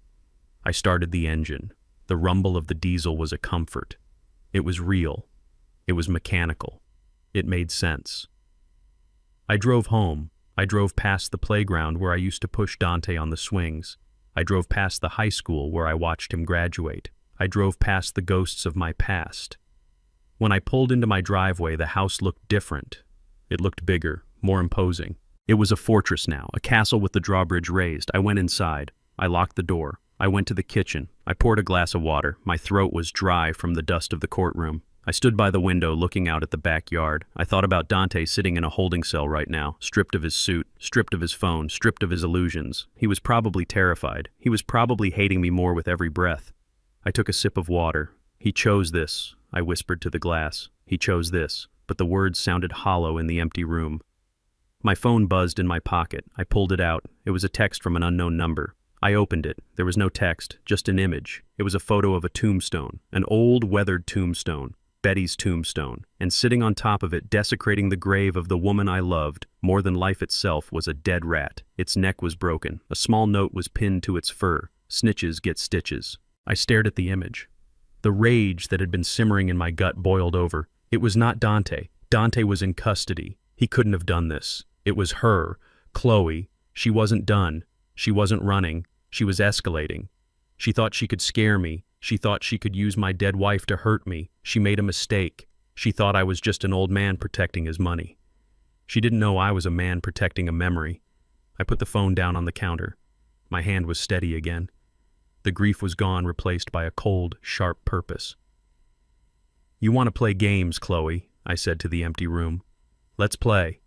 S1: I started the engine. The rumble of the diesel was a comfort. It was real. It was mechanical. It made sense. I drove home. I drove past the playground where I used to push Dante on the swings. I drove past the high school where I watched him graduate. I drove past the ghosts of my past. When I pulled into my driveway, the house looked different. It looked bigger, more imposing. It was a fortress now, a castle with the drawbridge raised. I went inside. I locked the door. I went to the kitchen. I poured a glass of water. My throat was dry from the dust of the courtroom. I stood by the window looking out at the backyard. I thought about Dante sitting in a holding cell right now, stripped of his suit, stripped of his phone, stripped of his illusions. He was probably terrified. He was probably hating me more with every breath. I took a sip of water. "He chose this," I whispered to the glass. "He chose this." But the words sounded hollow in the empty room. My phone buzzed in my pocket. I pulled it out. It was a text from an unknown number. I opened it. There was no text, just an image. It was a photo of a tombstone, an old, weathered tombstone, Betty's tombstone, and sitting on top of it, desecrating the grave of the woman I loved more than life itself, was a dead rat. Its neck was broken. A small note was pinned to its fur. Snitches get stitches. I stared at the image. The rage that had been simmering in my gut boiled over. It was not Dante. Dante was in custody. He couldn't have done this. It was her, Chloe. She wasn't done. She wasn't running. She was escalating. She thought she could scare me. She thought she could use my dead wife to hurt me. She made a mistake. She thought I was just an old man protecting his money. She didn't know I was a man protecting a memory. I put the phone down on the counter. My hand was steady again. The grief was gone, replaced by a cold, sharp purpose. "You want to play games, Chloe," I said to the empty room. "Let's play."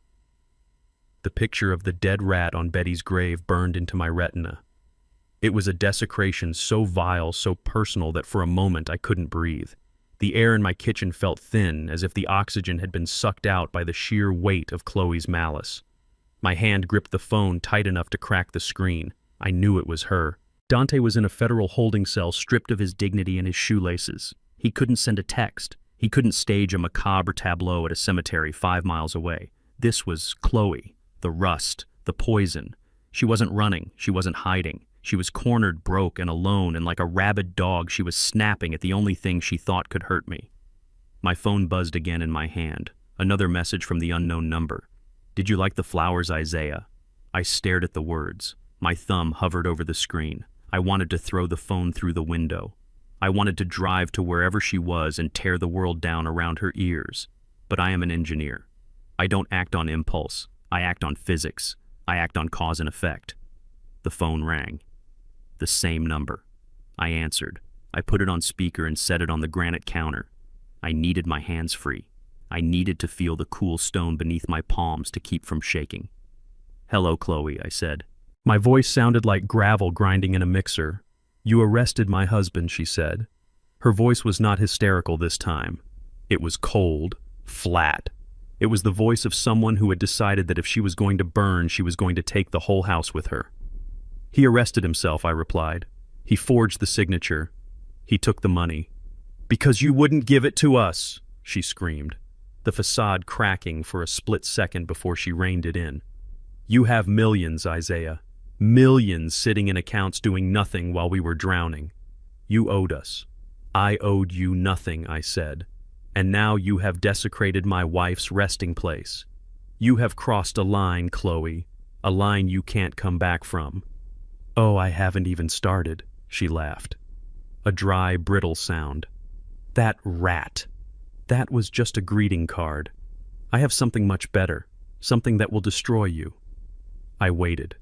S1: The picture of the dead rat on Betty's grave burned into my retina. It was a desecration so vile, so personal, that for a moment I couldn't breathe. The air in my kitchen felt thin, as if the oxygen had been sucked out by the sheer weight of Chloe's malice. My hand gripped the phone tight enough to crack the screen. I knew it was her. Dante was in a federal holding cell, stripped of his dignity and his shoelaces. He couldn't send a text. He couldn't stage a macabre tableau at a cemetery 5 miles away. This was Chloe, the rust, the poison. She wasn't running. She wasn't hiding. She was cornered, broke, and alone, and like a rabid dog, she was snapping at the only thing she thought could hurt me. My phone buzzed again in my hand. Another message from the unknown number. "Did you like the flowers, Isaiah?" I stared at the words. My thumb hovered over the screen. I wanted to throw the phone through the window. I wanted to drive to wherever she was and tear the world down around her ears. But I am an engineer. I don't act on impulse. I act on physics. I act on cause and effect. The phone rang. The same number. I answered. I put it on speaker and set it on the granite counter. I needed my hands free. I needed to feel the cool stone beneath my palms to keep from shaking. "Hello, Chloe," I said. My voice sounded like gravel grinding in a mixer. "You arrested my husband," she said. Her voice was not hysterical this time. It was cold, flat. It was the voice of someone who had decided that if she was going to burn, she was going to take the whole house with her. "He arrested himself," I replied. "He forged the signature. He took the money." "Because you wouldn't give it to us," she screamed, the facade cracking for a split second before she reined it in. "You have millions, Isaiah. Millions sitting in accounts doing nothing while we were drowning. You owed us." "I owed you nothing," I said. "And now you have desecrated my wife's resting place. You have crossed a line, Chloe, a line you can't come back from." "Oh, I haven't even started," she laughed. A dry, brittle sound. "That rat. That was just a greeting card. I have something much better, something that will destroy you." I waited.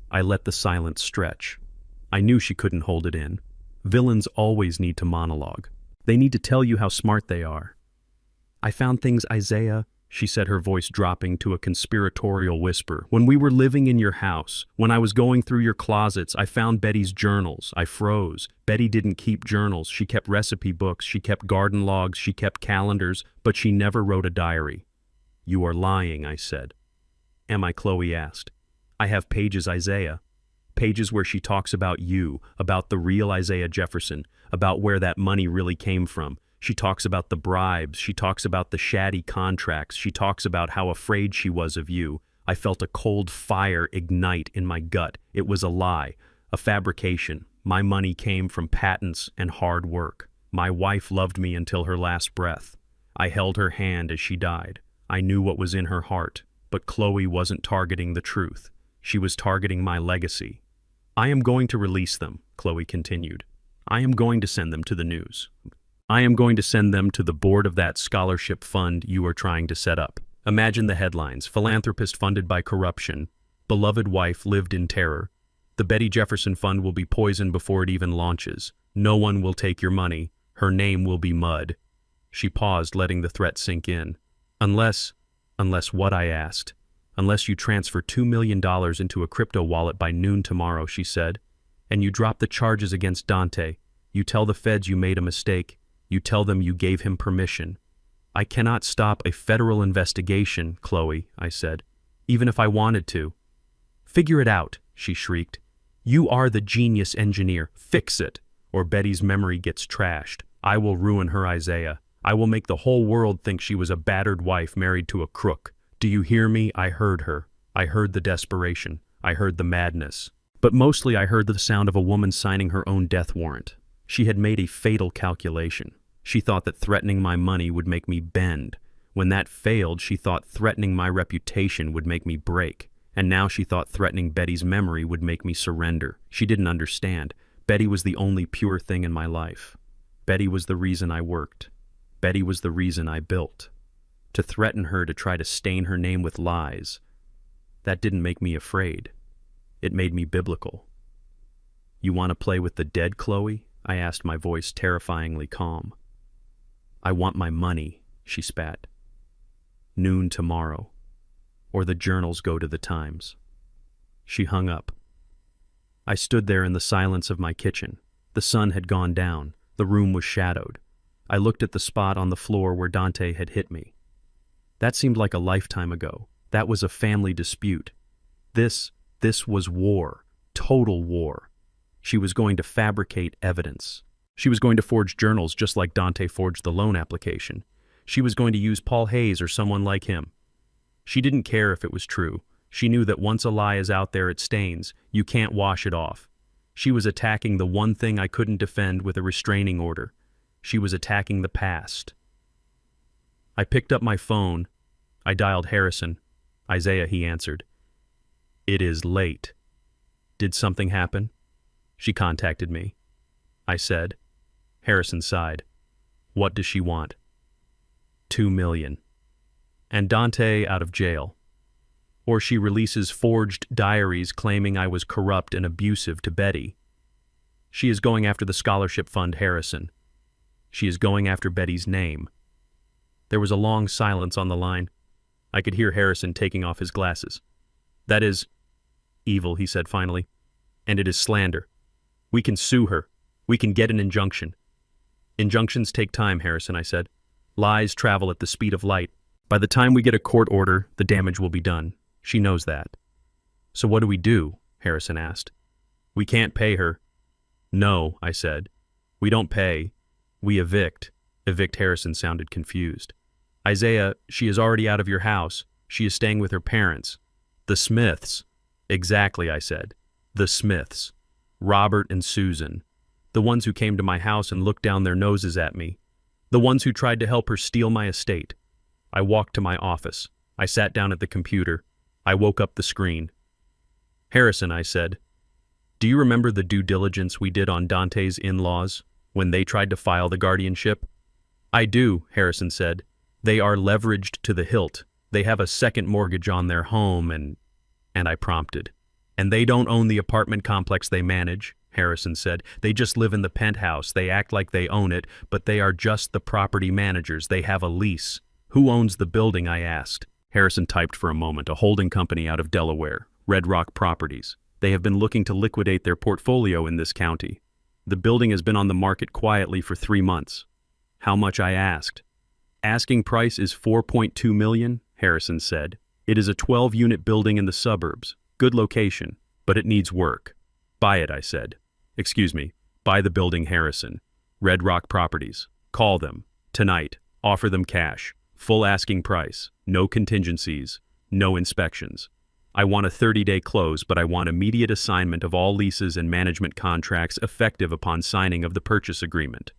S1: I let the silence stretch. I knew she couldn't hold it in. Villains always need to monologue. They need to tell you how smart they are. "I found things, Isaiah," she said, her voice dropping to a conspiratorial whisper. "When we were living in your house, when I was going through your closets, I found Betty's journals. I froze. Betty didn't keep journals. She kept recipe books. She kept garden logs. She kept calendars, but she never wrote a diary." "You are lying," I said. "Am I?" Chloe asked. "I have pages, Isaiah. Pages where she talks about you, about the real Isaiah Jefferson, about where that money really came from. She talks about the bribes. She talks about the shady contracts. She talks about how afraid she was of you." I felt a cold fire ignite in my gut. It was a lie, a fabrication. My money came from patents and hard work. My wife loved me until her last breath. I held her hand as she died. I knew what was in her heart, but Chloe wasn't targeting the truth. She was targeting my legacy. "I am going to release them," Chloe continued. "I am going to send them to the news. I am going to send them to the board of that scholarship fund you are trying to set up. Imagine the headlines: philanthropist funded by corruption, beloved wife lived in terror. The Betty Jefferson Fund will be poisoned before it even launches. No one will take your money. Her name will be mud." She paused, letting the threat sink in. Unless what?" I asked. "Unless you transfer $2 million into a crypto wallet by noon tomorrow," she said. "And you drop the charges against Dante. You tell the feds you made a mistake. You tell them you gave him permission." "I cannot stop a federal investigation, Chloe," I said, "even if I wanted to." "Figure it out," she shrieked. You are the genius engineer. Fix it, or Betty's memory gets trashed. I will ruin her, Isaiah. I will make the whole world think she was a battered wife married to a crook. Do you hear me? I heard her. I heard the desperation. I heard the madness. But mostly I heard the sound of a woman signing her own death warrant. She had made a fatal calculation. She thought that threatening my money would make me bend. When that failed, she thought threatening my reputation would make me break. And now she thought threatening Betty's memory would make me surrender. She didn't understand. Betty was the only pure thing in my life. Betty was the reason I worked. Betty was the reason I built. To threaten her, to try to stain her name with lies, that didn't make me afraid. It made me biblical. You want to play with the dead, Chloe? I asked, my voice terrifyingly calm. I want my money, she spat. Noon tomorrow, or the journals go to the Times. She hung up. I stood there in the silence of my kitchen. The sun had gone down. The room was shadowed. I looked at the spot on the floor where Dante had hit me. That seemed like a lifetime ago. That was a family dispute. This was war. Total war. She was going to fabricate evidence. She was going to forge journals just like Dante forged the loan application. She was going to use Paul Hayes or someone like him. She didn't care if it was true. She knew that once a lie is out there, it stains. You can't wash it off. She was attacking the one thing I couldn't defend with a restraining order. She was attacking the past. I picked up my phone. I dialed Harrison. Isaiah, he answered. It is late. Did something happen? She contacted me. I said. Harrison sighed. What does she want? 2 million. And Dante out of jail. Or she releases forged diaries claiming I was corrupt and abusive to Betty. She is going after the scholarship fund, Harrison. She is going after Betty's name. There was a long silence on the line. I could hear Harrison taking off his glasses. That is evil, he said finally. And it is slander. We can sue her. We can get an injunction. Injunctions take time, Harrison, I said. Lies travel at the speed of light. By the time we get a court order, the damage will be done. She knows that. So what do we do? Harrison asked. We can't pay her. No, I said. We don't pay. We evict. Evict, Harrison sounded confused. Isaiah, she is already out of your house. She is staying with her parents. The Smiths. Exactly, I said. The Smiths. Robert and Susan. The ones who came to my house and looked down their noses at me. The ones who tried to help her steal my estate. I walked to my office. I sat down at the computer. I woke up the screen. Harrison, I said, do you remember the due diligence we did on Dante's in-laws when they tried to file the guardianship? I do, Harrison said. They are leveraged to the hilt. They have a second mortgage on their home and I prompted. And they don't own the apartment complex they manage, Harrison said. They just live in the penthouse. They act like they own it, but they are just the property managers. They have a lease. Who owns the building, I asked. Harrison typed for a moment. A holding company out of Delaware, Red Rock Properties. They have been looking to liquidate their portfolio in this county. The building has been on the market quietly for 3 months. How much, I asked. Asking price is $4.2 million, Harrison said. It is a 12-unit building in the suburbs. Good location, but it needs work. Buy it, I said. Excuse me, buy the building, Harrison. Red Rock Properties. Call them. Tonight. Offer them cash. Full asking price. No contingencies. No inspections. I want a 30-day close, but I want immediate assignment of all leases and management contracts effective upon signing of the purchase agreement.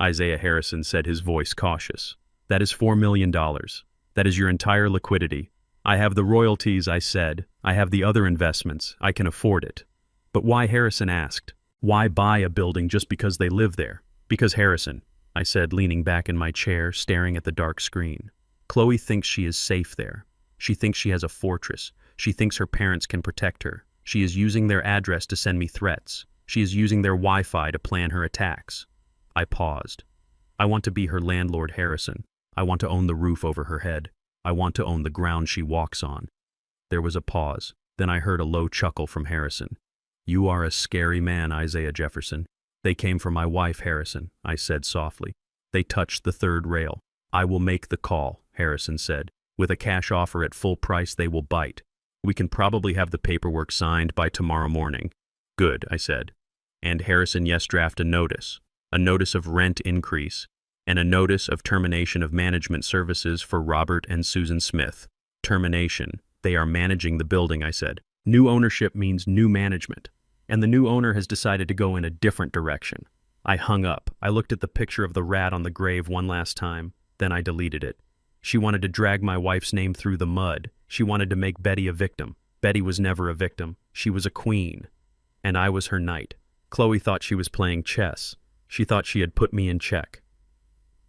S1: Isaiah, Harrison said, his voice cautious. That is $4 million. That is your entire liquidity. I have the royalties, I said. I have the other investments. I can afford it. But why, Harrison asked. Why buy a building just because they live there? Because, Harrison, I said, leaning back in my chair, staring at the dark screen. Chloe thinks she is safe there. She thinks she has a fortress. She thinks her parents can protect her. She is using their address to send me threats. She is using their Wi-Fi to plan her attacks. I paused. I want to be her landlord, Harrison. I want to own the roof over her head. I want to own the ground she walks on. There was a pause. Then I heard a low chuckle from Harrison. You are a scary man, Isaiah Jefferson. They came for my wife, Harrison, I said softly. They touched the third rail. I will make the call, Harrison said. With a cash offer at full price, they will bite. We can probably have the paperwork signed by tomorrow morning. Good, I said. And Harrison, yes, draft a notice of rent increase, and a notice of termination of management services for Robert and Susan Smith. Termination. They are managing the building, I said. New ownership means new management, and the new owner has decided to go in a different direction. I hung up. I looked at the picture of the rat on the grave one last time, then I deleted it. She wanted to drag my wife's name through the mud. She wanted to make Betty a victim. Betty was never a victim. She was a queen, and I was her knight. Chloe thought she was playing chess. She thought she had put me in check.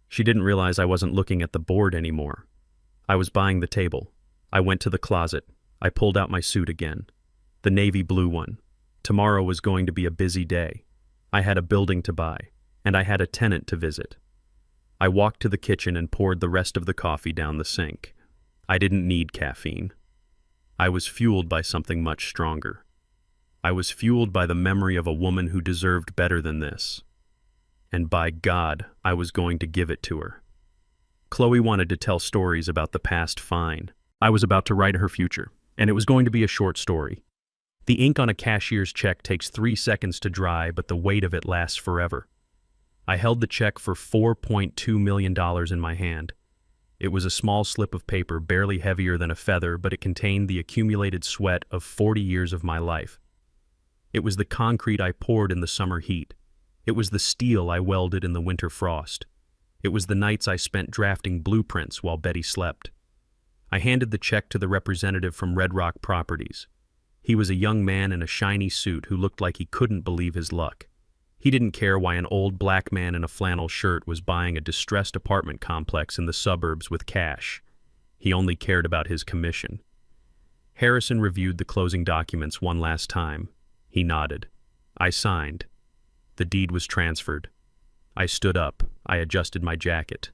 S1: She didn't realize I wasn't looking at the board anymore. I was buying the table. I went to the closet. I pulled out my suit again. The navy blue one. Tomorrow was going to be a busy day. I had a building to buy, and I had a tenant to visit. I walked to the kitchen and poured the rest of the coffee down the sink. I didn't need caffeine. I was fueled by something much stronger. I was fueled by the memory of a woman who deserved better than this. And by God, I was going to give it to her. Chloe wanted to tell stories about the past fine. I was about to write her future, and it was going to be a short story. The ink on a cashier's check takes 3 seconds to dry, but the weight of it lasts forever. I held the check for $4.2 million in my hand. It was a small slip of paper, barely heavier than a feather, but it contained the accumulated sweat of 40 years of my life. It was the concrete I poured in the summer heat. It was the steel I welded in the winter frost. It was the nights I spent drafting blueprints while Betty slept. I handed the check to the representative from Red Rock Properties. He was a young man in a shiny suit who looked like he couldn't believe his luck. He didn't care why an old black man in a flannel shirt was buying a distressed apartment complex in the suburbs with cash. He only cared about his commission. Harrison reviewed the closing documents one last time. He nodded. I signed. The deed was transferred. I stood up. I adjusted my jacket.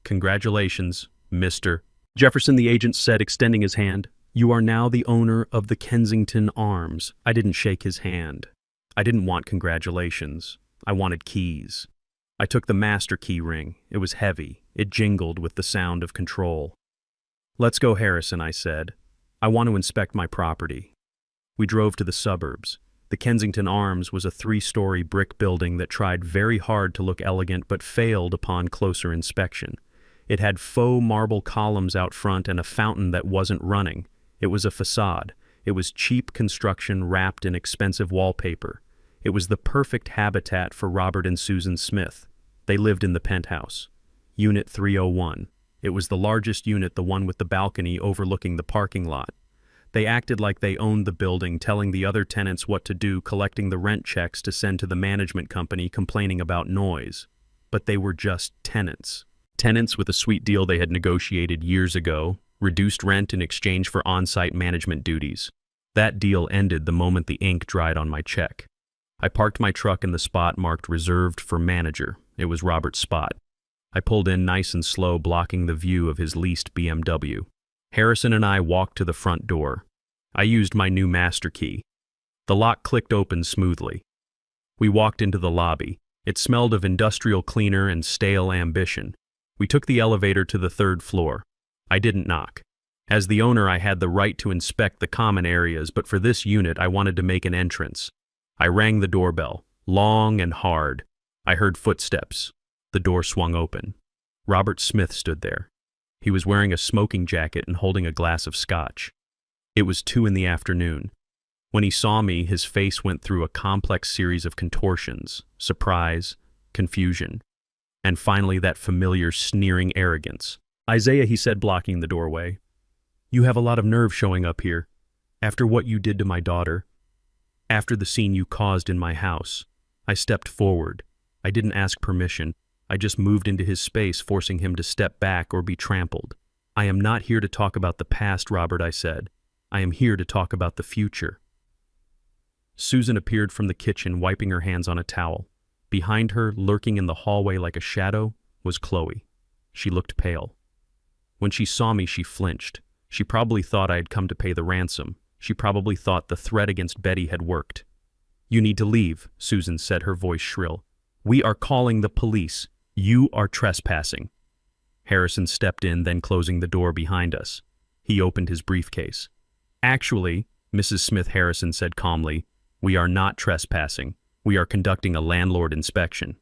S1: Congratulations, Mr. Jefferson, the agent said, extending his hand. You are now the owner of the Kensington Arms. I didn't shake his hand. I didn't want congratulations. I wanted keys. I took the master key ring. It was heavy. It jingled with the sound of control. Let's go, Harrison, I said. I want to inspect my property. We drove to the suburbs. The Kensington Arms was a 3-story brick building that tried very hard to look elegant but failed upon closer inspection. It had faux marble columns out front and a fountain that wasn't running. It was a facade. It was cheap construction wrapped in expensive wallpaper. It was the perfect habitat for Robert and Susan Smith. They lived in the penthouse. Unit 301. It was the largest unit, the one with the balcony overlooking the parking lot. They acted like they owned the building, telling the other tenants what to do, collecting the rent checks to send to the management company, complaining about noise. But they were just tenants. Tenants with a sweet deal they had negotiated years ago, reduced rent in exchange for on-site management duties. That deal ended the moment the ink dried on my check. I parked my truck in the spot marked reserved for manager. It was Robert's spot. I pulled in nice and slow, blocking the view of his leased BMW. Harrison and I walked to the front door. I used my new master key. The lock clicked open smoothly. We walked into the lobby. It smelled of industrial cleaner and stale ambition. We took the elevator to the 3rd floor. I didn't knock. As the owner, I had the right to inspect the common areas, but for this unit, I wanted to make an entrance. I rang the doorbell, long and hard. I heard footsteps. The door swung open. Robert Smith stood there. He was wearing a smoking jacket and holding a glass of scotch. It was 2 in the afternoon. When he saw me, his face went through a complex series of contortions, surprise, confusion, and finally that familiar sneering arrogance. Isaiah, he said, blocking the doorway. You have a lot of nerve showing up here. After what you did to my daughter. After the scene you caused in my house. I stepped forward. I didn't ask permission. I just moved into his space, forcing him to step back or be trampled. I am not here to talk about the past, Robert, I said. I am here to talk about the future. Susan appeared from the kitchen, wiping her hands on a towel. Behind her, lurking in the hallway like a shadow, was Chloe. She looked pale. When she saw me, she flinched. She probably thought I had come to pay the ransom. She probably thought the threat against Betty had worked. You need to leave, Susan said, her voice shrill. We are calling the police. You are trespassing. Harrison stepped in, then closing the door behind us. He opened his briefcase. Actually, Mrs. Smith, Harrison said calmly, We are not trespassing. We are conducting a landlord inspection.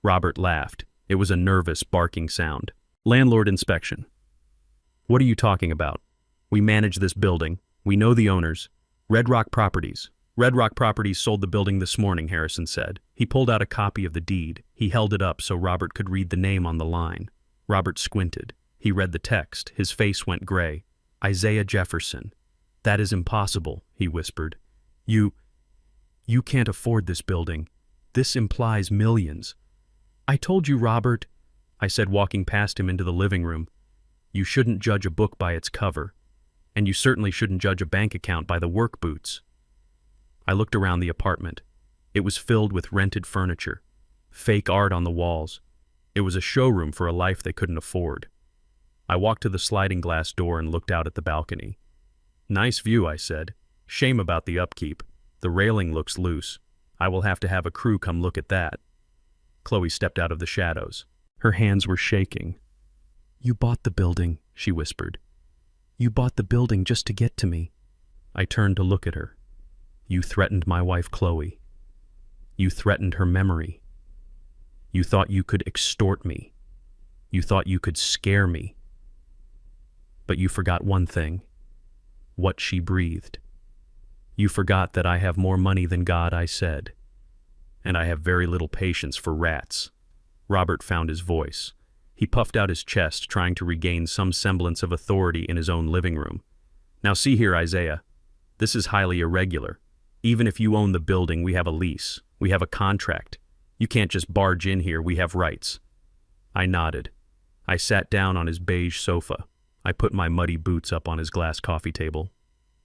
S1: Robert laughed. It was a nervous, barking sound. Landlord inspection. What are you talking about? We manage this building. We know the owners. Red Rock Properties. Red Rock Properties sold the building this morning, Harrison said. He pulled out a copy of the deed. He held it up so Robert could read the name on the line. Robert squinted. He read the text. His face went gray. Isaiah Jefferson. That is impossible, he whispered. You can't afford this building. This implies millions. I told you, Robert, I said, walking past him into the living room. You shouldn't judge a book by its cover. And you certainly shouldn't judge a bank account by the work boots. I looked around the apartment. It was filled with rented furniture, fake art on the walls. It was a showroom for a life they couldn't afford. I walked to the sliding glass door and looked out at the balcony. Nice view, I said. Shame about the upkeep. The railing looks loose. I will have to have a crew come look at that. Chloe stepped out of the shadows. Her hands were shaking. You bought the building, she whispered. You bought the building just to get to me. I turned to look at her. You threatened my wife, Chloe. You threatened her memory. You thought you could extort me. You thought you could scare me. But you forgot one thing. What she breathed. You forgot that I have more money than God, I said. And I have very little patience for rats. Robert found his voice. He puffed out his chest, trying to regain some semblance of authority in his own living room. Now see here, Isaiah. This is highly irregular. Even if you own the building, we have a lease. We have a contract. You can't just barge in here. We have rights. I nodded. I sat down on his beige sofa. I put my muddy boots up on his glass coffee table.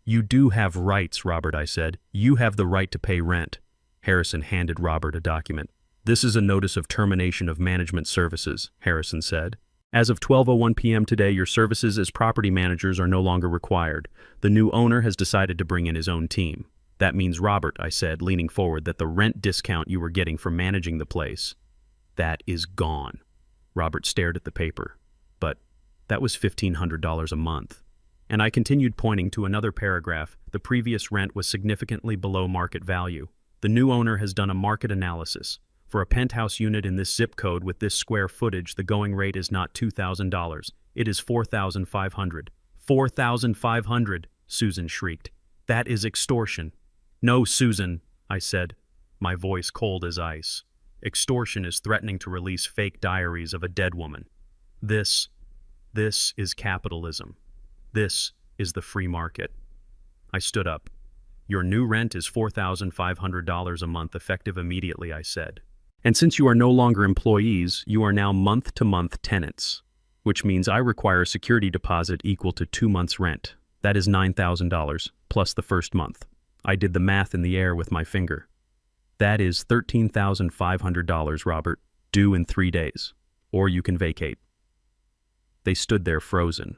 S1: You do have rights, Robert, I said. You have the right to pay rent. Harrison handed Robert a document. This is a notice of termination of management services, Harrison said. As of 12:01 p.m. today, your services as property managers are no longer required. The new owner has decided to bring in his own team. That means, Robert, I said, leaning forward, that the rent discount you were getting for managing the place, that is gone. Robert stared at the paper. But that was $1,500 a month. And I continued, pointing to another paragraph. The previous rent was significantly below market value. The new owner has done a market analysis. For a penthouse unit in this zip code with this square footage, the going rate is not $2,000. It is $4,500. $4,500, Susan shrieked. That is extortion. No, Susan, I said, my voice cold as ice. Extortion is threatening to release fake diaries of a dead woman. This is capitalism. This is the free market. I stood up. Your new rent is $4,500 a month, effective immediately, I said. And since you are no longer employees, you are now month-to-month tenants, which means I require a security deposit equal to 2 months' rent. That is $9,000, plus the first month. I did the math in the air with my finger. That is $13,500, Robert, due in 3 days. Or you can vacate. They stood there frozen.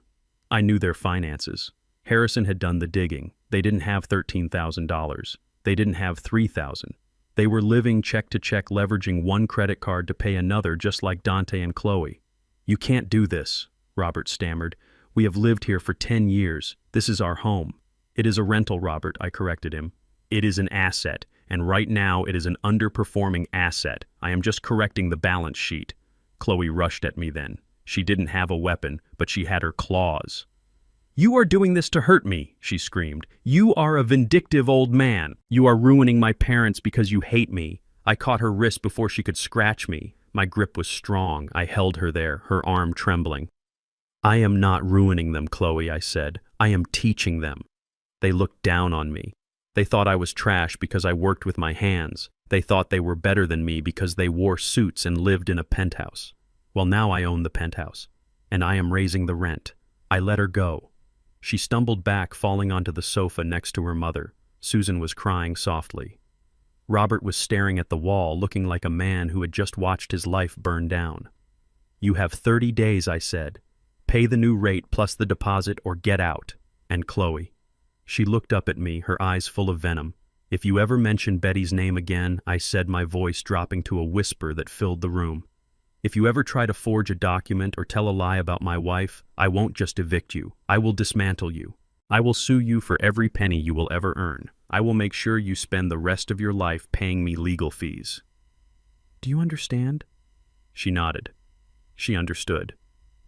S1: I knew their finances. Harrison had done the digging. They didn't have $13,000. They didn't have $3,000. They were living check to check, leveraging one credit card to pay another, just like Dante and Chloe. You can't do this, Robert stammered. We have lived here for 10 years. This is our home. It is a rental, Robert, I corrected him. It is an asset, and right now it is an underperforming asset. I am just correcting the balance sheet. Chloe rushed at me then. She didn't have a weapon, but she had her claws. You are doing this to hurt me, she screamed. You are a vindictive old man. You are ruining my parents because you hate me. I caught her wrist before she could scratch me. My grip was strong. I held her there, her arm trembling. I am not ruining them, Chloe, I said. I am teaching them. They looked down on me. They thought I was trash because I worked with my hands. They thought they were better than me because they wore suits and lived in a penthouse. Well, now I own the penthouse, and I am raising the rent. I let her go. She stumbled back, falling onto the sofa next to her mother. Susan was crying softly. Robert was staring at the wall, looking like a man who had just watched his life burn down. You have 30 days, I said. Pay the new rate plus the deposit or get out. And Chloe. She looked up at me, her eyes full of venom. If you ever mention Betty's name again, I said, my voice dropping to a whisper that filled the room. If you ever try to forge a document or tell a lie about my wife, I won't just evict you. I will dismantle you. I will sue you for every penny you will ever earn. I will make sure you spend the rest of your life paying me legal fees." "Do you understand?" She nodded. She understood.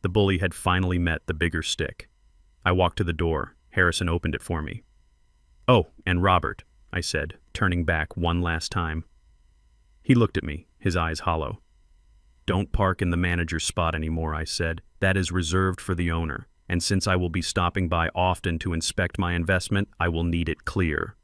S1: The bully had finally met the bigger stick. I walked to the door. Harrison opened it for me. "Oh, and Robert," I said, turning back one last time. He looked at me, his eyes hollow. "Don't park in the manager's spot anymore," I said. "That is reserved for the owner, and since I will be stopping by often to inspect my investment, I will need it clear."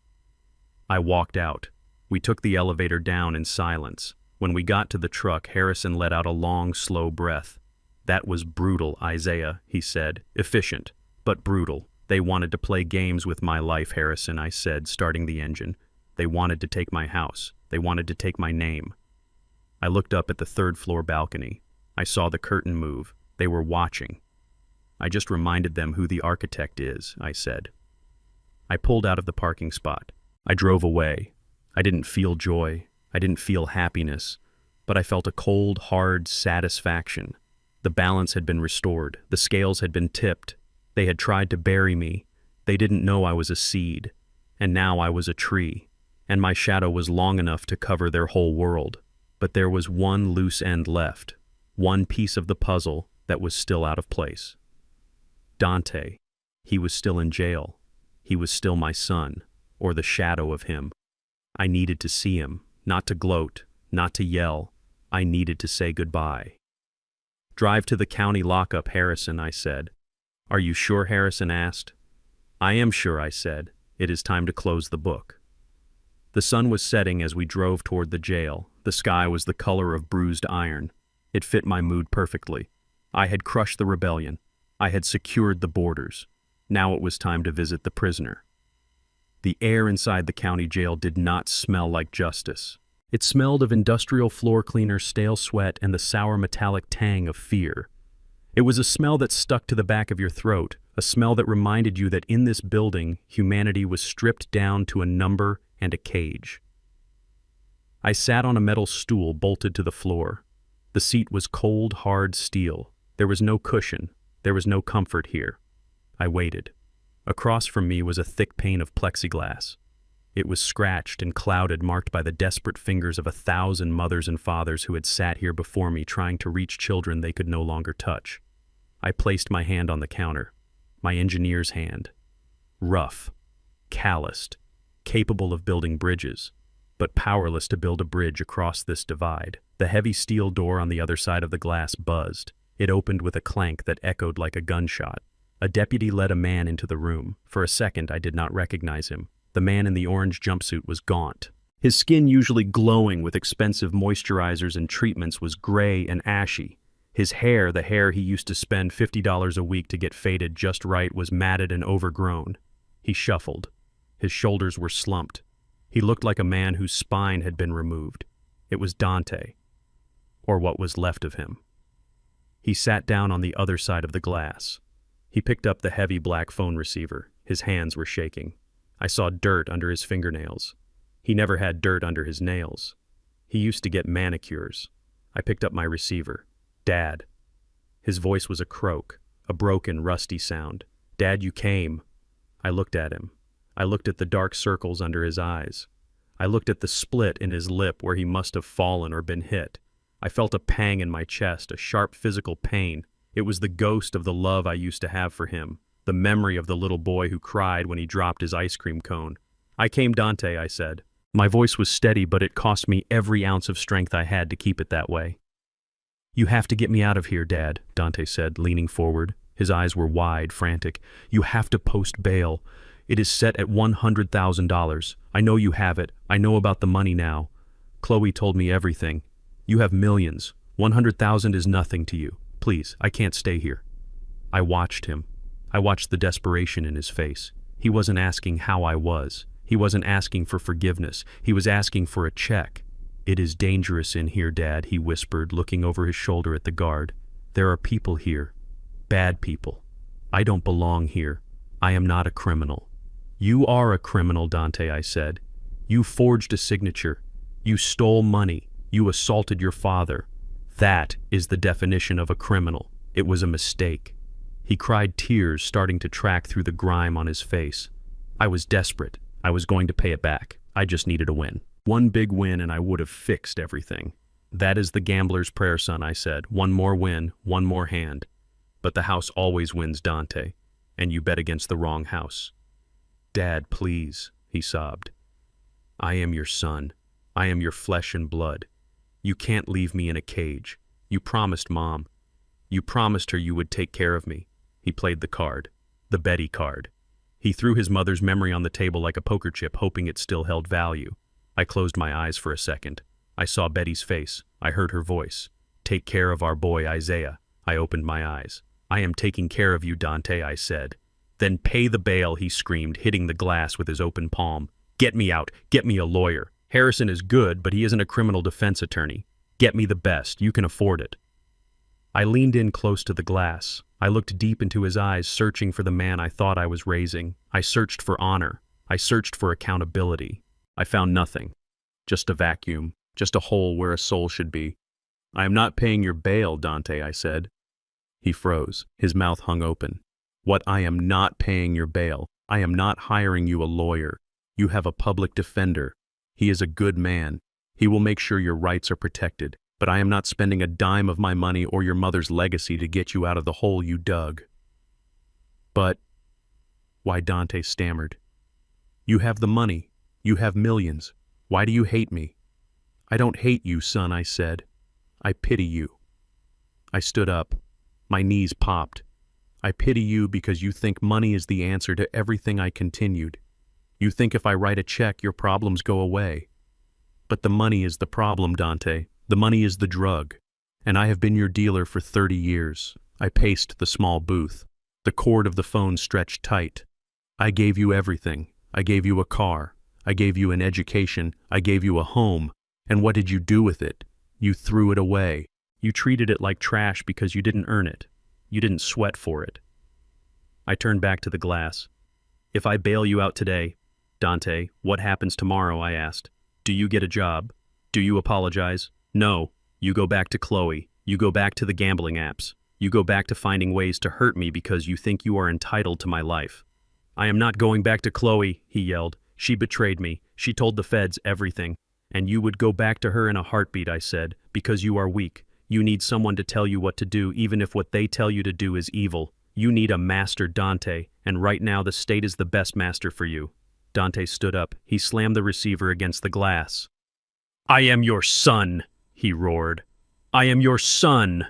S1: I walked out. We took the elevator down in silence. When we got to the truck, Harrison let out a long, slow breath. "That was brutal, Isaiah," he said. "Efficient, but brutal. They wanted to play games with my life, Harrison," I said, starting the engine. "They wanted to take my house. They wanted to take my name." I looked up at the third-floor balcony. I saw the curtain move. They were watching. "I just reminded them who the architect is," I said. I pulled out of the parking spot. I drove away. I didn't feel joy. I didn't feel happiness. But I felt a cold, hard satisfaction. The balance had been restored. The scales had been tipped. They had tried to bury me. They didn't know I was a seed. And now I was a tree. And my shadow was long enough to cover their whole world. But there was one loose end left. One piece of the puzzle that was still out of place. Dante. He was still in jail. He was still my son, or the shadow of him. I needed to see him, not to gloat, not to yell. I needed to say goodbye. "Drive to the county lockup, Harrison," I said. "Are you sure?" Harrison asked. "I am sure," I said. "It is time to close the book." The sun was setting as we drove toward the jail. The sky was the color of bruised iron. It fit my mood perfectly. I had crushed the rebellion. I had secured the borders. Now it was time to visit the prisoner. The air inside the county jail did not smell like justice. It smelled of industrial floor cleaner, stale sweat, and the sour metallic tang of fear. It was a smell that stuck to the back of your throat, a smell that reminded you that in this building, humanity was stripped down to a number and a cage. I sat on a metal stool bolted to the floor. The seat was cold, hard steel. There was no cushion. There was no comfort here. I waited. Across from me was a thick pane of plexiglass. It was scratched and clouded, marked by the desperate fingers of 1,000 mothers and fathers who had sat here before me trying to reach children they could no longer touch. I placed my hand on the counter, my engineer's hand. Rough, calloused, capable of building bridges, but powerless to build a bridge across this divide. The heavy steel door on the other side of the glass buzzed. It opened with a clank that echoed like a gunshot. A deputy led a man into the room. For a second, I did not recognize him. The man in the orange jumpsuit was gaunt. His skin, usually glowing with expensive moisturizers and treatments, was gray and ashy. His hair, the hair he used to spend $50 a week to get faded just right, was matted and overgrown. He shuffled. His shoulders were slumped. He looked like a man whose spine had been removed. It was Dante, or what was left of him. He sat down on the other side of the glass. He picked up the heavy black phone receiver. His hands were shaking. I saw dirt under his fingernails. He never had dirt under his nails. He used to get manicures. I picked up my receiver. "Dad." His voice was a croak, a broken, rusty sound. "Dad, you came." I looked at him. I looked at the dark circles under his eyes. I looked at the split in his lip where he must have fallen or been hit. I felt a pang in my chest, a sharp physical pain. It was the ghost of the love I used to have for him, the memory of the little boy who cried when he dropped his ice cream cone. "I came, Dante," I said. My voice was steady, but it cost me every ounce of strength I had to keep it that way. "You have to get me out of here, Dad," Dante said, leaning forward. His eyes were wide, frantic. "You have to post bail. It is set at $100,000. I know you have it. I know about the money now. Chloe told me everything. You have millions. 100,000 is nothing to you. Please, I can't stay here." I watched him. I watched the desperation in his face. He wasn't asking how I was. He wasn't asking for forgiveness. He was asking for a check. "It is dangerous in here, Dad," he whispered, looking over his shoulder at the guard. "There are people here. Bad people. I don't belong here. I am not a criminal." "You are a criminal, Dante," I said. "You forged a signature. You stole money. You assaulted your father. That is the definition of a criminal. It was a mistake." He cried, tears starting to track through the grime on his face. I was desperate. I was going to pay it back. I just needed a win. One big win and I would have fixed everything. That is the gambler's prayer, son, I said. One more win, one more hand. But the house always wins, Dante. And you bet against the wrong house. Dad, please, he sobbed. I am your son. I am your flesh and blood. You can't leave me in a cage. You promised Mom. You promised her you would take care of me. He played the card. The Betty card. He threw his mother's memory on the table like a poker chip, hoping it still held value. I closed my eyes for a second. I saw Betty's face. I heard her voice. Take care of our boy Isaiah. I opened my eyes. I am taking care of you, Dante, I said. Then pay the bail, he screamed, hitting the glass with his open palm. Get me out. Get me a lawyer. Harrison is good, but he isn't a criminal defense attorney. Get me the best. You can afford it. I leaned in close to the glass. I looked deep into his eyes, searching for the man I thought I was raising. I searched for honor. I searched for accountability. I found nothing. Just a vacuum. Just a hole where a soul should be. I am not paying your bail, Dante, I said. He froze. His mouth hung open. What? I am not paying your bail. I am not hiring you a lawyer. You have a public defender. He is a good man. He will make sure your rights are protected. But I am not spending a dime of my money or your mother's legacy to get you out of the hole you dug. But, why, Dante stammered. You have the money. You have millions. Why do you hate me? I don't hate you, son, I said. I pity you. I stood up. My knees popped. I pity you because you think money is the answer to everything. I continued. You think if I write a check, your problems go away. But the money is the problem, Dante. The money is the drug. And I have been your dealer for 30 years. I paced the small booth. The cord of the phone stretched tight. I gave you everything. I gave you a car. I gave you an education. I gave you a home. And what did you do with it? You threw it away. You treated it like trash because you didn't earn it. You didn't sweat for it. I turned back to the glass. If I bail you out today, Dante, what happens tomorrow? I asked. Do you get a job? Do you apologize? No. You go back to Chloe. You go back to the gambling apps. You go back to finding ways to hurt me because you think you are entitled to my life. I am not going back to Chloe, he yelled. She betrayed me. She told the feds everything. And you would go back to her in a heartbeat, I said, because you are weak. You need someone to tell you what to do, even if what they tell you to do is evil. You need a master, Dante, and right now the state is the best master for you. Dante stood up. He slammed the receiver against the glass. I am your son, he roared. I am your son.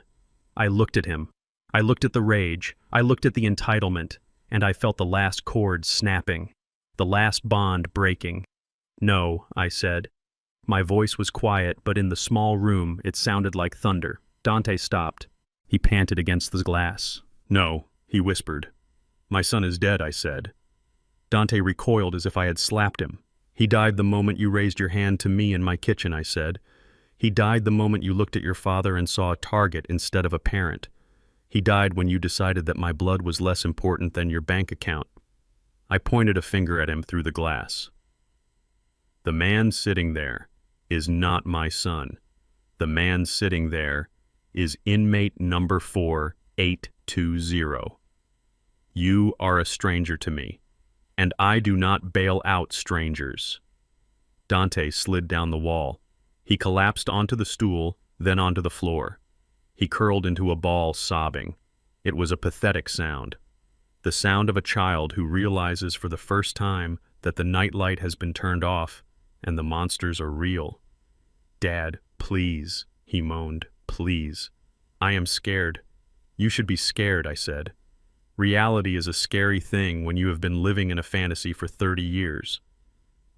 S1: I looked at him. I looked at the rage. I looked at the entitlement, and I felt the last cord snapping, the last bond breaking. No, I said. My voice was quiet, but in the small room it sounded like thunder. Dante stopped. He panted against the glass. No, he whispered. My son is dead, I said. Dante recoiled as if I had slapped him. He died the moment you raised your hand to me in my kitchen, I said. He died the moment you looked at your father and saw a target instead of a parent. He died when you decided that my blood was less important than your bank account. I pointed a finger at him through the glass. The man sitting there is not my son. The man sitting there is inmate number 4820. You are a stranger to me, and I do not bail out strangers. Dante slid down the wall. He collapsed onto the stool, then onto the floor. He curled into a ball, sobbing. It was a pathetic sound. The sound of a child who realizes for the first time that the nightlight has been turned off and the monsters are real. Dad, please, he moaned, please. I am scared. You should be scared, I said. Reality is a scary thing when you have been living in a fantasy for 30 years.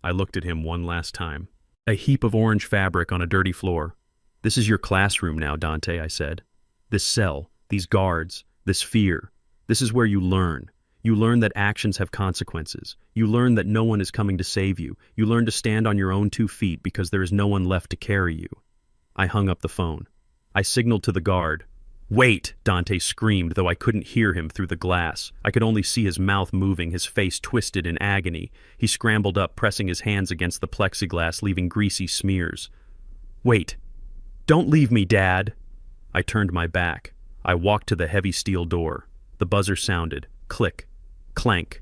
S1: I looked at him one last time. A heap of orange fabric on a dirty floor. This is your classroom now, Dante, I said. This cell, these guards, this fear. This is where you learn. You learn that actions have consequences. You learn that no one is coming to save you. You learn to stand on your own 2 feet because there is no one left to carry you. I hung up the phone. I signaled to the guard. Wait, Dante screamed, though I couldn't hear him through the glass. I could only see his mouth moving, his face twisted in agony. He scrambled up, pressing his hands against the plexiglass, leaving greasy smears. Wait. Don't leave me, Dad. I turned my back. I walked to the heavy steel door. The buzzer sounded. Click. Clank.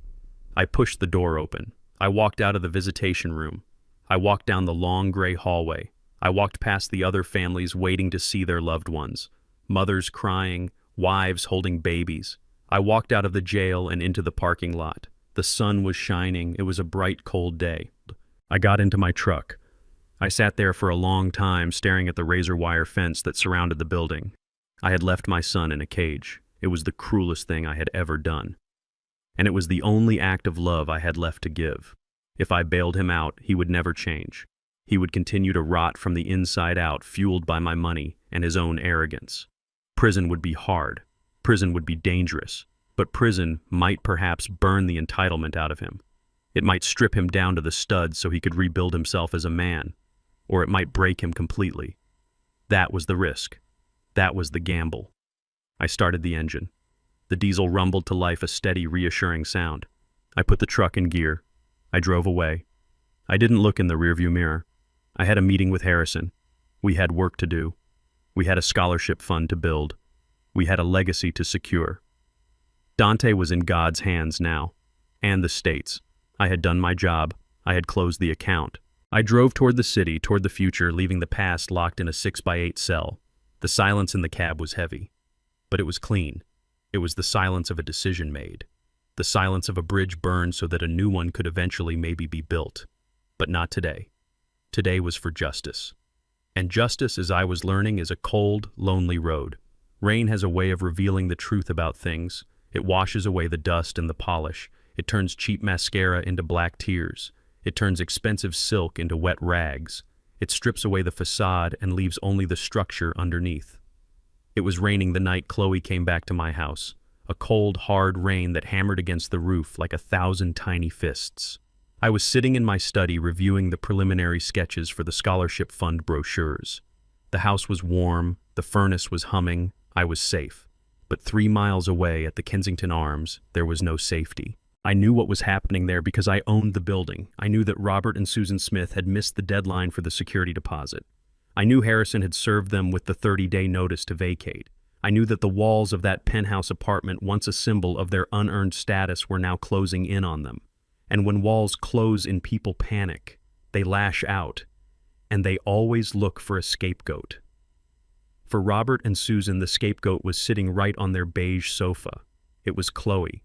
S1: I pushed the door open. I walked out of the visitation room. I walked down the long gray hallway. I walked past the other families waiting to see their loved ones. Mothers crying, wives holding babies. I walked out of the jail and into the parking lot. The sun was shining. It was a bright, cold day. I got into my truck. I sat there for a long time staring at the razor wire fence that surrounded the building. I had left my son in a cage. It was the cruelest thing I had ever done. And it was the only act of love I had left to give. If I bailed him out, he would never change. He would continue to rot from the inside out, fueled by my money and his own arrogance. Prison would be hard. Prison would be dangerous. But prison might perhaps burn the entitlement out of him. It might strip him down to the studs so he could rebuild himself as a man. Or it might break him completely. That was the risk. That was the gamble. I started the engine. The diesel rumbled to life, a steady, reassuring sound. I put the truck in gear. I drove away. I didn't look in the rearview mirror. I had a meeting with Harrison. We had work to do. We had a scholarship fund to build. We had a legacy to secure. Dante was in God's hands now, and the state's. I had done my job. I had closed the account. I drove toward the city, toward the future, leaving the past locked in a 6x8 cell. The silence in the cab was heavy, but it was clean. It was the silence of a decision made. The silence of a bridge burned so that a new one could eventually maybe be built. But not today. Today was for justice. And justice, as I was learning, is a cold, lonely road. Rain has a way of revealing the truth about things. It washes away the dust and the polish. It turns cheap mascara into black tears. It turns expensive silk into wet rags. It strips away the facade and leaves only the structure underneath. It was raining the night Chloe came back to my house. A cold, hard rain that hammered against the roof like 1,000 tiny fists. I was sitting in my study reviewing the preliminary sketches for the scholarship fund brochures. The house was warm, the furnace was humming, I was safe. But 3 miles away at the Kensington Arms, there was no safety. I knew what was happening there because I owned the building. I knew that Robert and Susan Smith had missed the deadline for the security deposit. I knew Harrison had served them with the 30-day notice to vacate. I knew that the walls of that penthouse apartment, once a symbol of their unearned status, were now closing in on them. And when walls close in, people panic. They lash out. And they always look for a scapegoat. For Robert and Susan, the scapegoat was sitting right on their beige sofa. It was Chloe.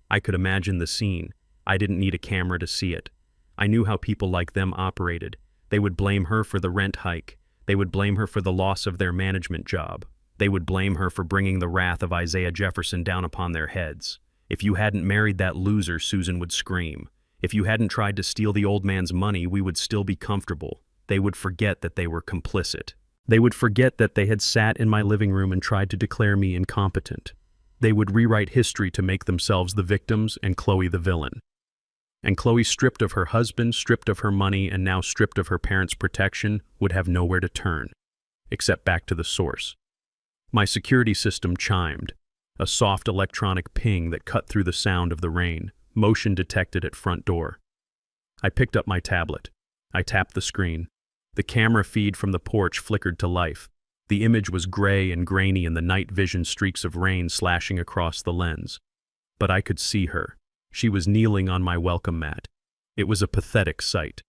S1: I could imagine the scene. I didn't need a camera to see it. I knew how people like them operated. They would blame her for the rent hike. They would blame her for the loss of their management job. They would blame her for bringing the wrath of Isaiah Jefferson down upon their heads. If you hadn't married that loser, Susan would scream. If you hadn't tried to steal the old man's money, we would still be comfortable. They would forget that they were complicit. They would forget that they had sat in my living room and tried to declare me incompetent. They would rewrite history to make themselves the victims and Chloe the villain. And Chloe, stripped of her husband, stripped of her money, and now stripped of her parents' protection, would have nowhere to turn, except back to the source. My security system chimed, a soft electronic ping that cut through the sound of the rain, motion detected at front door. I picked up my tablet. I tapped the screen. The camera feed from the porch flickered to life. The image was gray and grainy in the night vision, streaks of rain slashing across the lens. But I could see her. She was kneeling on my welcome mat. It was a pathetic sight.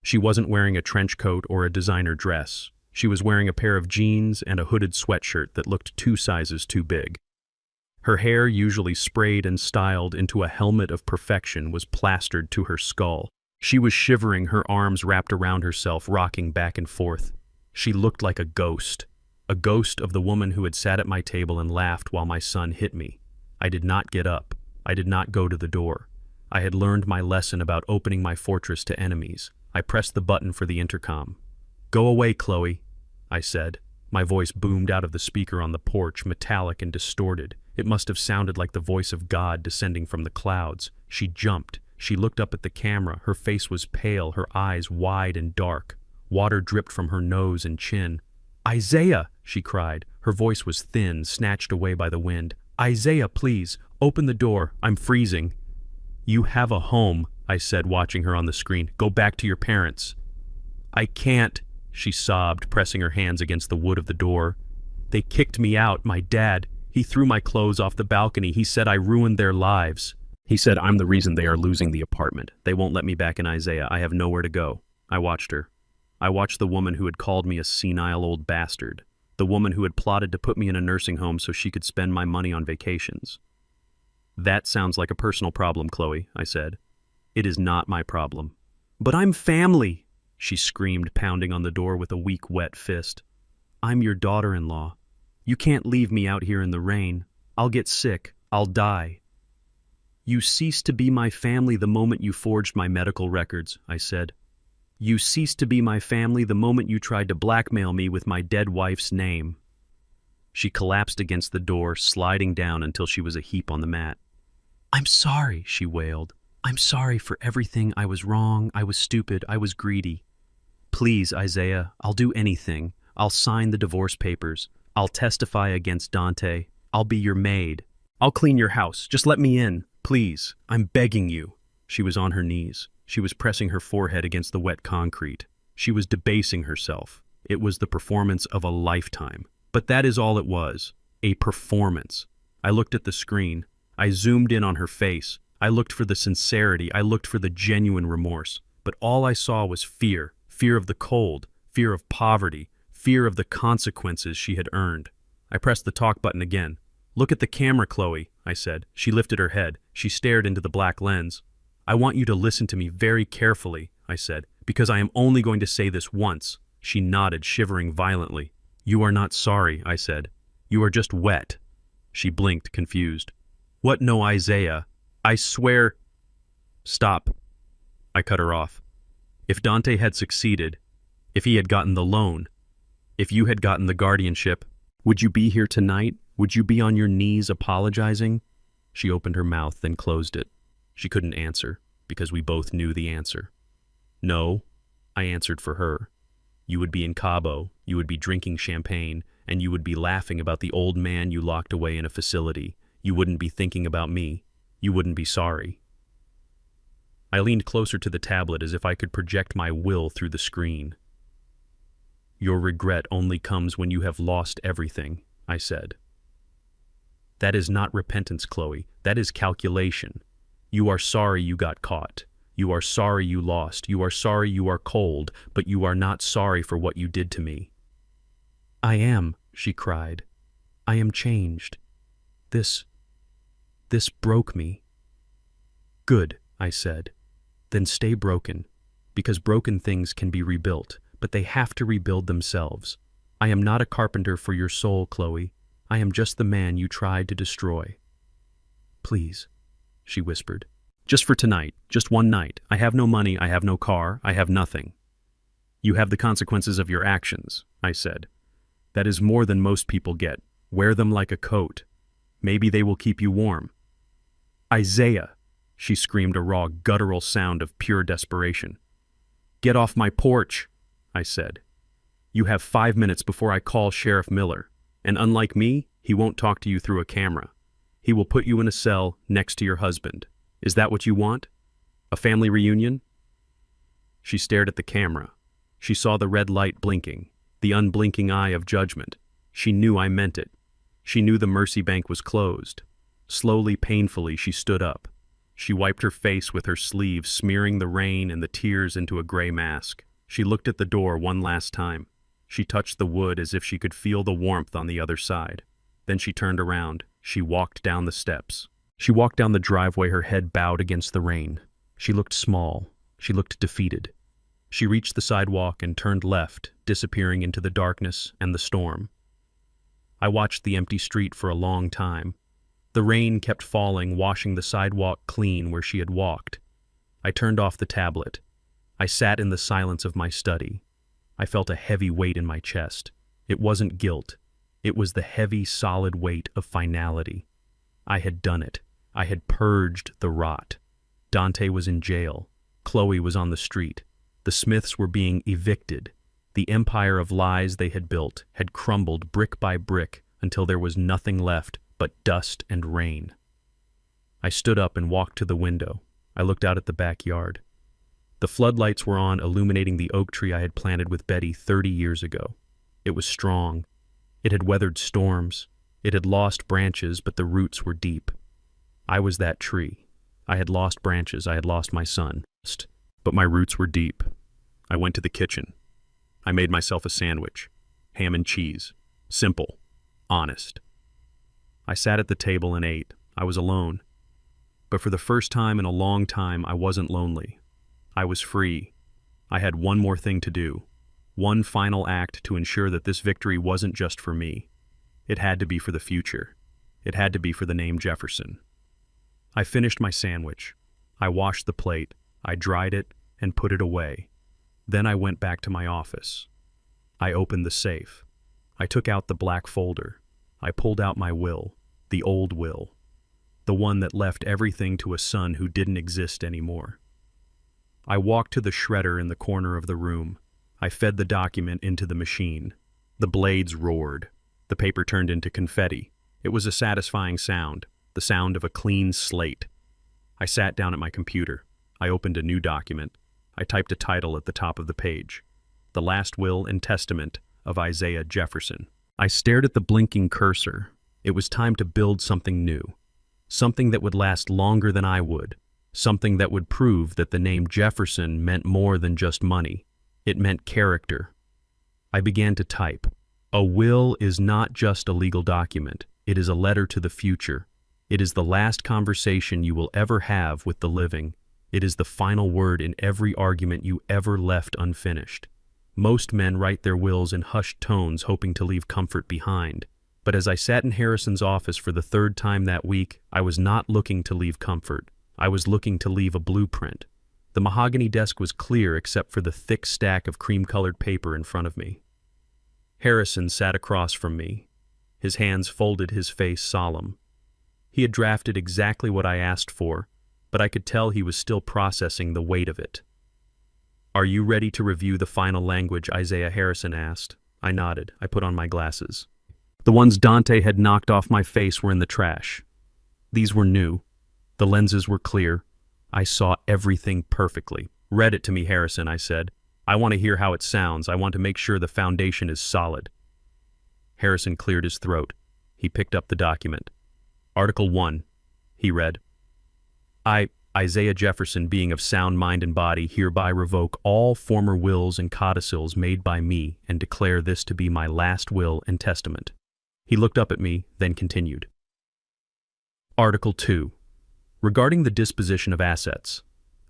S1: She wasn't wearing a trench coat or a designer dress. She was wearing a pair of jeans and a hooded sweatshirt that looked 2 sizes too big. Her hair, usually sprayed and styled into a helmet of perfection, was plastered to her skull. She was shivering, her arms wrapped around herself, rocking back and forth. She looked like a ghost of the woman who had sat at my table and laughed while my son hit me. I did not get up. I did not go to the door. I had learned my lesson about opening my fortress to enemies. I pressed the button for the intercom. "Go away, Chloe," I said. My voice boomed out of the speaker on the porch, metallic and distorted. It must have sounded like the voice of God descending from the clouds. She jumped. She looked up at the camera. Her face was pale, her eyes wide and dark. Water dripped from her nose and chin. "Isaiah!" she cried. Her voice was thin, snatched away by the wind. "Isaiah, please, open the door. I'm freezing." "You have a home," I said, watching her on the screen. "Go back to your parents." "I can't," she sobbed, pressing her hands against the wood of the door. "They kicked me out. My dad, He threw my clothes off the balcony. He said I ruined their lives. He said I'm the reason they are losing the apartment. They won't let me back in Isaiah. I have nowhere to go. I watched her. I watched the woman who had called me a senile old bastard. The woman who had plotted to put me in a nursing home so she could spend my money on vacations. That sounds like a personal problem, Chloe, I said. It is not my problem. But I'm family, she screamed, pounding on the door with a weak, wet fist. I'm your daughter-in-law. You can't leave me out here in the rain. I'll get sick. I'll die. You ceased to be my family the moment you forged my medical records, I said. You ceased to be my family the moment you tried to blackmail me with my dead wife's name. She collapsed against the door, sliding down until she was a heap on the mat. I'm sorry, she wailed. I'm sorry for everything. I was wrong. I was stupid. I was greedy. Please, Isaiah, I'll do anything. I'll sign the divorce papers. I'll testify against Dante. I'll be your maid. I'll clean your house. Just let me in, please. I'm begging you. She was on her knees. She was pressing her forehead against the wet concrete. She was debasing herself. It was the performance of a lifetime. But that is all it was. A performance. I looked at the screen. I zoomed in on her face. I looked for the sincerity. I looked for the genuine remorse. But all I saw was fear. Fear of the cold. Fear of poverty. Fear of the consequences she had earned. I pressed the talk button again. Look at the camera, Chloe, I said. She lifted her head. She stared into the black lens. I want you to listen to me very carefully, I said, because I am only going to say this once. She nodded, shivering violently. You are not sorry, I said. You are just wet. She blinked, confused. What? No, Isaiah. I swear. Stop. I cut her off. If Dante had succeeded, if he had gotten the loan, if you had gotten the guardianship, would you be here tonight? Would you be on your knees apologizing? She opened her mouth, then closed it. She couldn't answer, because we both knew the answer. No, I answered for her. You would be in Cabo, you would be drinking champagne, and you would be laughing about the old man you locked away in a facility. You wouldn't be thinking about me. You wouldn't be sorry. I leaned closer to the tablet as if I could project my will through the screen. Your regret only comes when you have lost everything, I said. That is not repentance, Chloe. That is calculation. You are sorry you got caught. You are sorry you lost. You are sorry you are cold, but you are not sorry for what you did to me. I am, she cried. I am changed. This broke me. Good, I said. Then stay broken, because broken things can be rebuilt, but they have to rebuild themselves. I am not a carpenter for your soul, Chloe. I am just the man you tried to destroy. Please, she whispered. Just for tonight, just one night. I have no money, I have no car, I have nothing. You have the consequences of your actions, I said. That is more than most people get. Wear them like a coat. Maybe they will keep you warm. Isaiah, she screamed, a raw, guttural sound of pure desperation. Get off my porch, I said. You have 5 minutes before I call Sheriff Miller, and unlike me, he won't talk to you through a camera. He will put you in a cell next to your husband. Is that what you want? A family reunion? She stared at the camera. She saw the red light blinking, the unblinking eye of judgment. She knew I meant it. She knew the mercy bank was closed. Slowly, painfully, she stood up. She wiped her face with her sleeve, smearing the rain and the tears into a gray mask. She looked at the door one last time. She touched the wood as if she could feel the warmth on the other side. Then she turned around. She walked down the steps. She walked down the driveway, her head bowed against the rain. She looked small. She looked defeated. She reached the sidewalk and turned left, disappearing into the darkness and the storm. I watched the empty street for a long time. The rain kept falling, washing the sidewalk clean where she had walked. I turned off the tablet. I sat in the silence of my study. I felt a heavy weight in my chest. It wasn't guilt. It was the heavy, solid weight of finality. I had done it. I had purged the rot. Dante was in jail. Chloe was on the street. The Smiths were being evicted. The empire of lies they had built had crumbled brick by brick until there was nothing left but dust and rain. I stood up and walked to the window. I looked out at the backyard. The floodlights were on, illuminating the oak tree I had planted with Betty 30 years ago. It was strong. It had weathered storms. It had lost branches, but the roots were deep. I was that tree. I had lost branches, I had lost my son, but my roots were deep. I went to the kitchen. I made myself a sandwich, ham and cheese, simple, honest. I sat at the table and ate. I was alone. But for the first time in a long time, I wasn't lonely. I was free. I had one more thing to do, one final act to ensure that this victory wasn't just for me. It had to be for the future. It had to be for the name Jefferson. I finished my sandwich. I washed the plate, I dried it, and put it away. Then I went back to my office. I opened the safe. I took out the black folder. I pulled out my will, the old will, the one that left everything to a son who didn't exist anymore. I walked to the shredder in the corner of the room. I fed the document into the machine. The blades roared. The paper turned into confetti. It was a satisfying sound, the sound of a clean slate. I sat down at my computer. I opened a new document. I typed a title at the top of the page, The Last Will and Testament of Isaiah Jefferson. I stared at the blinking cursor. It was time to build something new, something that would last longer than I would, something that would prove that the name Jefferson meant more than just money. It meant character. I began to type. A will is not just a legal document. It is a letter to the future. It is the last conversation you will ever have with the living. It is the final word in every argument you ever left unfinished. Most men write their wills in hushed tones, hoping to leave comfort behind. But as I sat in Harrison's office for the third time that week, I was not looking to leave comfort. I was looking to leave a blueprint. The mahogany desk was clear except for the thick stack of cream-colored paper in front of me. Harrison sat across from me, his hands folded, his face solemn. He had drafted exactly what I asked for, but I could tell he was still processing the weight of it. "Are you ready to review the final language?" Isaiah Harrison asked. I nodded. I put on my glasses. The ones Dante had knocked off my face were in the trash. These were new. The lenses were clear. I saw everything perfectly. "Read it to me, Harrison," I said. "I want to hear how it sounds. I want to make sure the foundation is solid." Harrison cleared his throat. He picked up the document. "Article 1, he read. I, Isaiah Jefferson, being of sound mind and body, hereby revoke all former wills and codicils made by me and declare this to be my last will and testament." He looked up at me, then continued. Article 2. Regarding the disposition of assets,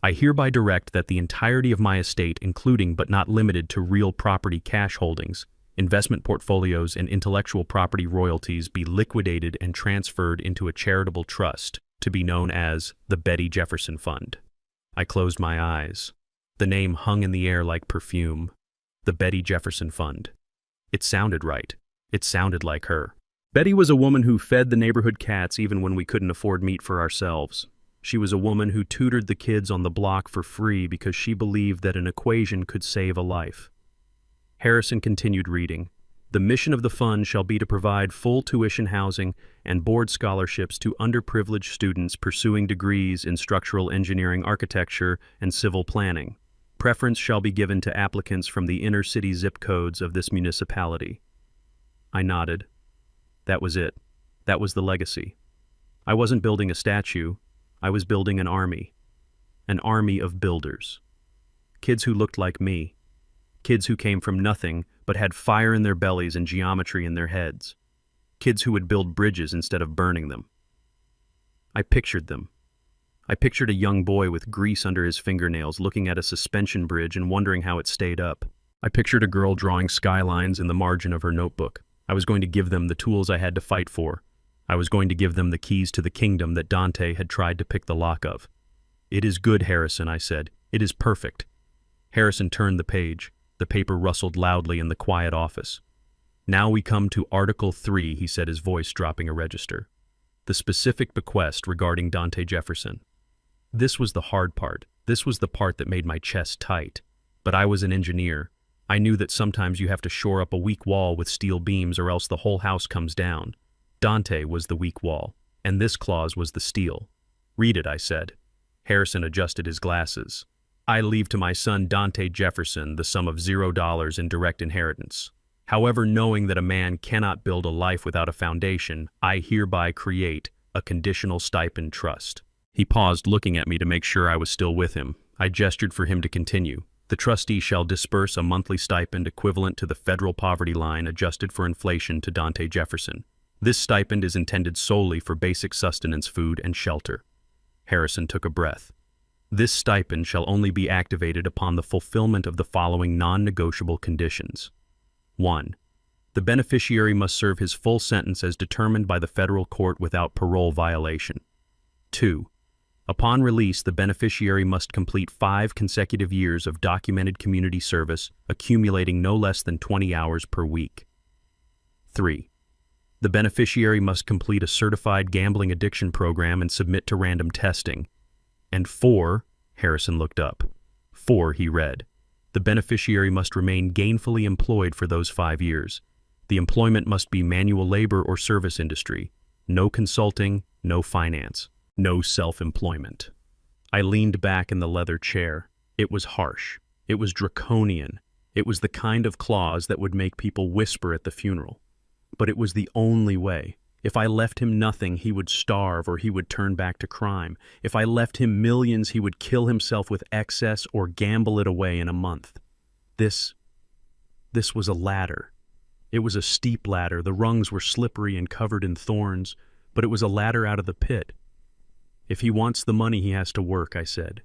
S1: I hereby direct that the entirety of my estate, including but not limited to real property cash holdings, investment portfolios, and intellectual property royalties, be liquidated and transferred into a charitable trust, to be known as the Betty Jefferson Fund. I closed my eyes. The name hung in the air like perfume. The Betty Jefferson Fund. It sounded right. It sounded like her. Betty was a woman who fed the neighborhood cats even when we couldn't afford meat for ourselves. She was a woman who tutored the kids on the block for free because she believed that an equation could save a life. Harrison continued reading. The mission of the fund shall be to provide full tuition housing and board scholarships to underprivileged students pursuing degrees in structural engineering, architecture, and civil planning. Preference shall be given to applicants from the inner city zip codes of this municipality. I nodded. That was it. That was the legacy. I wasn't building a statue. I was building an army of builders. Kids who looked like me. Kids who came from nothing but had fire in their bellies and geometry in their heads. Kids who would build bridges instead of burning them. I pictured them. I pictured a young boy with grease under his fingernails looking at a suspension bridge and wondering how it stayed up. I pictured a girl drawing skylines in the margin of her notebook. I was going to give them the tools I had to fight for. I was going to give them the keys to the kingdom that Dante had tried to pick the lock of. "It is good, Harrison," I said. "It is perfect." Harrison turned the page. The paper rustled loudly in the quiet office. "Now we come to Article 3, he said, his voice dropping a register. "The specific bequest regarding Dante Jefferson." This was the hard part. This was the part that made my chest tight. But I was an engineer. I knew that sometimes you have to shore up a weak wall with steel beams or else the whole house comes down. Dante was the weak wall, and this clause was the steel. "Read it," I said. Harrison adjusted his glasses. "I leave to my son Dante Jefferson the sum of $0 in direct inheritance. However, knowing that a man cannot build a life without a foundation, I hereby create a conditional stipend trust. He paused, looking at me to make sure I was still with him. I gestured for him to continue. The trustee shall disperse a monthly stipend equivalent to the federal poverty line adjusted for inflation to Dante Jefferson. This stipend is intended solely for basic sustenance, food, and shelter. Harrison took a breath. This stipend shall only be activated upon the fulfillment of the following non-negotiable conditions. 1. The beneficiary must serve his full sentence as determined by the federal court without parole violation. 2. Upon release, the beneficiary must complete 5 consecutive years of documented community service, accumulating no less than 20 hours per week. 3. The beneficiary must complete a certified gambling addiction program and submit to random testing. And 4, Harrison looked up. 4, he read. The beneficiary must remain gainfully employed for those 5 years. The employment must be manual labor or service industry. No consulting, no finance, no self-employment. I leaned back in the leather chair. It was harsh. It was draconian. It was the kind of clause that would make people whisper at the funeral. But it was the only way. If I left him nothing, he would starve or he would turn back to crime. If I left him millions, he would kill himself with excess or gamble it away in a month. This was a ladder. It was a steep ladder. The rungs were slippery and covered in thorns, but it was a ladder out of the pit. If he wants the money, he has to work, I said.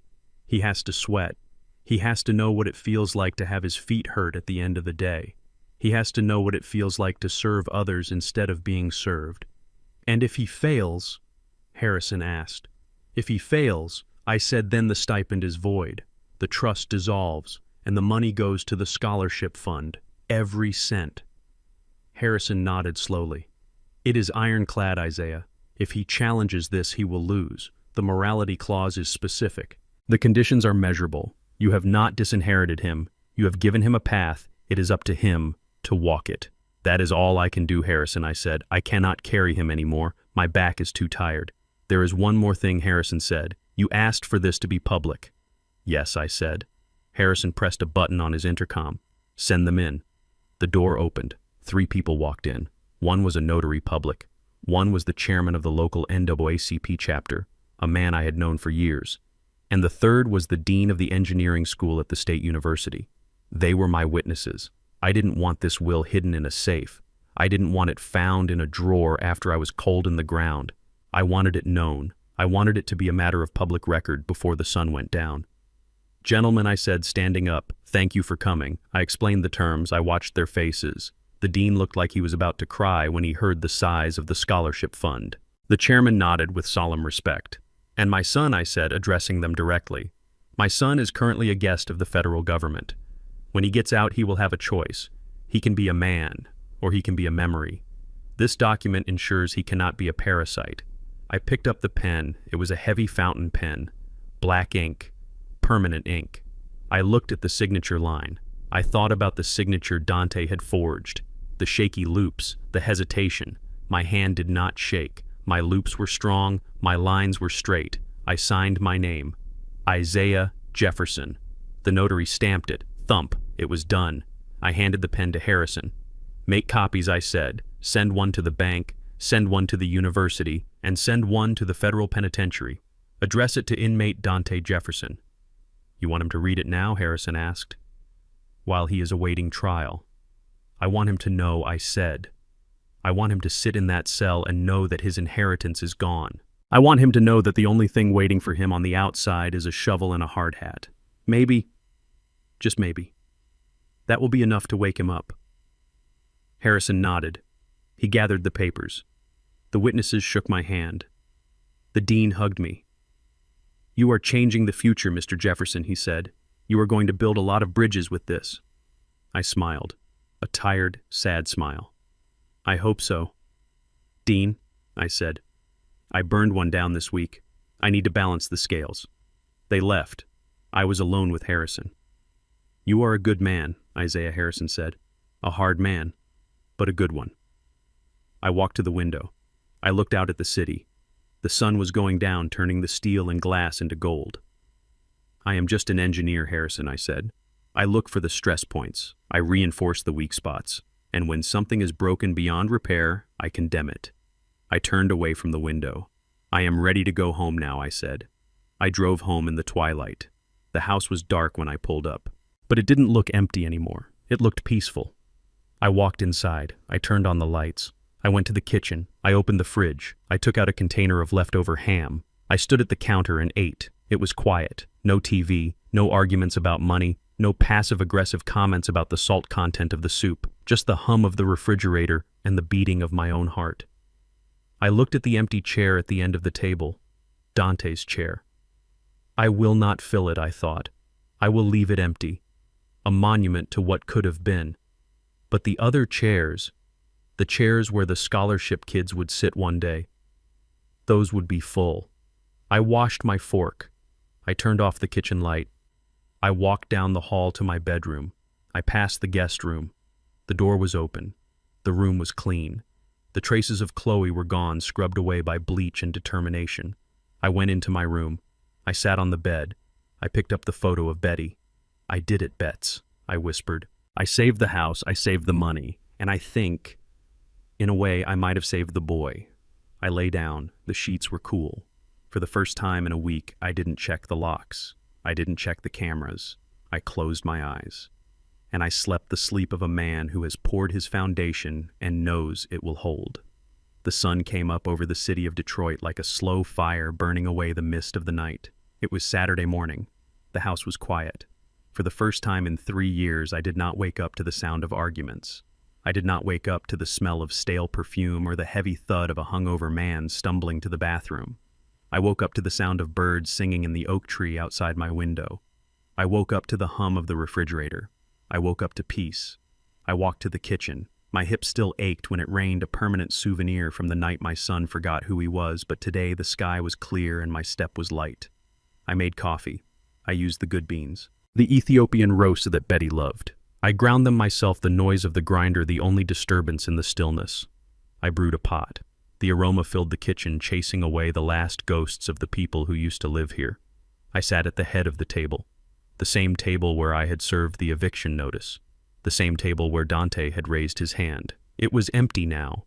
S1: He has to sweat. He has to know what it feels like to have his feet hurt at the end of the day. He has to know what it feels like to serve others instead of being served. And if he fails, Harrison asked. If he fails, I said, then the stipend is void. The trust dissolves, and the money goes to the scholarship fund. Every cent. Harrison nodded slowly. It is ironclad, Isaiah. If he challenges this, he will lose. The morality clause is specific. The conditions are measurable. You have not disinherited him. You have given him a path. It is up to him to walk it. That is all I can do, Harrison, I said. I cannot carry him anymore. My back is too tired. There is one more thing, Harrison said. You asked for this to be public. Yes, I said. Harrison pressed a button on his intercom. Send them in. The door opened. 3 people walked in. One was a notary public. One was the chairman of the local NAACP chapter, a man I had known for years. And the third was the dean of the engineering school at the state university. They were my witnesses. I didn't want this will hidden in a safe. I didn't want it found in a drawer after I was cold in the ground. I wanted it known. I wanted it to be a matter of public record before the sun went down. Gentlemen, I said, standing up, thank you for coming. I explained the terms. I watched their faces. The dean looked like he was about to cry when he heard the size of the scholarship fund. The chairman nodded with solemn respect. And my son, I said, addressing them directly. My son is currently a guest of the federal government. When he gets out, he will have a choice. He can be a man, or he can be a memory. This document ensures he cannot be a parasite. I picked up the pen. It was a heavy fountain pen. Black ink. Permanent ink. I looked at the signature line. I thought about the signature Dante had forged. The shaky loops, the hesitation. My hand did not shake. My loops were strong. My lines were straight. I signed my name. Isaiah Jefferson. The notary stamped it. Thump. It was done. I handed the pen to Harrison. Make copies, I said. Send one to the bank, send one to the university, and send one to the federal penitentiary. Address it to inmate Dante Jefferson. You want him to read it now? Harrison asked. While he is awaiting trial. I want him to know I said. I want him to sit in that cell and know that his inheritance is gone. I want him to know that the only thing waiting for him on the outside is a shovel and a hard hat. Maybe, just maybe, that will be enough to wake him up. Harrison nodded. He gathered the papers. The witnesses shook my hand. The dean hugged me. You are changing the future, Mr. Jefferson, he said. You are going to build a lot of bridges with this. I smiled, a tired, sad smile. I hope so. Dean, I said, I burned one down this week. I need to balance the scales. They left. I was alone with Harrison. You are a good man, Isaiah Harrison said. A hard man, but a good one. I walked to the window. I looked out at the city. The sun was going down, turning the steel and glass into gold. I am just an engineer, Harrison, I said. I look for the stress points. I reinforce the weak spots. And when something is broken beyond repair, I condemn it. I turned away from the window. I am ready to go home now, I said. I drove home in the twilight. The house was dark when I pulled up, but it didn't look empty anymore. It looked peaceful. I walked inside. I turned on the lights. I went to the kitchen. I opened the fridge. I took out a container of leftover ham. I stood at the counter and ate. It was quiet. No TV, no arguments about money, no passive-aggressive comments about the salt content of the soup, just the hum of the refrigerator and the beating of my own heart. I looked at the empty chair at the end of the table, Dante's chair. I will not fill it, I thought. I will leave it empty, a monument to what could have been. But the other chairs, the chairs where the scholarship kids would sit one day, those would be full. I washed my fork. I turned off the kitchen light. I walked down the hall to my bedroom. I passed the guest room. The door was open. The room was clean. The traces of Chloe were gone, scrubbed away by bleach and determination. I went into my room. I sat on the bed. I picked up the photo of Betty. I did it, Bets, I whispered. I saved the house, I saved the money, and I think, in a way, I might have saved the boy. I lay down. The sheets were cool. For the first time in a week, I didn't check the locks. I didn't check the cameras. I closed my eyes. And I slept the sleep of a man who has poured his foundation and knows it will hold. The sun came up over the city of Detroit like a slow fire burning away the mist of the night. It was Saturday morning. The house was quiet. For the first time in 3 years, I did not wake up to the sound of arguments. I did not wake up to the smell of stale perfume or the heavy thud of a hungover man stumbling to the bathroom. I woke up to the sound of birds singing in the oak tree outside my window. I woke up to the hum of the refrigerator. I woke up to peace. I walked to the kitchen. My hips still ached when it rained, a permanent souvenir from the night my son forgot who he was, but today the sky was clear and my step was light. I made coffee. I used the good beans, the Ethiopian roast that Betty loved. I ground them myself, the noise of the grinder the only disturbance in the stillness. I brewed a pot. The aroma filled the kitchen, chasing away the last ghosts of the people who used to live here. I sat at the head of the table, the same table where I had served the eviction notice, the same table where Dante had raised his hand. It was empty now.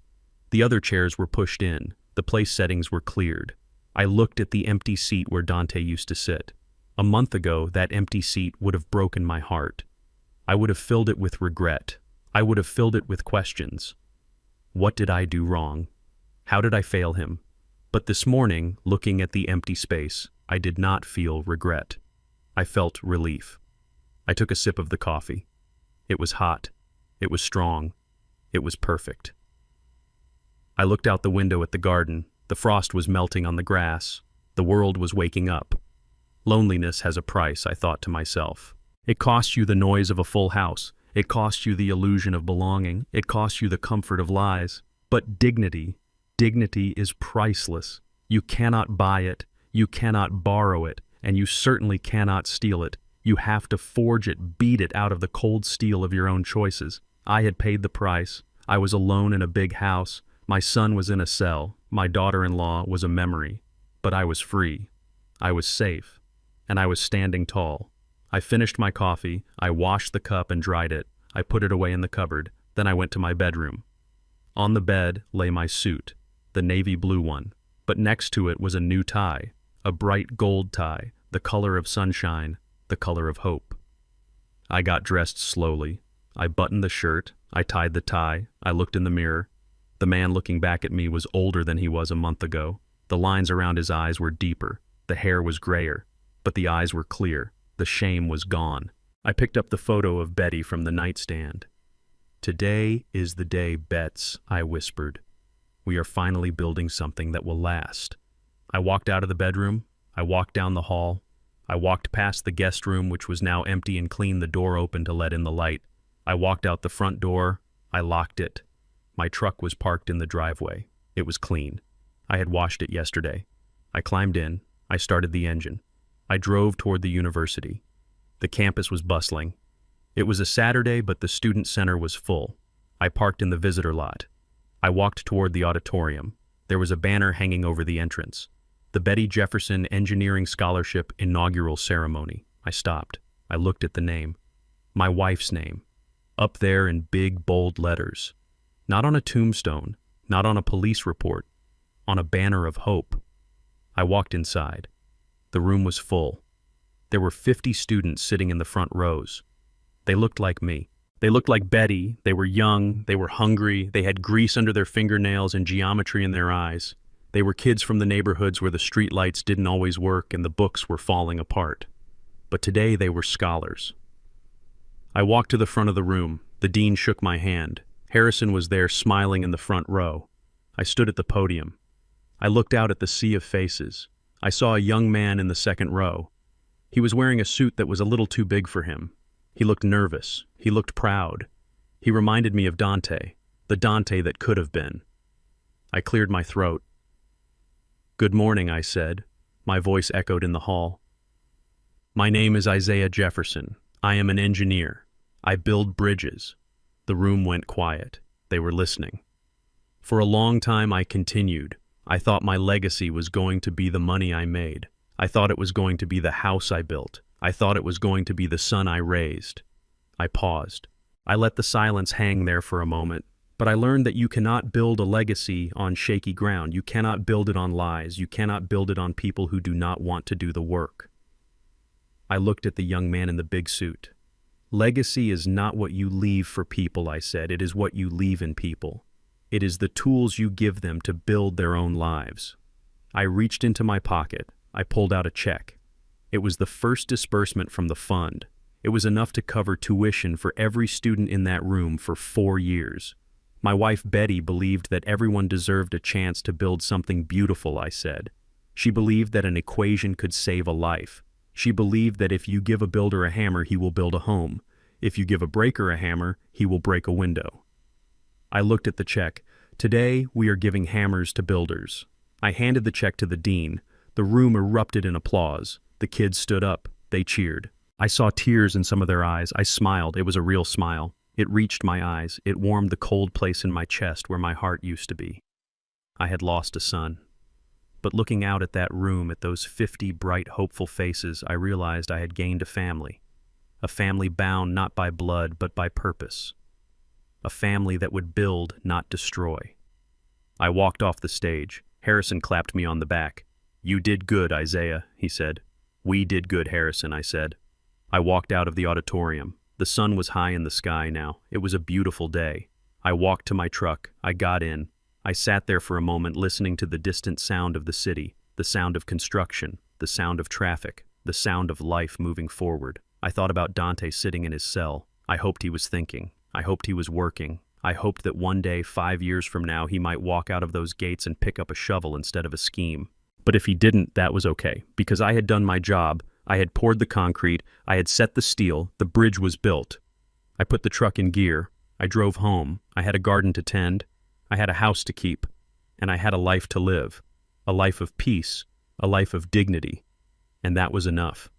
S1: The other chairs were pushed in. The place settings were cleared. I looked at the empty seat where Dante used to sit. A month ago, that empty seat would have broken my heart. I would have filled it with regret. I would have filled it with questions. What did I do wrong? How did I fail him? But this morning, looking at the empty space, I did not feel regret. I felt relief. I took a sip of the coffee. It was hot. It was strong. It was perfect. I looked out the window at the garden. The frost was melting on the grass. The world was waking up. Loneliness has a price, I thought to myself. It costs you the noise of a full house. It costs you the illusion of belonging. It costs you the comfort of lies. But dignity is priceless. You cannot buy it, you cannot borrow it, and you certainly cannot steal it. You have to forge it, beat it out of the cold steel of your own choices. I had paid the price. I was alone in a big house. My son was in a cell. My daughter-in-law was a memory. But I was free. I was safe. And I was standing tall. I finished my coffee. I washed the cup and dried it. I put it away in the cupboard. Then I went to my bedroom. On the bed lay my suit, the navy blue one, but next to it was a new tie, a bright gold tie, the color of sunshine, the color of hope. I got dressed slowly. I buttoned the shirt. I tied the tie. I looked in the mirror. The man looking back at me was older than he was a month ago. The lines around his eyes were deeper. The hair was grayer, but the eyes were clear. The shame was gone. I picked up the photo of Betty from the nightstand. Today is the day, Bets, I whispered. We are finally building something that will last. I walked out of the bedroom. I walked down the hall. I walked past the guest room, which was now empty, and cleaned the door open to let in the light. I walked out the front door. I locked it. My truck was parked in the driveway. It was clean. I had washed it yesterday. I climbed in. I started the engine. I drove toward the university. The campus was bustling. It was a Saturday, but the student center was full. I parked in the visitor lot. I walked toward the auditorium. There was a banner hanging over the entrance. The Betty Jefferson Engineering Scholarship Inaugural Ceremony. I stopped. I looked at the name. My wife's name. Up there in big, bold letters. Not on a tombstone, not on a police report, on a banner of hope. I walked inside. The room was full. There were 50 students sitting in the front rows. They looked like me. They looked like Betty. They were young, they were hungry, they had grease under their fingernails and geometry in their eyes. They were kids from the neighborhoods where the street lights didn't always work and the books were falling apart. But today they were scholars. I walked to the front of the room. The dean shook my hand. Harrison was there smiling in the front row. I stood at the podium. I looked out at the sea of faces. I saw a young man in the second row. He was wearing a suit that was a little too big for him. He looked nervous. He looked proud. He reminded me of Dante, the Dante that could have been. I cleared my throat. "Good morning," I said. My voice echoed in the hall. "My name is Isaiah Jefferson. I am an engineer. I build bridges." The room went quiet. They were listening. For a long time I continued. I thought my legacy was going to be the money I made. I thought it was going to be the house I built. I thought it was going to be the son I raised. I paused. I let the silence hang there for a moment, but I learned that you cannot build a legacy on shaky ground. You cannot build it on lies. You cannot build it on people who do not want to do the work. I looked at the young man in the big suit. "Legacy is not what you leave for people," I said. "It is what you leave in people. It is the tools you give them to build their own lives." I reached into my pocket. I pulled out a check. It was the first disbursement from the fund. It was enough to cover tuition for every student in that room for 4 years. My wife Betty believed that everyone deserved a chance to build something beautiful, I said. She believed that an equation could save a life. She believed that if you give a builder a hammer, he will build a home. If you give a breaker a hammer, he will break a window. I looked at the check. "Today, we are giving hammers to builders." I handed the check to the dean. The room erupted in applause. The kids stood up. They cheered. I saw tears in some of their eyes. I smiled. It was a real smile. It reached my eyes. It warmed the cold place in my chest where my heart used to be. I had lost a son. But looking out at that room, at those 50 bright, hopeful faces, I realized I had gained a family bound not by blood, but by purpose. A family that would build, not destroy. I walked off the stage. Harrison clapped me on the back. "You did good, Isaiah," he said. "We did good, Harrison," I said. I walked out of the auditorium. The sun was high in the sky now. It was a beautiful day. I walked to my truck. I got in. I sat there for a moment listening to the distant sound of the city, the sound of construction, the sound of traffic, the sound of life moving forward. I thought about Dante sitting in his cell. I hoped he was thinking. I hoped he was working. I hoped that one day, 5 years from now, he might walk out of those gates and pick up a shovel instead of a scheme. But if he didn't, that was okay, because I had done my job. I had poured the concrete. I had set the steel. The bridge was built. I put the truck in gear. I drove home. I had a garden to tend. I had a house to keep. And I had a life to live. A life of peace. A life of dignity. And that was enough.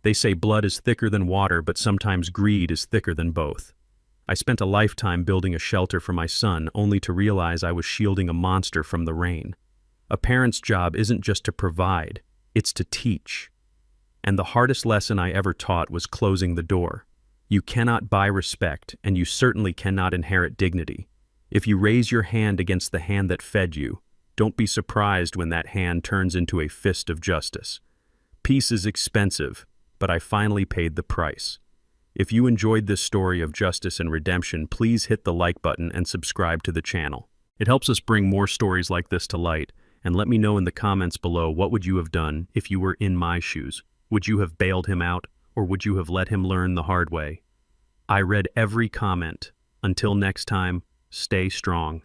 S1: They say blood is thicker than water, but sometimes greed is thicker than both. I spent a lifetime building a shelter for my son, only to realize I was shielding a monster from the rain. A parent's job isn't just to provide, it's to teach. And the hardest lesson I ever taught was closing the door. You cannot buy respect, and you certainly cannot inherit dignity. If you raise your hand against the hand that fed you, don't be surprised when that hand turns into a fist of justice. Peace is expensive, but I finally paid the price. If you enjoyed this story of justice and redemption, please hit the like button and subscribe to the channel. It helps us bring more stories like this to light, and let me know in the comments below what would you have done if you were in my shoes. Would you have bailed him out, or would you have let him learn the hard way? I read every comment. Until next time, stay strong.